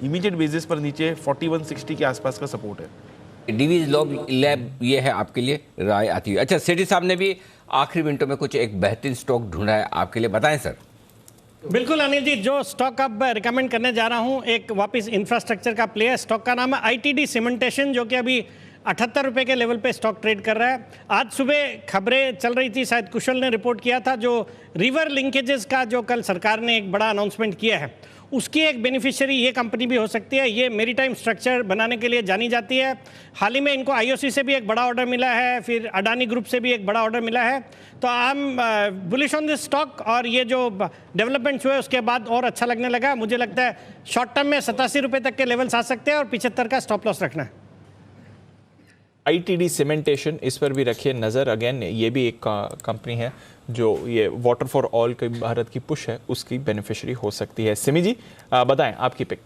इमीडिएट बेसिस पर नीचे 4160 के आसपास का सपोर्ट है। डिवीज लैब ये है आपके लिए राय आती हुई। अच्छा, सेठी साहब ने भी आखिरी मिनटों में कुछ एक बेहतरीन स्टॉक ढूंढा है आपके लिए, बताएं सर। बिल्कुल अनिल जी, जो स्टॉक अब रिकमेंड करने जा रहा हूं एक वापस इंफ्रास्ट्रक्चर का प्ले है। स्टॉक का नाम है आईटीडी सीमेंटेशन, जो कि अभी 78 रुपये के लेवल पे स्टॉक ट्रेड कर रहा है। आज सुबह खबरें चल रही थी, शायद कुशल ने रिपोर्ट किया था, जो रिवर लिंकेजेस का जो कल सरकार ने एक बड़ा अनाउंसमेंट किया है उसकी एक बेनिफिशियरी ये कंपनी भी हो सकती है। ये मेरीटाइम स्ट्रक्चर बनाने के लिए जानी जाती है। हाल ही में इनको आईओसी से भी एक बड़ा ऑर्डर मिला है, फिर अडानी ग्रुप से भी एक बड़ा ऑर्डर मिला है। तो I am bullish on this stock, और ये जो डेवलपमेंट्स हुए उसके बाद और अच्छा लगने लगा। मुझे लगता है शॉर्ट टर्म में 87 रुपये तक के लेवल्स आ सकते हैं और 75 का स्टॉप लॉस रखना है। आईटीडी सीमेंटेशन, इस पर भी रखिए नज़र। अगेन ये भी एक कंपनी है जो ये वाटर फॉर ऑल की भारत की पुश है उसकी बेनिफिशियरी हो सकती है। सिमी जी बताएं आपकी पिक।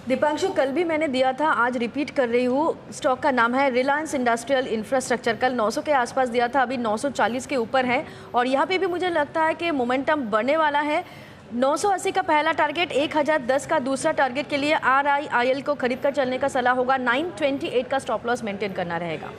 दीपांशु, कल भी मैंने दिया था, आज रिपीट कर रही हूँ। स्टॉक का नाम है रिलायंस इंडस्ट्रियल इंफ्रास्ट्रक्चर। कल 900 के आसपास दिया था, अभी 940 के ऊपर है और यहाँ पे भी मुझे लगता है कि मोमेंटम बढ़ने वाला है। 980 का पहला टारगेट, 1010 का दूसरा टारगेट के लिए RIIL को खरीद कर चलने का सलाह होगा। 928 का स्टॉप लॉस मेंटेन करना रहेगा।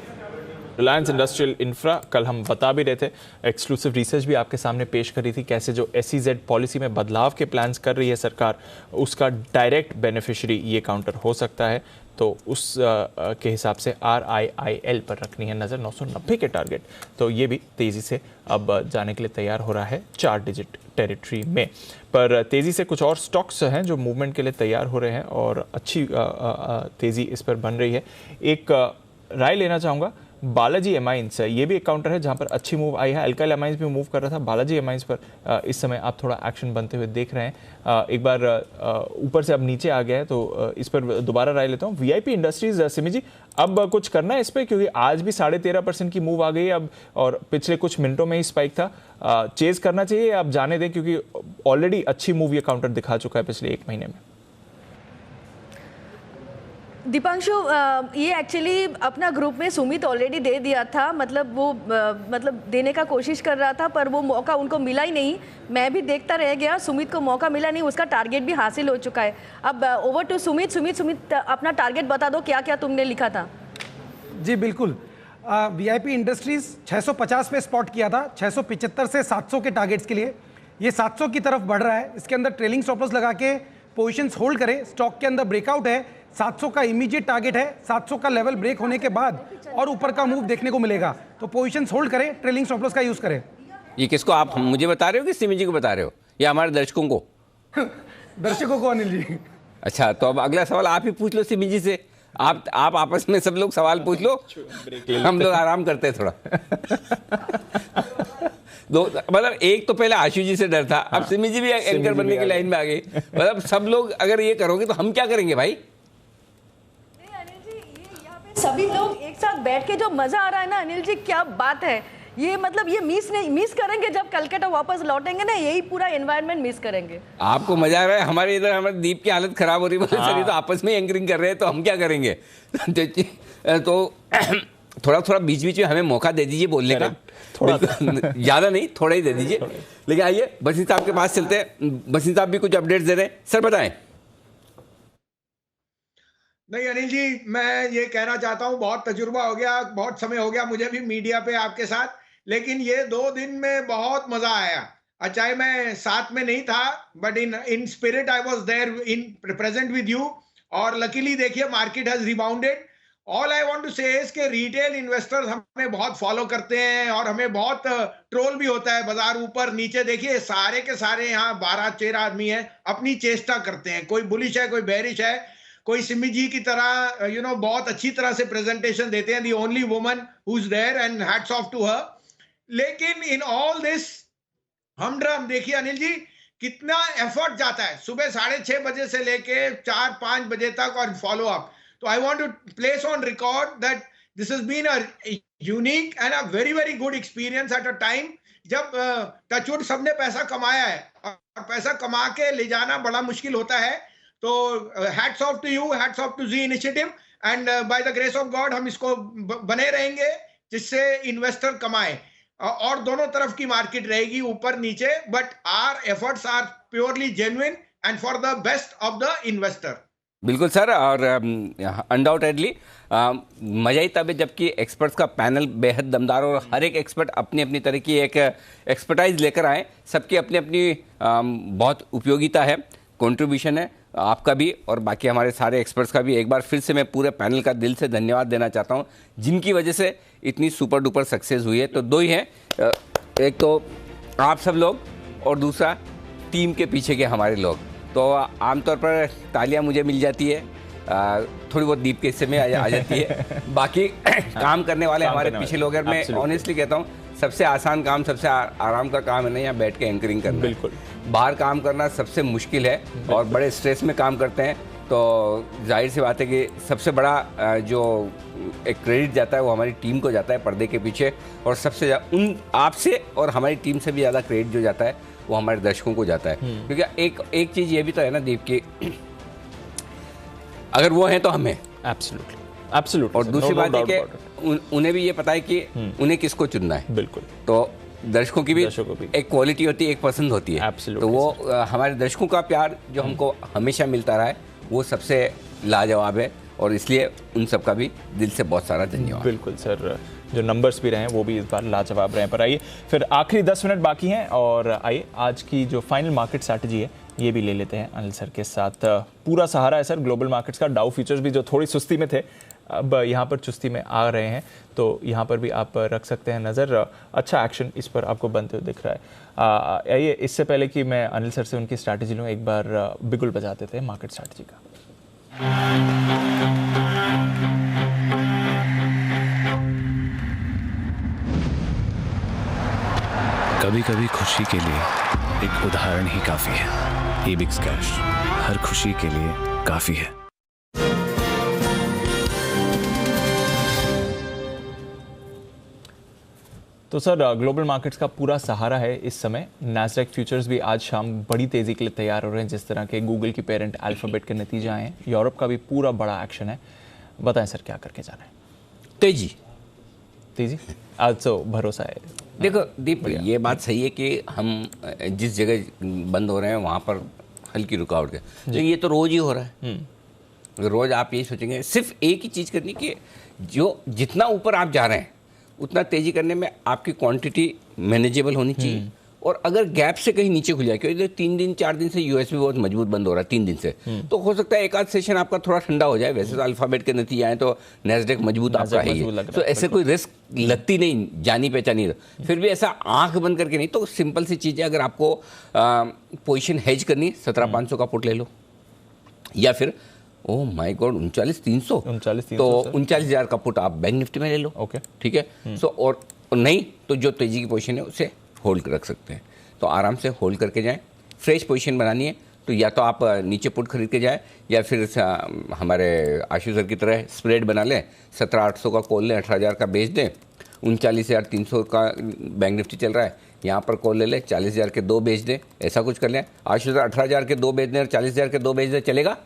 रिलायंस इंडस्ट्रियल इंफ्रा, कल हम बता भी रहे थे, एक्सक्लूसिव रिसर्च भी आपके सामने पेश करी थी, कैसे जो SEZ पॉलिसी में बदलाव के प्लान्स कर रही है सरकार, उसका डायरेक्ट बेनिफिशियरी ये काउंटर हो सकता है। तो उस के हिसाब से RIIL पर रखनी है नज़र, 990 के टारगेट। तो ये भी तेज़ी से अब जाने के लिए तैयार हो रहा है 4 डिजिट टेरिटरी में। पर तेज़ी से कुछ और स्टॉक्स हैं जो मूवमेंट के लिए तैयार हो रहे हैं और अच्छी तेज़ी इस पर बन रही है। एक राय लेना चाहूँगा, बालाजी एमाइंस है, ये भी एक काउंटर है जहां पर अच्छी मूव आई है। अल्काइल एमाइंस भी मूव कर रहा था, बालाजी एमाइंस पर इस समय आप थोड़ा एक्शन बनते हुए देख रहे हैं। एक बार ऊपर से अब नीचे आ गया है, तो इस पर दोबारा राय लेता हूं। वीआईपी इंडस्ट्रीज, सिमी जी अब कुछ करना है इस पर, क्योंकि आज भी 13.5% की मूव आ गई अब, और पिछले कुछ मिनटों में ही स्पाइक था। चेज करना चाहिए, आप जाने दें, क्योंकि ऑलरेडी अच्छी मूव ये काउंटर दिखा चुका है पिछले 1 महीने में। दीपांशु, ये एक्चुअली अपना ग्रुप में सुमित ऑलरेडी दे दिया था, मतलब वो मतलब देने का कोशिश कर रहा था पर वो मौका उनको मिला ही नहीं। मैं भी देखता रह गया, सुमित को मौका मिला नहीं, उसका टारगेट भी हासिल हो चुका है। अब ओवर टू सुमित। सुमित अपना टारगेट बता दो, क्या क्या तुमने लिखा था। जी बिल्कुल, वीआईपी इंडस्ट्रीज 650 पे स्पॉट किया था, 675 से 700 के टारगेट्स के लिए ये 700 की तरफ बढ़ रहा है। इसके अंदर ट्रेलिंग स्टॉप लॉस लगा के पोजीशंस होल्ड करें। स्टॉक के अंदर ब्रेकआउट है, 700 का इमीडिएट टारगेट है। 700 का लेवल ब्रेक होने के बाद और ऊपर का मूव देखने को मिलेगा, तो पोजीशंस होल्ड करें, ट्रेलिंग स्टॉप लॉस का यूज करें। ये किसको आप मुझे बता रहे हो कि सिमी जी को बता रहे हो या हमारे दर्शकों को? दर्शकों को अनिल जी। अच्छा, तो अब अगला सवाल आप ही पूछ लो सिमी जी से। आप आपस में सब लोग सवाल पूछ लो, हम लोग आराम करते हैं थोड़ा। दो मतलब एक तो पहले आशु जी से डर था, अब सिमी जी भी एंकर बनने की लाइन में आ गई। मतलब सब लोग अगर ये करोगे तो हम क्या करेंगे भाई? सभी लोग एक साथ बैठ के जो मजा आ रहा है ना अनिल जी, क्या बात है ये। मतलब ये मिस करेंगे जब कलकत्ता वापस लौटेंगे ना, यही पूरा एनवायरनमेंट मिस करेंगे। आपको मजा आ रहा है, हमारे इधर हमारे दीप की हालत खराब हो रही है। सर ये तो आपस में एंकरिंग कर रहे हैं, तो हम क्या करेंगे? तो थोड़ा बीच बीच में हमें मौका दे दीजिए बोलने का, ज्यादा नहीं, थोड़ा ही दे दीजिए। लेकिन आइए बसिंत साहब के पास चलते हैं। बसिंत साहब भी कुछ अपडेट्स दे रहे हैं, सर बताएं। नहीं अनिल जी, मैं ये कहना चाहता हूँ, बहुत तजुर्बा हो गया, बहुत समय हो गया मुझे भी मीडिया पे आपके साथ, लेकिन ये 2 दिन में बहुत मजा आया। चाहे मैं साथ में नहीं था, but in spirit I was there, in present with you. और लकीली देखिए market has rebounded. All I want to say is के रिटेल इन्वेस्टर्स हमें बहुत फॉलो करते हैं और हमें बहुत ट्रोल भी होता है बाजार ऊपर नीचे। देखिए सारे के सारे यहाँ 12-13 आदमी हैं, अपनी चेष्टा करते हैं, कोई बुलिश है, कोई बेरिश है, कोई सिमी जी की तरह बहुत अच्छी तरह से प्रेजेंटेशन देते हैं, the only woman who is there and hats off to her. लेकिन इन ऑल दिस हमड्रम देखिए अनिल जी कितना एफर्ट जाता है, सुबह 6:30 बजे से लेके 4-5 बजे तक और फॉलो अप। तो I want to place on record that this has been a unique and a very very good experience at a time जब टचवुड सबने पैसा कमाया है, और पैसा कमा के ले जाना बड़ा मुश्किल होता है। तो hats off to you, hats off to Zee initiative, and by the grace of God हम इसको बने रहेंगे जिससे इन्वेस्टर कमाए, और दोनों तरफ की मार्केट रहेगी, ऊपर नीचे, but our efforts are purely genuine and for the best of the investor. बिल्कुल सर, और अनडाउटेडली मजा ही तब है जबकि एक्सपर्ट्स का पैनल बेहद दमदार और हर एक एक्सपर्ट अपनी अपनी तरह की एक एक्सपर्टाइज लेकर आए। सबकी अपनी अपनी बहुत उपयोगिता है, कंट्रीब्यूशन है, आपका भी और बाकी हमारे सारे एक्सपर्ट्स का भी। एक बार फिर से मैं पूरे पैनल का दिल से धन्यवाद देना चाहता हूं, जिनकी वजह से इतनी सुपर डुपर सक्सेस हुई है। तो दो ही हैं, एक तो आप सब लोग और दूसरा टीम के पीछे के हमारे लोग। तो आमतौर पर तालियां मुझे मिल जाती है, थोड़ी बहुत दीप के हिस्से में आ जाती है, बाकी काम करने वाले हमारे पीछे लोग हैं। मैं ऑनेस्टली कहता हूँ सबसे आसान काम, सबसे आराम का काम है ना यहाँ बैठ के एंकरिंग करना। बिल्कुल, बाहर काम करना सबसे मुश्किल है और बड़े स्ट्रेस में काम करते हैं। तो जाहिर सी बात है कि सबसे बड़ा जो एक क्रेडिट जाता है वो हमारी टीम को जाता है पर्दे के पीछे, और सबसे उन आपसे और हमारी टीम से भी ज़्यादा क्रेडिट जो जाता है वो हमारे दर्शकों को जाता है। क्योंकि एक चीज़ ये भी तो है ना दीप की, अगर वो हैं तो हमें एब्सोल्युटली, और दूसरी बात है कि उन्हें भी ये पता है कि उन्हें किसको चुनना है। बिल्कुल, तो दर्शकों की भी एक क्वालिटी होती है, एक पसंद होती है। तो वो हमारे दर्शकों का प्यार जो हमको हमेशा मिलता रहा है वो सबसे लाजवाब है, और इसलिए उन सब का भी दिल से बहुत सारा धन्यवाद। बिल्कुल सर, जो नंबर्स भी रहे हैं वो भी इस बार लाजवाब रहे हैं। पर आइए फिर आखिरी 10 मिनट बाकी हैं, और आइए आज की जो फाइनल मार्केट स्ट्रैटेजी है ये भी ले लेते हैं अनिल सर के साथ। पूरा सहारा है सर ग्लोबल मार्केट्स का। डाउ फ्यूचर्स भी जो थोड़ी सुस्ती में थे अब यहाँ पर चुस्ती में आ रहे हैं, तो यहाँ पर भी आप रख सकते हैं नज़र। अच्छा एक्शन इस पर आपको बनते हुए दिख रहा है। आइए इससे पहले कि मैं अनिल सर से उनकी स्ट्रैटेजी लूँ, एक बार बिगुल बजा देते हैं मार्केट स्ट्रैटेजी का। कभी कभी खुशी के लिए एक उदाहरण ही काफी है। एबिक्स कैश हर खुशी के लिए काफी है। तो सर ग्लोबल मार्केट्स का पूरा सहारा है इस समय। नैस्डैक फ्यूचर्स भी आज शाम बड़ी तेज़ी के लिए तैयार हो रहे हैं, जिस तरह के गूगल की पेरेंट अल्फाबेट के नतीजे आए हैं। यूरोप का भी पूरा बड़ा एक्शन है। बताएं सर क्या करके जाना है? तेजी आज तो भरोसा है। देखो दीप, ये बात सही है कि हम जिस जगह बंद हो रहे हैं वहाँ पर हल्की रुकावट है, लेकिन ये तो रोज़ ही हो रहा है। रोज़ आप यही सोचेंगे, सिर्फ एक ही चीज़ करनी कि जो जितना ऊपर आप जा रहे हैं उतना तेज़ी करने में आपकी क्वांटिटी मैनेजेबल होनी चाहिए। और अगर गैप से कहीं नीचे खुल जाए, क्योंकि 3 दिन 4 दिन से यूएस भी बहुत मजबूत बंद हो रहा है 3 दिन से, तो हो सकता है एक आध सेशन आपका थोड़ा ठंडा हो जाए। वैसे तो अल्फाबेट के नतीजे आए तो नैस्डैक मजबूत आपका है, तो ऐसे कोई रिस्क लगती नहीं, जानी पहचानी। फिर भी ऐसा आंख बंद करके नहीं, तो सिंपल सी चीज़ है, अगर आपको पोजिशन हेज करनी 17,500 का पुट ले लो, या फिर ओह माय गॉड 39,300 तो 39,000 का पुट आप बैंक निफ्टी में ले लो। ओके, ठीक है। सो और नहीं तो जो तेजी की पोजीशन है उसे होल्ड रख सकते हैं, तो आराम से होल्ड करके जाएं। फ्रेश पोजीशन बनानी है तो या तो आप नीचे पुट खरीद के जाएं, या फिर हमारे आशु सर की तरह स्प्रेड बना लें। 17,800 का कॉल लें, 18,000 का बेच दें। 39,300 का बैंक निफ्टी चल रहा है, यहाँ पर कॉल ले लें, 40,000 के 2 बेच दें। ऐसा कुछ कर लें। आशु सर 18,000 के 2 बेच दें और 40,000 के 2 बेच दें, चलेगा?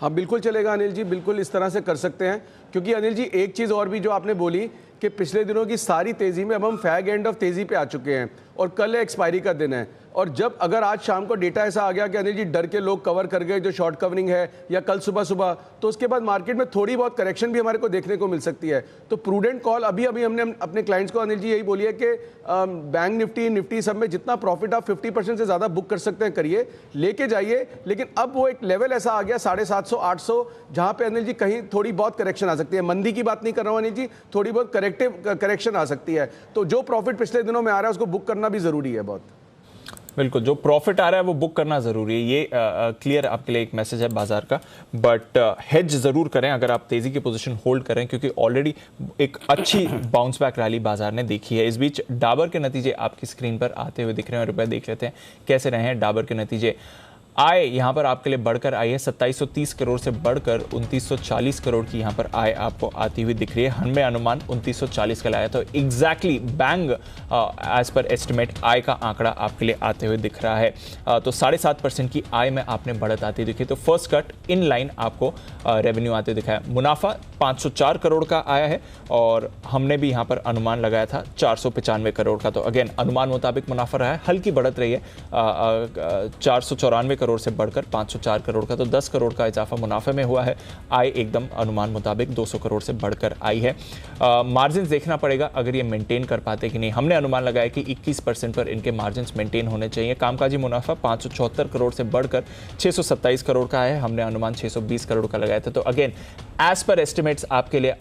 हाँ बिल्कुल चलेगा अनिल जी, बिल्कुल इस तरह से कर सकते हैं। क्योंकि अनिल जी एक चीज़ और भी जो आपने बोली कि पिछले दिनों की सारी तेज़ी में अब हम फैग एंड ऑफ तेज़ी पे आ चुके हैं, और कल एक्सपायरी का दिन है। और जब अगर आज शाम को डेटा ऐसा आ गया कि अनिल जी डर के लोग कवर कर गए जो शॉर्ट कवरिंग है, या कल सुबह सुबह, तो उसके बाद मार्केट में थोड़ी बहुत करेक्शन भी हमारे को देखने को मिल सकती है। तो प्रूडेंट कॉल अभी हमने अपने क्लाइंट्स को अनिल जी यही बोली है कि बैंक निफ्टी सब में जितना प्रॉफिट आप 50% से ज़्यादा बुक कर सकते हैं करिए, लेके जाइए। लेकिन अब वो एक लेवल ऐसा आ गया 750 800, जहाँ पे अनिल जी कहीं थोड़ी बहुत करेक्शन आ सकती है। मंदी की बात नहीं कर रहा हूँ अनिल जी, थोड़ी बहुत करेक्शन आ सकती है। तो जो प्रॉफिट पिछले दिनों में आ रहा है उसको बुक करना भी ज़रूरी है बहुत। बिल्कुल, जो प्रॉफिट आ रहा है वो बुक करना ज़रूरी है। ये क्लियर आपके लिए एक मैसेज है बाजार का। बट हेज ज़रूर करें अगर आप तेज़ी की पोजीशन होल्ड करें, क्योंकि ऑलरेडी एक अच्छी बाउंस बैक रैली बाजार ने देखी है। इस बीच डाबर के नतीजे आपकी स्क्रीन पर आते हुए दिख रहे हैं, और रुपये देख लेते हैं कैसे रहे हैं डाबर के नतीजे। आय यहाँ पर आपके लिए बढ़कर आई है 2730 करोड़ से बढ़कर 2940 करोड़ की यहाँ पर आय आपको आती हुई दिख रही है। हमें अनुमान 2940 का लाया, तो एग्जैक्टली बैंग एज पर एस्टिमेट आय का आंकड़ा आपके लिए आते हुए दिख रहा है। तो 7.5% की आय में आपने बढ़त आती हुई दिखी। तो फर्स्ट कट इन लाइन आपको रेवेन्यू आते हुए दिखा है। मुनाफा 504 करोड़ का आया है और हमने भी यहाँ पर अनुमान लगाया था 495 करोड़ का। तो अगेन अनुमान मुताबिक मुनाफा रहा है, हल्की बढ़त रही है 494 करोड़ से बढ़कर 504 करोड़ का। तो 10 करोड़ का इजाफा मुनाफे में हुआ है। आय एकदम अनुमान मुताबिक 200 करोड़ से बढ़कर आई है। मार्जिन देखना पड़ेगा अगर ये मेंटेन कर पाते कि नहीं। हमने अनुमान लगाया कि 21% पर इनके मार्जिन मेंटेन होने चाहिए। कामकाजी मुनाफा 574 करोड़ से बढ़कर 627 करोड़ का है। हमने अनुमान 620 करोड़ का लगाया था। तो अगेन एज पर एस्टिमेट्स आपके लिए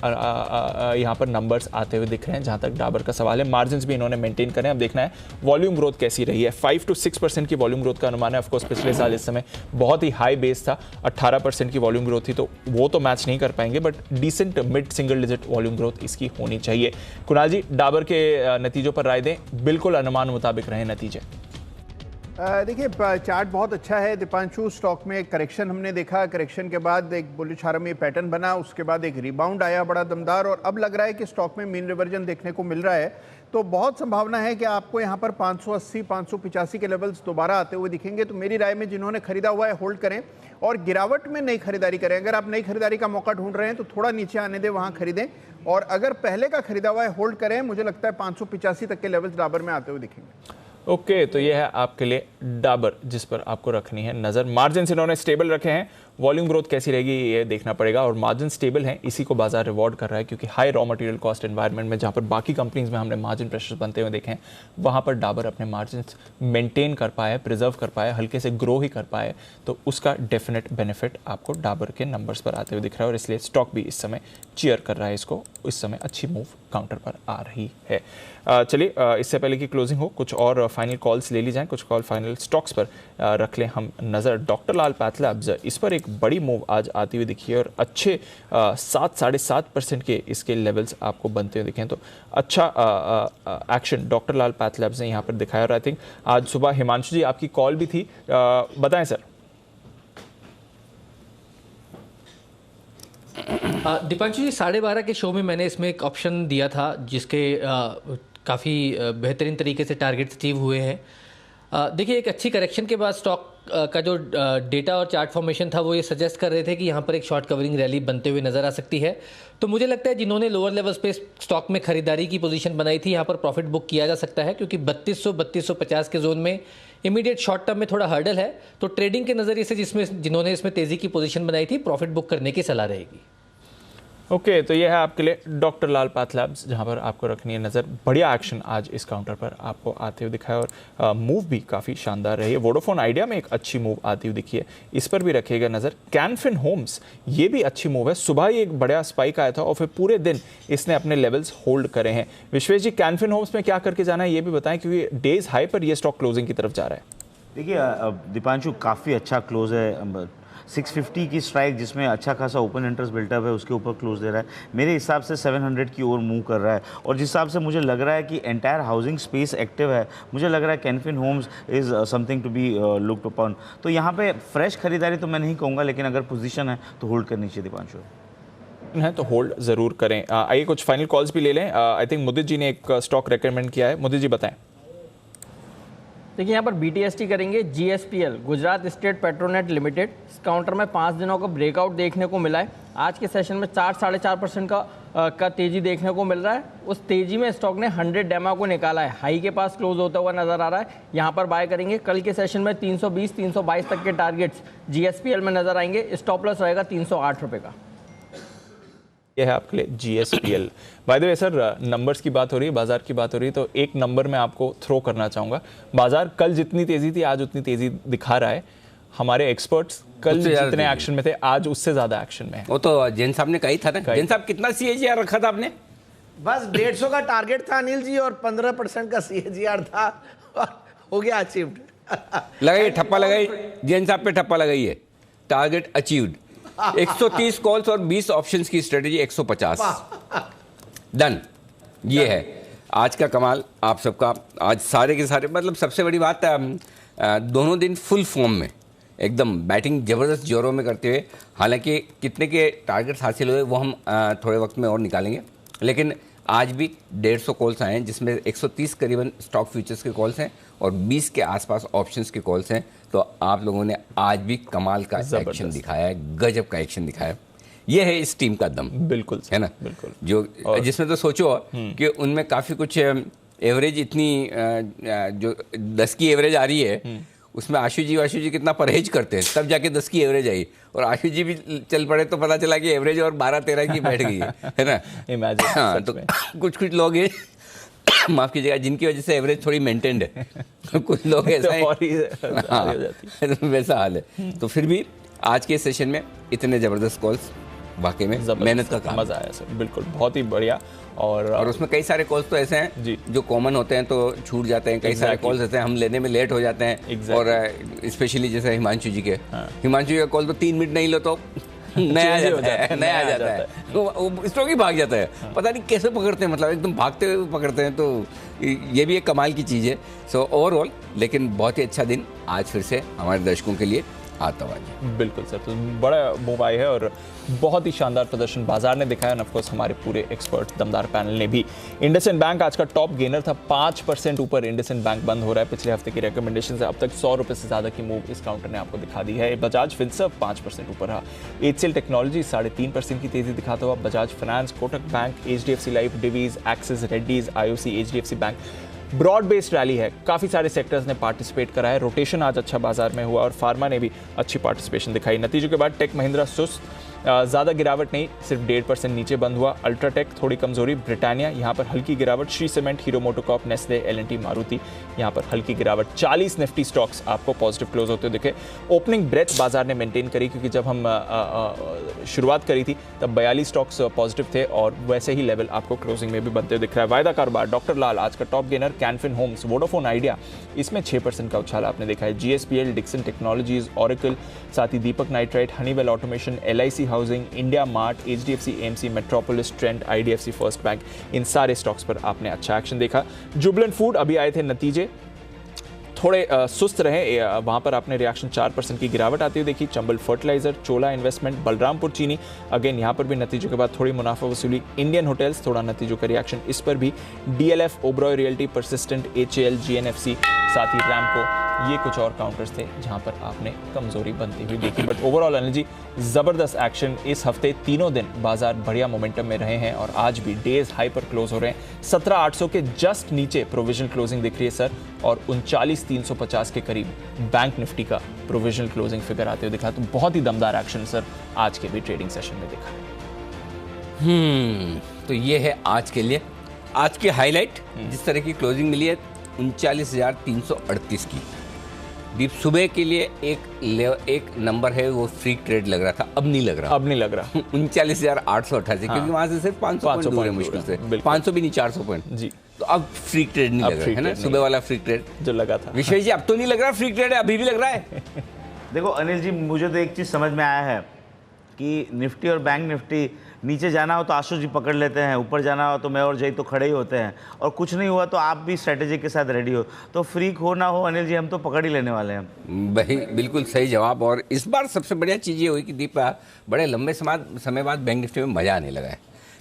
यहाँ पर नंबर्स आते हुए दिख रहे हैं। जहाँ तक डाबर का सवाल है, मार्जिन भी इन्होंने मेंटेन करें। अब देखना है वॉल्यूम ग्रोथ कैसी रही है। 5 to 6% की वॉल्यूम ग्रोथ का अनुमान है। ऑफकोर्स पिछले साल इस समय बहुत ही हाई बेस था, 18% की वॉल्यूम ग्रोथ थी, तो वो तो मैच नहीं कर पाएंगे, but decent mid single digit volume growth इसकी होनी चाहिए। कुणाल जी, डाबर के नतीजों पर राय दें। बिल्कुल अनुमान मुताबिक रहे नतीजे। देखिए चार्ट बहुत अच्छा है दीपांशु। स्टॉक में एक करेक्शन हमने देखा, करेक्शन के बाद एक बुलिश हार्मनी पैटर्न बना, उसके बाद एक रिबाउंड आया बड़ा दमदार, और अब लग रहा है कि स्टॉक में मीन रिवर्जन देखने को मिल रहा है। तो बहुत संभावना है कि आपको यहाँ पर 580 585 के लेवल्स दोबारा आते हुए दिखेंगे। तो मेरी राय में जिन्होंने खरीदा हुआ है होल्ड करें और गिरावट में नई खरीदारी करें। अगर आप नई खरीदारी का मौका ढूंढ रहे हैं तो थोड़ा नीचे आने दें, वहाँ खरीदें, और अगर पहले का खरीदा हुआ है होल्ड करें। मुझे लगता है 585 तक के लेवल्स डाबर में आते हुए दिखेंगे। ओके, तो ये है आपके लिए डाबर जिस पर आपको रखनी है नजर। मार्जिन इन्होंने स्टेबल रखे हैं, वॉल्यूम ग्रोथ कैसी रहेगी ये देखना पड़ेगा, और मार्जिन स्टेबल हैं, इसी को बाजार रिवॉर्ड कर रहा है, क्योंकि high raw material cost environment में जहां पर बाकी कंपनीज में हमने मार्जिन प्रेशर बनते हुए देखे हैं, वहां पर डाबर अपने मार्जिन मेंटेन कर पाए, प्रिजर्व कर पाए, हल्के से ग्रो ही कर पाए, तो उसका डेफिनेट बेनिफिट आपको डाबर के नंबर्स पर आते हुए दिख रहा है। और इसलिए स्टॉक भी इस समय चीयर कर रहा है इसको, इस समय अच्छी मूव काउंटर पर आ रही है। चलिए इससे पहले कि क्लोजिंग हो, कुछ और फाइनल कॉल्स ले ली जाएं, कुछ कॉल फाइनल स्टॉक्स पर रख लें हम नज़र। डॉक्टर लाल पैथलैब्स, इस पर एक बड़ी मूव आज आती हुई दिखी है और अच्छे 7-7.5% के इसके लेवल्स आपको बनते हुए दिखे। तो अच्छा एक्शन डॉक्टर लाल पैथलैब्स ने यहाँ पर दिखाया। और आई थिंक आज सुबह हिमांशु जी आपकी कॉल भी थी, बताएं सर। दीपांशु जी, 12:30 के शो में मैंने इसमें एक ऑप्शन दिया था जिसके काफ़ी बेहतरीन तरीके से टारगेट अचीव हुए हैं। देखिए, एक अच्छी करेक्शन के बाद स्टॉक का जो डेटा और चार्ट फॉर्मेशन था वो ये सजेस्ट कर रहे थे कि यहाँ पर एक शॉर्ट कवरिंग रैली बनते हुए नजर आ सकती है। तो मुझे लगता है जिन्होंने लोअर लेवल्स पे स्टॉक में खरीदारी की पोजीशन बनाई थी, यहाँ पर प्रॉफिट बुक किया जा सकता है, क्योंकि 3200-3250 के जोन में इमीडिएट शॉर्ट टर्म में थोड़ा हर्डल है। तो ट्रेडिंग के नज़रिए से जिन्होंने इसमें तेज़ी की पोजीशन बनाई थी, प्रॉफिट बुक करने की सलाह रहेगी। ओके, तो ये है आपके लिए डॉक्टर लाल पैथलैब्स, जहां पर आपको रखनी है नज़र। बढ़िया एक्शन आज इस काउंटर पर आपको आते हुए दिखा है और मूव भी काफ़ी शानदार रही है। वोडाफोन आइडिया में एक अच्छी मूव आती हुई दिखी है, इस पर भी रखिएगा नज़र। कैनफिन होम्स, ये भी अच्छी मूव है, सुबह ही एक बड़ा स्पाइक आया था और फिर पूरे दिन इसने अपने लेवल्स होल्ड करे हैं। विश्वेश जी, कैनफिन होम्स में क्या करके जाना है ये भी बताएं, क्योंकि डेज हाई पर ये स्टॉक क्लोजिंग की तरफ जा रहा है। देखिए दीपांशु, काफ़ी अच्छा क्लोज है। 650 की स्ट्राइक जिसमें अच्छा खासा ओपन इंटरेस्ट बिल्टअप है, उसके ऊपर क्लोज दे रहा है। मेरे हिसाब से 700 की ओर मूव कर रहा है, और जिस हिसाब से मुझे लग रहा है कि एंटायर हाउसिंग स्पेस एक्टिव है, मुझे लग रहा है Canfin homes is something to be looked upon. तो यहाँ पे फ्रेश खरीदारी तो मैं नहीं कहूँगा, लेकिन अगर पोजीशन है तो होल्ड करनी चाहिए दीपांशु। है तो होल्ड ज़रूर करें। आइए कुछ फाइनल कॉल्स भी ले लें। आई थिंक मुदित जी ने एक स्टॉक रेकमेंड किया है, मुदित जी बताएं। देखिए, यहाँ पर BTST करेंगे GSPL, Gujarat state Petronet limited. इस काउंटर में 5 दिनों का ब्रेकआउट देखने को मिला है। आज के सेशन में 4-4.5% का तेजी देखने को मिल रहा है। उस तेजी में स्टॉक ने 100 डेमा को निकाला है, हाई के पास क्लोज होता हुआ नजर आ रहा है। यहाँ पर बाय करेंगे। कल के सेशन में 320-322 तक के टारगेट्स GSPL में नजर आएंगे। स्टॉप लॉस रहेगा 308 रुपये का। यह है आपके लिए GSPL। By the way sir, numbers की बात हो रही है, बाजार की बात हो रही है, तो एक नंबर मैं आपको थ्रो करना चाहूँगा। बाजार कल जितनी तेज़ी थी आज उतनी तेज़ी दिखा रहा है। हमारे एक्सपर्ट्स कल जितने एक्शन में थे आज उससे ज़्यादा एक्शन में है। वो तो जैन साहब ने कही था ना। जैन साहब, कितना CAGR रखा था आपने? बस 150 का टारगेट था अनिल जी, और 15% का CAGR था, और हो गया अचीव्ड। लगाइए ठप्पा, लगाइए जैन साहब पे ठप्पा लगाइए। Target achieved. 130 कॉल्स और 20 ऑप्शंस की स्ट्रेटेजी 150 डन। ये है आज का कमाल आप सबका। आज सारे के सारे, मतलब सबसे बड़ी बात दोनों दिन फुल फॉर्म में, एकदम बैटिंग जबरदस्त जोरों में करते हुए, हालांकि कितने के टारगेट्स हासिल हुए वो हम थोड़े वक्त में और निकालेंगे, लेकिन आज भी 150 कॉल्स आए हैं, जिसमें 130 करीबन स्टॉक फ्यूचर्स के कॉल्स हैं और 20 के आसपास ऑप्शंस के कॉल्स हैं। तो आप लोगों ने आज भी कमाल का एक्शन दिखाया है, गजब का एक्शन दिखाया है। ये है इस टीम का दम, बिल्कुल है ना, बिल्कुल। जो जिसमें तो सोचो कि उनमें काफ़ी कुछ एवरेज इतनी जो 10 की एवरेज आ रही है, उसमें आशु जी कितना परहेज करते हैं, तब जाके 10 की एवरेज आई, और आशु जी भी चल पड़े तो पता चला कि एवरेज और 12-13 की बैठ गई है ना। इमेजिन। हाँ, तो कुछ लोग हैं माफ कीजिएगा जिनकी वजह से एवरेज थोड़ी मेंटेन्ड है, कुछ लोग ऐसा है, वैसा हाल है। तो फिर भी आज के सेशन में इतने ज़बरदस्त कॉल्स, वाकई में मेहनत का काम, मज़ा आया सर, बिल्कुल बहुत ही बढ़िया। और उसमें कई सारे कॉल्स तो ऐसे हैं जी जो कॉमन होते हैं तो छूट जाते हैं, कई सारे कॉल्स ऐसे हैं हम लेने में लेट हो जाते हैं, और स्पेशली जैसे हिमांशु जी के, हिमांशु जी का कॉल तो 3 मिनट नहीं लो तो नया आ जाता है, वो स्ट्रोक ही भाग जाता है, पता नहीं कैसे पकड़ते हैं, मतलब एकदम भागते हुए पकड़ते हैं। तो ये भी एक कमाल की चीज़ है। सो ओवरऑल लेकिन बहुत ही अच्छा दिन आज फिर से हमारे दर्शकों के लिए आता हुआ। बिल्कुल सर, तो बड़ा मूव आई है और बहुत ही शानदार प्रदर्शन बाजार ने दिखाया, ऑफ कोर्स हमारे पूरे एक्सपर्ट दमदार पैनल ने भी। इंडसइंड बैंक आज का टॉप गेनर था, 5% ऊपर इंडसइंड बैंक बंद हो रहा है पिछले हफ्ते की रिकमेंडेशन से। अब तक 100 रुपये से ज़्यादा की मूव इस काउंटर ने आपको दिखा दी है। बजाज फिनसर्व 5% ऊपर रहा, HCL टेक्नोलॉजी 3.5% की तेजी दिखाता हुआ, Bajaj finance, Kotak bank, HDFC life, Divi's, Axis, Reddy's, IOC, HDFC bank broad based rally है, काफ़ी सारे सेक्टर्स ने पार्टिसिपेट करा है। रोटेशन आज अच्छा बाजार में हुआ और फार्मा ने भी अच्छी पार्टिसिपेशन दिखाई। नतीजों के बाद टेक महिंद्रा सुस्त, ज़्यादा गिरावट नहीं, सिर्फ 1.5% नीचे बंद हुआ। अल्ट्राटेक थोड़ी कमजोरी, ब्रिटानिया यहाँ पर हल्की गिरावट, Shri cement, hero MotoCorp, Nestle, L&T, Maruti यहाँ पर हल्की गिरावट। 40 निफ्टी स्टॉक्स आपको पॉजिटिव क्लोज होते हुए दिखे। ओपनिंग ब्रेथ बाजार ने मेंटेन करी, क्योंकि जब हम शुरुआत करी थी तब 42 स्टॉक्स पॉजिटिव थे और वैसे ही लेवल आपको क्लोजिंग में भी बनते हुए दिख रहा है। वायदा कारोबार, डॉक्टर लाल आज का top gainer, Canfin homes, Vodafone Idea इसमें 6% का उछाल आपने देखा है। GSPL, डिक्सन टेक्नोलॉजीज, ऑरेकल, साथ ही Deepak nitrite, Honeywell automation, LIC housing, India mart, HDFC AMC, Metropolis, Trent, IDFC first bank, इन सारे स्टॉक्स पर आपने अच्छा एक्शन देखा। जुबलेंट फूड अभी आए थे नतीजे, थोड़े सुस्त रहे, वहाँ पर आपने रिएक्शन 4% की गिरावट आती हुई देखी। चंबल फर्टिलाइजर, चोला इन्वेस्टमेंट, बलरामपुर चीनी, अगेन यहाँ पर भी नतीजों के बाद थोड़ी मुनाफा वसूली। इंडियन होटल्स, थोड़ा नतीजों का रिएक्शन इस पर भी। DLF, Oberoi realty, persistent, HAL, GNFC, साथ ही रैमको, ये कुछ और काउंटर्स थे जहां पर आपने कमजोरी बनती हुई देखी। बट ओवरऑल एनर्जी जबरदस्त एक्शन, इस हफ्ते तीनों दिन बाजार बढ़िया मोमेंटम में रहे हैं और आज भी डेज हाई पर क्लोज हो रहे हैं। 17,800 के जस्ट नीचे प्रोविजन क्लोजिंग दिख रही है सर, और 39,350 के करीब बैंक निफ्टी का प्रोविजन क्लोजिंग फिगर आते हुए दिखा। तो बहुत ही दमदार एक्शन सर आज के भी ट्रेडिंग सेशन में दिखा। तो ये है आज के लिए आज की हाईलाइट। जिस तरह की क्लोजिंग मिली है 39,338 की। दीप सुबह के लिए एक नंबर है, वो फ्री ट्रेड लग रहा था, अब नहीं लग रहा। 39,888, क्योंकि वहां से सिर्फ 500 पॉइंट दूर है मुश्किल से, 500 भी नहीं, 400 पॉइंट जी। तो अब फ्री ट्रेड नहीं लग रहा है ना, सुबह वाला फ्री ट्रेड जो लगा था। विशेष जी अब तो नहीं लग रहा फ्री ट्रेड है, अभी भी लग रहा है। देखो अनिल जी, मुझे तो एक चीज़ समझ में आया है कि निफ्टी और बैंक निफ्टी नीचे जाना हो तो आशु जी पकड़ लेते हैं, ऊपर जाना हो तो मैं और जय तो खड़े ही होते हैं, और कुछ नहीं हुआ तो आप भी स्ट्रेटेजी के साथ रेडी हो। तो फ्रीक हो ना हो अनिल जी, हम तो पकड़ ही लेने वाले हैं। भाई बिल्कुल सही जवाब। और इस बार सबसे बढ़िया चीज़ ये हुई कि दीपा बड़े लंबे समय बाद बैंक निफ्टी में मज़ा आने लगा है।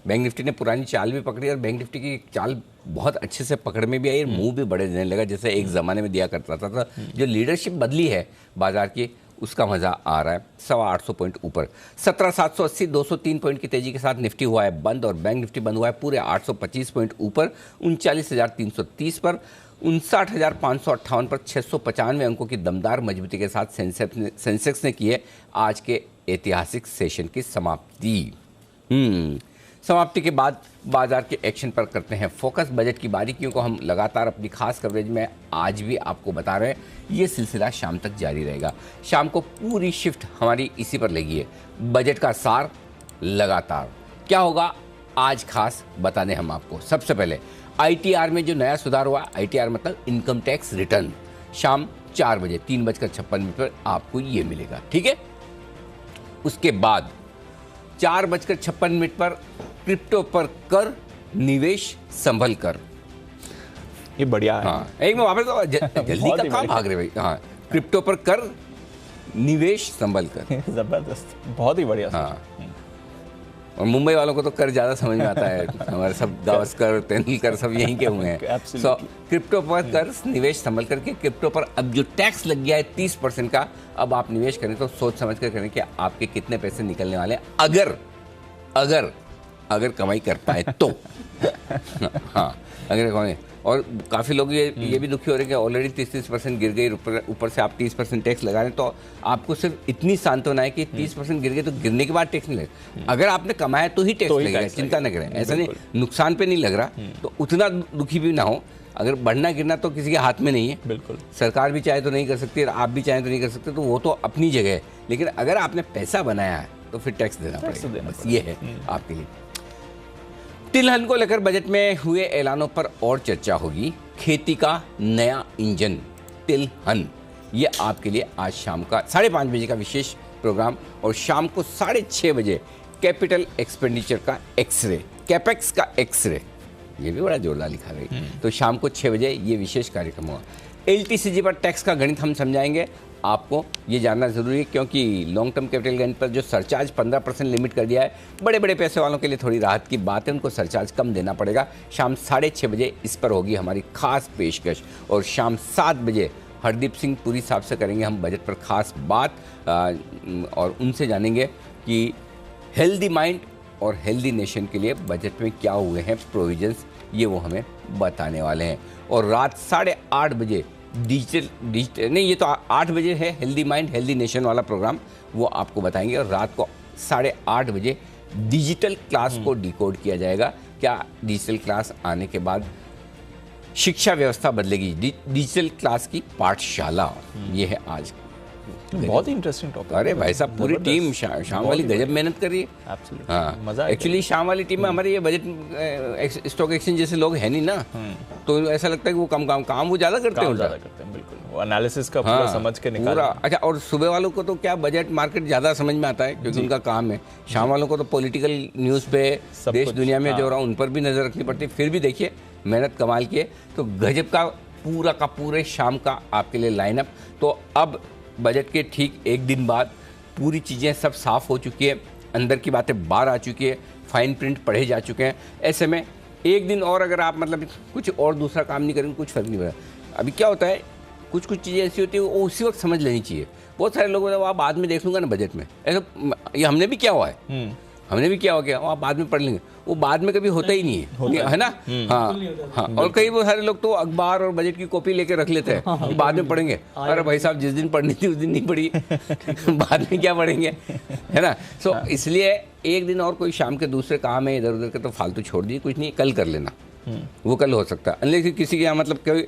बैंक निफ्टी ने पुरानी चाल भी पकड़ी और बैंक निफ्टी की चाल बहुत अच्छे से पकड़ में भी आई और मुंह भी बड़े देने लगा, जैसे एक ज़माने में दिया करता था। जो लीडरशिप बदली है बाजार की, उसका मज़ा आ रहा है। 825 पॉइंट ऊपर, 17,780, 203 पॉइंट की तेजी के साथ निफ्टी हुआ है बंद, और बैंक निफ्टी बंद हुआ है पूरे 825 पॉइंट ऊपर 39,330 पर। 59,558 पर 695 अंकों की दमदार मजबूती के साथ सेंसेक्स ने की है आज के ऐतिहासिक सेशन की समाप्ति। समाप्ति के बाद बाजार के एक्शन पर करते हैं फोकस। बजट की बारीकियों को हम लगातार अपनी खास कवरेज में आज भी आपको बता रहे हैं। ये सिलसिला शाम तक जारी रहेगा। शाम को पूरी शिफ्ट हमारी इसी पर लगी है, बजट का सार लगातार। क्या होगा आज खास बता दें हम आपको। सबसे पहले ITR में जो नया सुधार हुआ, ITR मतलब इनकम टैक्स रिटर्न, शाम 4 बजे 3:56 पर आपको ये मिलेगा, ठीक है। उसके बाद 4:56 पर क्रिप्टो पर कर, निवेश संभल कर। ये बढ़िया है। हाँ, एक में वापस जल्दी का काम भाग रहे भाई। हाँ, क्रिप्टो पर कर, निवेश संभल कर। जबरदस्त, बहुत ही बढ़िया। हाँ, और मुंबई वालों को तो कर ज़्यादा समझ में आता है, हमारे सब गावस्कर, तेंदुलकर सब यहीं के हुए हैं। सो क्रिप्टो पर कर, निवेश संभल करके। क्रिप्टो पर अब जो टैक्स लग गया है 30% का, अब आप निवेश करें तो सोच समझ कर करें कि आपके कितने पैसे निकलने वाले हैं, अगर कमाई कर पाए तो। हाँ, अगर कमाई। और काफ़ी लोग ये भी दुखी हो रहे हैं कि ऑलरेडी 30% गिर गई, ऊपर से आप 30% टैक्स लगा रहे हैं। तो आपको सिर्फ इतनी सांत्वना है कि 30% गिर गए तो गिरने के बाद टैक्स नहीं लगेगा। अगर आपने कमाया तो ही टैक्स लगेगा, चिंता न करें। ऐसा नहीं नुकसान पे नहीं लग रहा, तो उतना दुखी भी ना हो। अगर बढ़ना गिरना तो किसी के हाथ में नहीं है। बिल्कुल, सरकार भी चाहे तो नहीं कर सकती, आप भी चाहे तो नहीं कर सकते, तो वो तो अपनी जगह है। लेकिन अगर आपने पैसा बनाया है तो फिर टैक्स देना पड़ेगा, बस ये है आपके लिए। तिलहन को लेकर बजट में हुए ऐलानों पर और चर्चा होगी। खेती का नया इंजन तिलहन, ये आपके लिए आज शाम का 5:30 बजे का विशेष प्रोग्राम, और शाम को 6:30 बजे कैपिटल एक्सपेंडिचर का एक्सरे, कैपेक्स का एक्सरे, ये भी बड़ा जोरदार लिखा गया। तो शाम को 6 बजे ये विशेष कार्यक्रम होगा। LTCG पर टैक्स का गणित हम समझाएंगे। आपको ये जानना ज़रूरी है क्योंकि लॉन्ग टर्म कैपिटल गेन पर जो सरचार्ज 15% लिमिट कर दिया है, बड़े बड़े पैसे वालों के लिए थोड़ी राहत की बात है, उनको सरचार्ज कम देना पड़ेगा। शाम 6:30 बजे इस पर होगी हमारी खास पेशकश, और शाम 7 बजे हरदीप सिंह पुरी साहब से करेंगे हम बजट पर खास बात, और उनसे जानेंगे कि हेल्दी माइंड और हेल्दी नेशन के लिए बजट में क्या हुए हैं प्रोविजंस, ये वो हमें बताने वाले हैं। और रात 8:30 बजे डिजिटल नहीं, ये तो 8 बजे है हेल्दी माइंड हेल्दी नेशन वाला प्रोग्राम, वो आपको बताएंगे। और रात को 8:30 बजे डिजिटल क्लास को डिकोड किया जाएगा। क्या डिजिटल क्लास आने के बाद शिक्षा व्यवस्था बदलेगी, डिजिटल क्लास की पाठशाला, ये है आज। बहुत ही इंटरेस्टिंग टॉपिक। अरे भाई साहब, पूरी टीम शाम वाली गजब मेहनत कर रही है। हाँ, मजा। एक्चुअली शाम वाली टीम में हमारे ये बजट स्टॉक एक्सचेंज जैसे लोग हैं नहीं ना, तो ऐसा लगता है कि वो कम काम वो ज़्यादा करते हैं। बिल्कुल, वो एनालिसिस का पूरा समझ के निकाला। अच्छा, और सुबह वालों को तो क्या बजट मार्केट ज़्यादा समझ में आता है क्योंकि उनका काम है। शाम वालों को तो पॉलिटिकल न्यूज़ पे देश दुनिया में जो रहा उन पर भी नज़र रखनी पड़ती है। फिर भी देखिए मेहनत कमाल की है। तो गजब का पूरे शाम का आपके लिए लाइनअप। तो अब बजट के ठीक एक दिन बाद पूरी चीज़ें सब साफ़ हो चुकी है, अंदर की बातें बाहर आ चुकी है, फाइन प्रिंट पढ़े जा चुके हैं। ऐसे में एक दिन और अगर आप मतलब कुछ और दूसरा काम नहीं करेंगे, कुछ फर्क नहीं पड़ेगा। अभी क्या होता है, कुछ चीज़ें ऐसी होती है वो उसी वक्त समझ लेनी चाहिए। बहुत सारे लोग आप बाद में देख लूँगा ना बजट में, ऐसा ये हमने भी किया हुआ है, हमने भी क्या हो गया, आप बाद में पढ़ लेंगे, वो बाद में कभी होता ही नहीं है ना। हाँ, और कई वो सारे लोग तो अखबार और बजट की कॉपी लेके रख लेते हैं, बाद में पढ़ेंगे। अरे भाई साहब, जिस दिन पढ़नी थी उस दिन नहीं पढ़ी, बाद में क्या पढ़ेंगे, है ना। सो इसलिए एक दिन और कोई शाम के दूसरे काम है इधर उधर के तो फालतू छोड़ दिए, कुछ नहीं, कल कर लेना, वो कल हो सकता है। अनलेस किसी के यहाँ मतलब कोई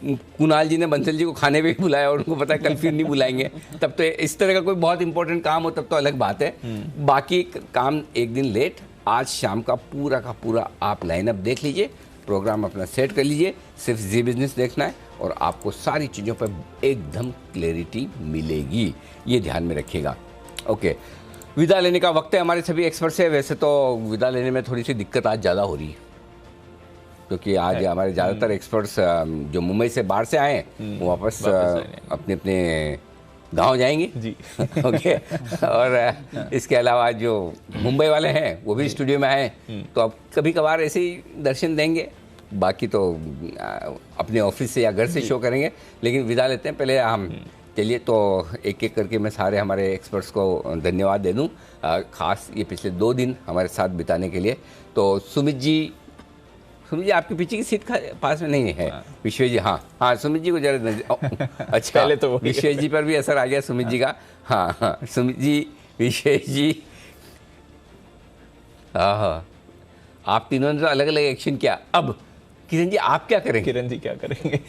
कुणाल जी ने बंसल जी को खाने पे भी बुलाया और उनको पता है कल फिर नहीं बुलाएंगे, तब तो इस तरह का कोई बहुत इंपॉर्टेंट काम हो तब तो अलग बात है। बाकी काम एक दिन लेट, आज शाम का पूरा आप लाइनअप देख लीजिए, प्रोग्राम अपना सेट कर लीजिए। सिर्फ जी बिजनेस देखना है और आपको सारी चीज़ों पर एकदम क्लैरिटी मिलेगी, ये ध्यान में रखिएगा। ओके, विदा लेने का वक्त है हमारे सभी एक्सपर्ट से। वैसे तो विदा लेने में थोड़ी सी दिक्कत आज ज़्यादा हो रही है क्योंकि आज हमारे ज़्यादातर एक्सपर्ट्स जो मुंबई से बाहर से आए हैं वो वापस अपने अपने गांव जाएंगे जी। ओके, और इसके अलावा जो मुंबई वाले हैं वो भी स्टूडियो में आए, तो अब कभी कभार ऐसे ही दर्शन देंगे, बाकी तो अपने ऑफिस से या घर से शो करेंगे। लेकिन विदा लेते हैं पहले हम, चलिए तो एक एक करके मैं सारे हमारे एक्सपर्ट्स को धन्यवाद दे दूँ, खास ये पिछले 2 दिन हमारे साथ बिताने के लिए। तो सुमित जी आपके पीछे की सीट पास में नहीं है, विश्वेश जी। हाँ, सुमित जी को जरा अच्छा, पहले तो विश्वेश जी पर भी असर आ गया सुमित जी का। हाँ, सुमित जी, विश्वेश जी, हाँ, आप तीनों ने तो अलग अलग एक्शन किया। अब किरण जी आप क्या करेंगे? किरण जी क्या करेंगे?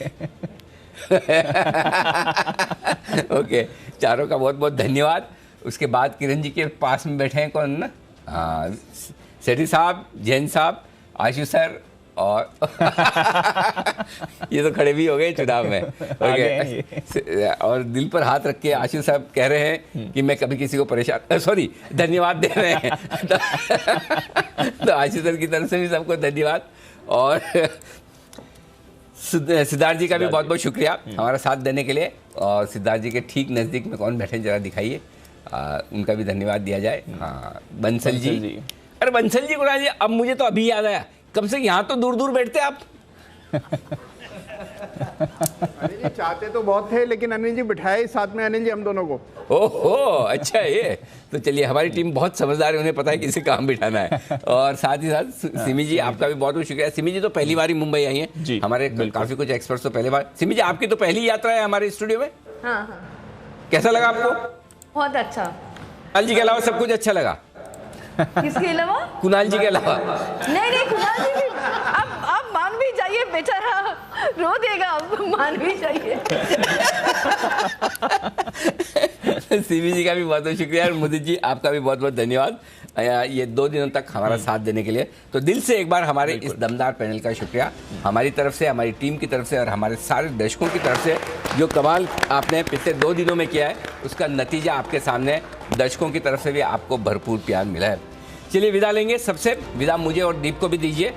ओके, चारों का बहुत बहुत धन्यवाद। उसके बाद किरण जी के पास में बैठे हैं कौन ना, हाँ, सेठी साहब, जैन साहब, आशु सर, और ये तो खड़े भी हो गए चुनाव में। ओके, और दिल पर हाथ रख के आशीष साहब कह रहे हैं कि मैं कभी किसी को परेशान, सॉरी, धन्यवाद दे रहे हैं। तो आशीष सर की तरफ से भी सबको धन्यवाद। और सिद्धार्थ जी का भी बहुत बहुत शुक्रिया हमारा साथ देने के लिए। और सिद्धार्थ जी के ठीक नज़दीक में कौन बैठे जरा दिखाइए, उनका भी धन्यवाद दिया जाए। हाँ, बंसल जी। अरे बंसल जी, कुणाल जी, अब मुझे तो अभी याद आया, कम से यहाँ तो दूर दूर बैठते आप। अनिल जी चाहते तो बहुत थे, लेकिन अनिल जी बिठाए साथ में अनिल जी हम दोनों को। ओहो, अच्छा ये तो चलिए, हमारी टीम बहुत समझदार है, उन्हें पता है किसे काम बिठाना है। और साथ ही साथ सिमी जी, आपका भी बहुत बहुत शुक्रिया। सिमी जी तो पहली बार ही मुंबई आई हैं, हमारे काफी कुछ एक्सपर्ट्स तो पहली बार। सिमी जी, आपकी तो पहली यात्रा है हमारे स्टूडियो में। हाँ, कैसा लगा आपको? बहुत अच्छा। कुणाल जी के अलावा सब कुछ अच्छा लगा? किसके अलावा? कुणाल जी के अलावा नहीं, कुणाल जी भी अब मान भी जाइए, बेचारा रो देगा, अब मान भी जाइए। सीवी जी का भी बहुत बहुत शुक्रिया और मुदित जी आपका भी बहुत बहुत धन्यवाद ये 2 दिनों तक हमारा साथ देने के लिए। तो दिल से एक बार हमारे इस दमदार पैनल का शुक्रिया, हमारी तरफ से, हमारी टीम की तरफ से और हमारे सारे दर्शकों की तरफ से। जो कमाल आपने पिछले 2 दिनों में किया है, उसका नतीजा आपके सामने, दर्शकों की तरफ से भी आपको भरपूर प्यार मिला है। चलिए विदा लेंगे, सबसे विदा मुझे और दीप को भी दीजिए।